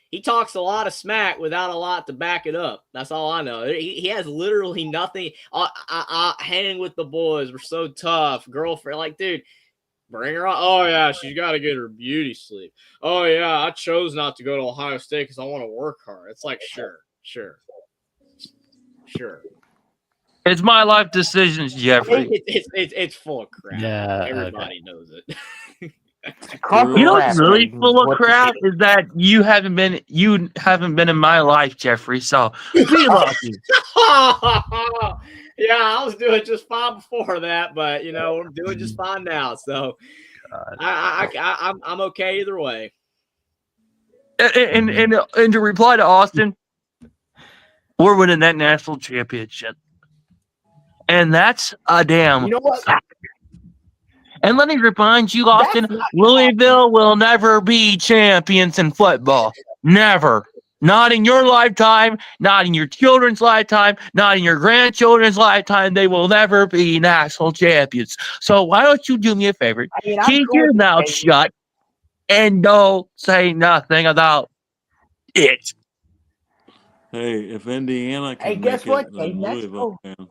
he talks a lot of smack without a lot to back it up. That's all I know. He has literally nothing. I hang with the boys. We're so tough. Girlfriend, like, dude, bring her on. Oh, yeah, she's got to get her beauty sleep. Oh, yeah, I chose not to go to Ohio State because I want to work hard. It's like, sure. It's my life decisions, Jeffrey. It's full of crap. Yeah, Everybody knows it. Crumple You know crap, what's really Caden, full of what you crap say. is that you haven't been in my life, Jeffrey. So be lucky. Yeah, I was doing just fine before that, but I'm doing just fine now. So I'm okay either way. And to reply to Austin, we're winning that national championship, and that's a damn You know what? fact. And let me remind you, Austin, That's not Louisville will never be champions in football. Never. Not in your lifetime, not in your children's lifetime, not in your grandchildren's lifetime. They will never be national champions. So why don't you do me a favor? I mean, I'm Keep your Georgia, mouth Caden. shut and don't say nothing about it. Hey, if Indiana can Hey, guess make what, it, then Caden? That's Louisville cool. can.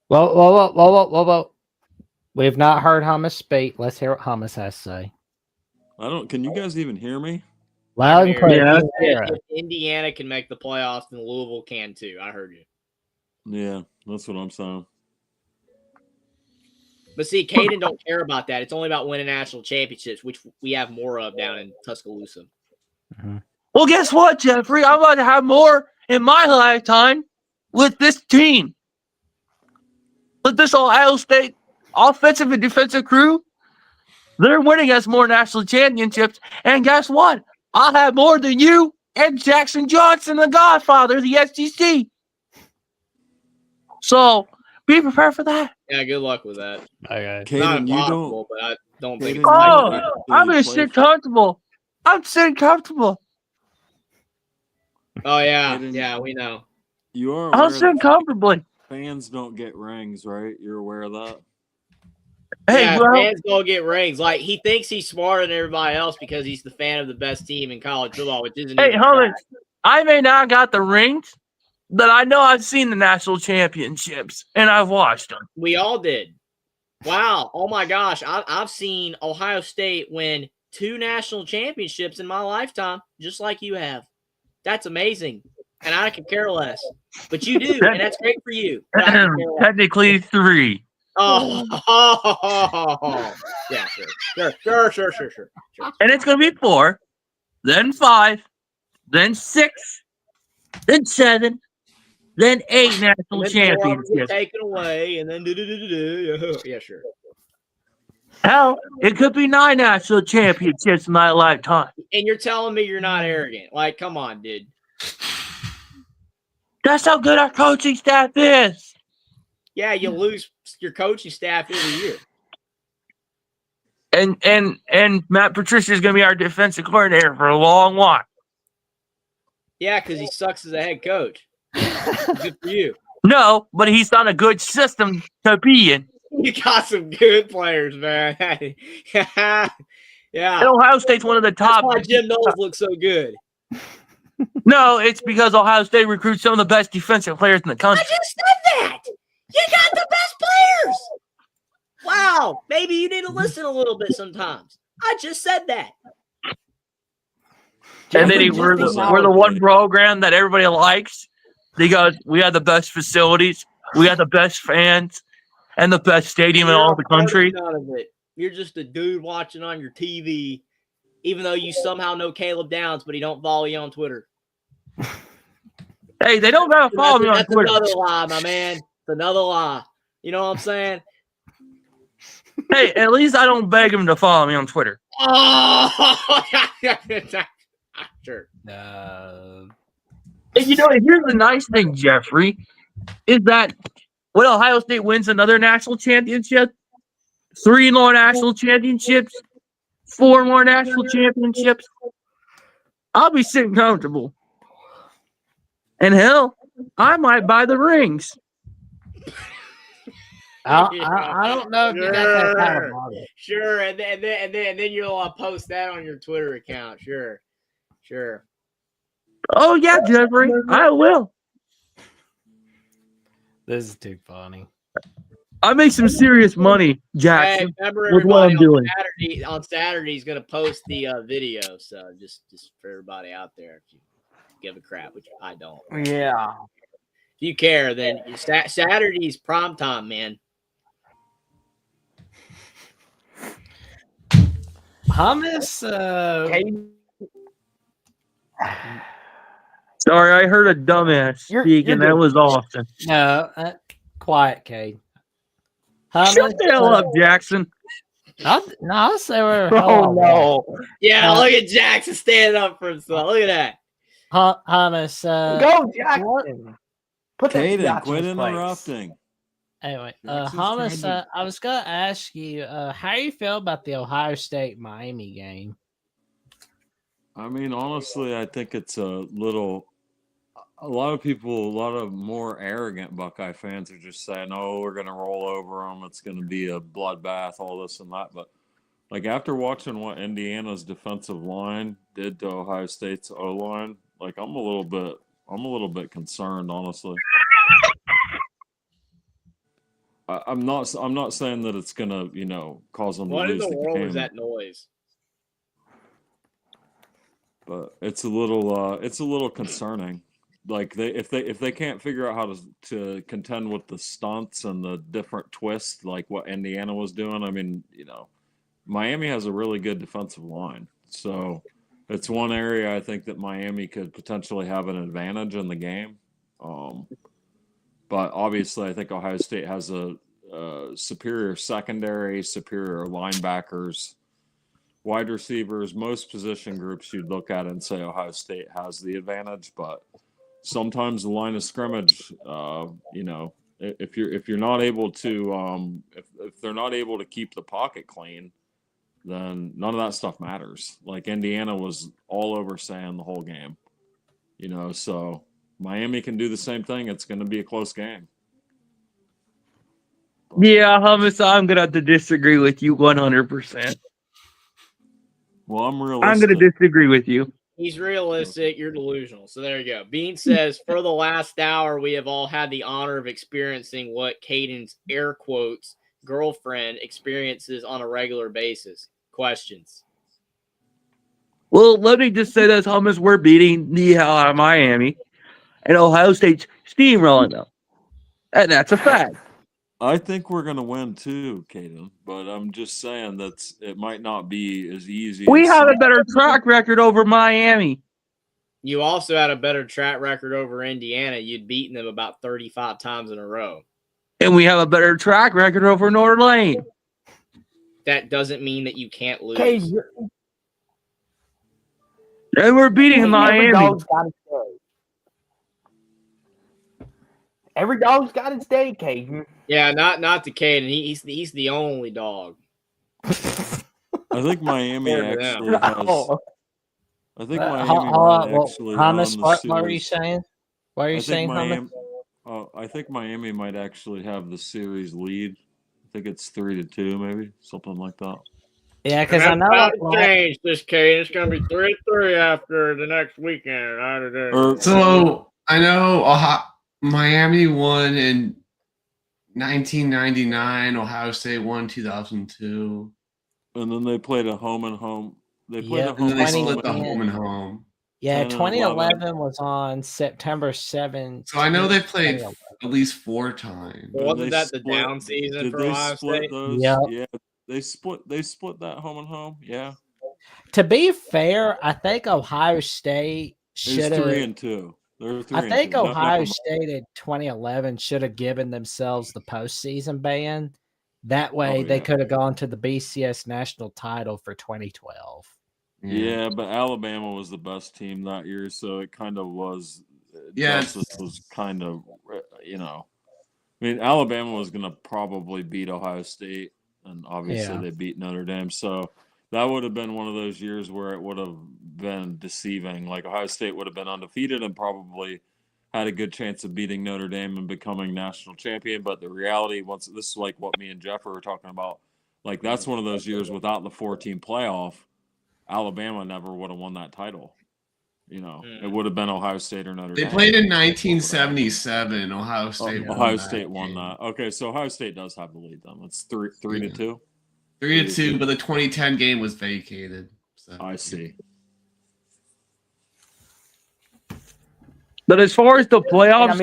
Whoa. We've not heard Hamas speak. Let's hear what Hamas has to say. Can you guys even hear me? Loud and clear. Yeah. You hear us. If Indiana can make the playoffs, then Louisville can too. I heard you. Yeah, that's what I'm saying. But see, Caden don't care about that. It's only about winning national championships, which we have more of down in Tuscaloosa. Well, guess what, Jeffrey? I'm about to have more in my lifetime with this team. With this Ohio State offensive and defensive crew. They're winning us more national championships. And guess what? I'll have more than you and Jackson Johnson, the Godfather of the SEC. So be prepared for that. Yeah, good luck with that. Okay. It's not Caden, you impossible, don't. but I don't think Caden, it's you likely. don't actually I'm going to play sit comfortable. I'm sitting comfortable. Oh yeah, Caden, yeah, we know. You are I'm aware sitting that comfortably. fans don't get rings, right? You're aware of that? Hey, Yeah, well, fans don't get rings. Like, he thinks he's smarter than everybody else because he's the fan of the best team in college football, which isn't hey, even hold on. fact. I may not got the rings, but I know I've seen the national championships and I've watched them. We all did. Wow. Oh my gosh. I've seen Ohio State win 2 national championships in my lifetime, just like you have. That's amazing. And I could care less. But you do, and that's great for you. But I could care less. Technically 3. Oh. Yeah, sure. And it's going to be 4, then 5, then 6, then 7, then 8 And national then 4 of them get championships. taken away, and then yeah, sure. Hell, it could be 9 national championships in my lifetime. And you're telling me you're not arrogant? Like, come on, dude. That's how good our coaching staff is. Yeah, you lose your coaching staff every year. And Matt Patricia is going to be our defensive coordinator for a long while. Yeah, because he sucks as a head coach. Good for you. No, but he's not a good system to be in. You got some good players, man. Yeah. And Ohio State's one of the That's top. why Jim Knowles looks so good. No, it's because Ohio State recruits some of the best defensive players in the I country. just said that. You got the best players. Wow. Maybe you need to listen a little bit sometimes. I just said that. And then Jeffrey, we're just the one program that everybody likes because we have the best facilities, we have the best fans, and the best stadium in all the country. None of it. You're just a dude watching on your TV, even though you somehow know Caleb Downs, but he don't follow you on Twitter. Hey, they don't gotta follow me on Twitter. That's another lie, my man. It's another lie. You know what I'm saying? Hey, at least I don't beg them to follow me on Twitter. Oh, sure. And you know, here's the nice thing, Jeffrey, is that when Ohio State wins another national championship, 3 more national championships, 4 more national championships, I'll be sitting comfortable. And hell, I might buy the rings. I don't know if you got that kind of money. Sure, and then you'll post that on your Twitter account. Sure. Oh yeah, Jeffrey, I will. This is too funny. I make some serious money, Jackson. Hey, remember with what everybody I'm doing. on Saturday he's gonna post the video. So just for everybody out there, if you give a crap, which I don't. Yeah. If you care, then Saturday's prom time, man. Hummus. Sorry, I heard a dumbass speak, and that was awesome. No, quiet, Cade. Shut the hell up, Jackson. I'll say we're. Oh no. Yeah, look at Jackson standing up for himself. Look at that. Hummus. Go, Jackson. Put that Caden, Jackson's quit place. interrupting. Anyway, Jackson's Hummus, trying I was gonna ask you, how you feel about the Ohio State Miami game? I mean, honestly, I think it's a lot of people, a lot of more arrogant Buckeye fans are just saying, oh, we're going to roll over them. It's going to be a bloodbath, all this and that. But like after watching what Indiana's defensive line did to Ohio State's O-line, like I'm a little bit concerned, honestly. I'm not saying that it's going to, cause them to What in lose the the world game. is that noise? But it's a little concerning. Like if they can't figure out how to contend with the stunts and the different twists like what Indiana was doing, I mean, Miami has a really good defensive line. So it's one area I think that Miami could potentially have an advantage in the game. But obviously I think Ohio State has a superior secondary, superior linebackers, wide receivers, most position groups you'd look at and say Ohio State has the advantage, but sometimes the line of scrimmage, if you're not able to, if they're not able to keep the pocket clean, then none of that stuff matters. Like Indiana was all over Sam the whole game, so Miami can do the same thing. It's going to be a close game. Yeah, Hummus, I'm going to have to disagree with you 100%. Well, I'm realistic. I'm going to disagree with you. He's realistic. You're delusional. So there you go. Bean says, for the last hour, we have all had the honor of experiencing what Caden's air quotes girlfriend experiences on a regular basis. Questions? Well, let me just say this, Hummus, we're beating the hell out of Miami, and Ohio State's steamrolling them. And that's a fact. I think we're going to win too, Caden, but I'm just saying it might not be as easy. We have a better track record over Miami. You also had a better track record over Indiana. You'd beaten them about 35 times in a row. And we have a better track record over Notre Dame. That doesn't mean that you can't lose. Caden, And we're beating every Miami. dog's got its day. Every dog's got its day, Caden. Yeah, not to Caden. He's the only dog. I think Miami According to them. actually has. Oh, I think Hold Miami on. might actually Hannes, run the what were you series. saying? What are you I think saying, Hannes? Miami. I think Miami might actually have the series lead. I think it's 3-2, maybe something like that. Yeah, because I know About like, to change this, Caden. It's going to be 3-3 after the next weekend. So I know Miami won in 1999. Ohio State won 2002. And then they played a home and home. They played Yep. a home And then they and home. split the home and home. yeah, 10 and 2011 was on September 7th. So I know they played at least 4 times. Well, wasn't they that the split- down season Did for they Ohio split State? those? Yep. Yeah, they split that home and home. Yeah, To be fair, I think Ohio State it's should have. 3-2. They're 3 I think and 2. Ohio Never mind. State in 2011 should have given themselves the postseason ban. That way, Oh, they yeah. could have gone to the BCS national title for 2012. Yeah, but Alabama was the best team that year, so it kind of was. Yeah. Justice was kind of, I mean, Alabama was going to probably beat Ohio State, and obviously Yeah. they beat Notre Dame. So that would have been one of those years where it would have been deceiving. Like Ohio State would have been undefeated and probably had a good chance of beating Notre Dame and becoming national champion. But the reality, this is like what me and Jeff were talking about. Like that's one of those years without the 4-team playoff, Alabama never would have won that title. It would have been Ohio State or Notre They Dame. played in 1977. Ohio State. Ohio State won that. Okay, so Ohio State does have the lead then. It's 3-2. 3-2, but the 2010 game was vacated. So. I see. But as far as the playoffs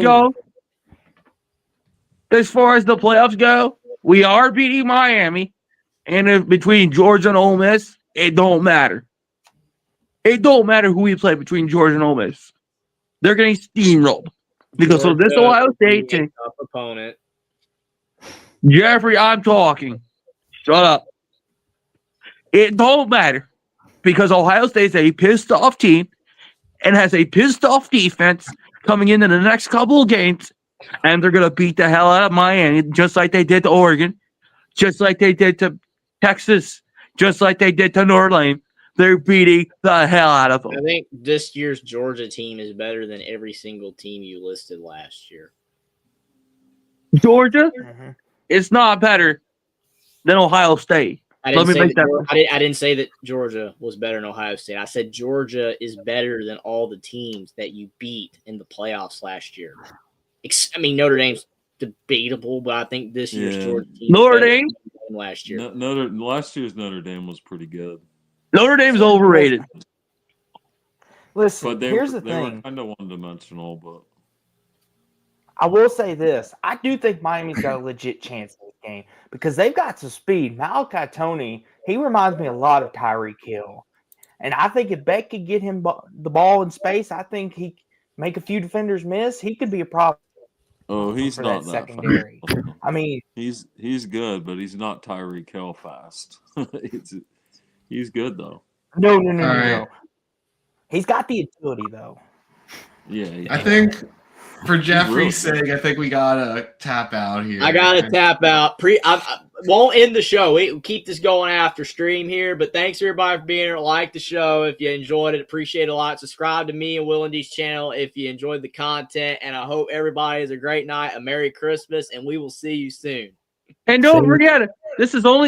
go, we are beating Miami. And if between Georgia and Ole Miss, it don't matter. It don't matter who we play between Georgia and Ole Miss. They're getting steamrolled. Because of this Ohio State team. Tough opponent. Jeffrey, I'm talking. Shut up. It don't matter. Because Ohio State's a pissed off team and has a pissed off defense coming into the next couple of games. And they're going to beat the hell out of Miami, just like they did to Oregon, just like they did to Texas, just like they did to Notre Dame. They're beating the hell out of them. I think this year's Georgia team is better than every single team you listed last year. Georgia is not better than Ohio State. I didn't say that Georgia was better than Ohio State. I said Georgia is better than all the teams that you beat in the playoffs last year. I mean, Notre Dame's debatable, but I think this year's Georgia team Notre Dame last year. Last year's Notre Dame was pretty good. Notre Dame's overrated. Listen, But here's the they thing. were kind of one-dimensional, but I will say this. I do think Miami's got a legit chance in this game because they've got some speed. Malachi Tony, he reminds me a lot of Tyreek Hill. And I think if Beck could get him the ball in space, I think he make a few defenders miss. He could be a problem. oh, he's for not that that secondary. fast. I mean, He's good, but he's not Tyreek Hill fast. He's good though. No. He's got the agility though. Yeah. I think for Jeffrey's sake, I think we gotta tap out here. I gotta tap out. I won't end the show. We'll keep this going after stream here. But thanks everybody for being here. Like the show if you enjoyed it. Appreciate it a lot. Subscribe to me and Will and D's channel if you enjoyed the content. And I hope everybody has a great night, a Merry Christmas, and we will see you soon. And don't forget, this is only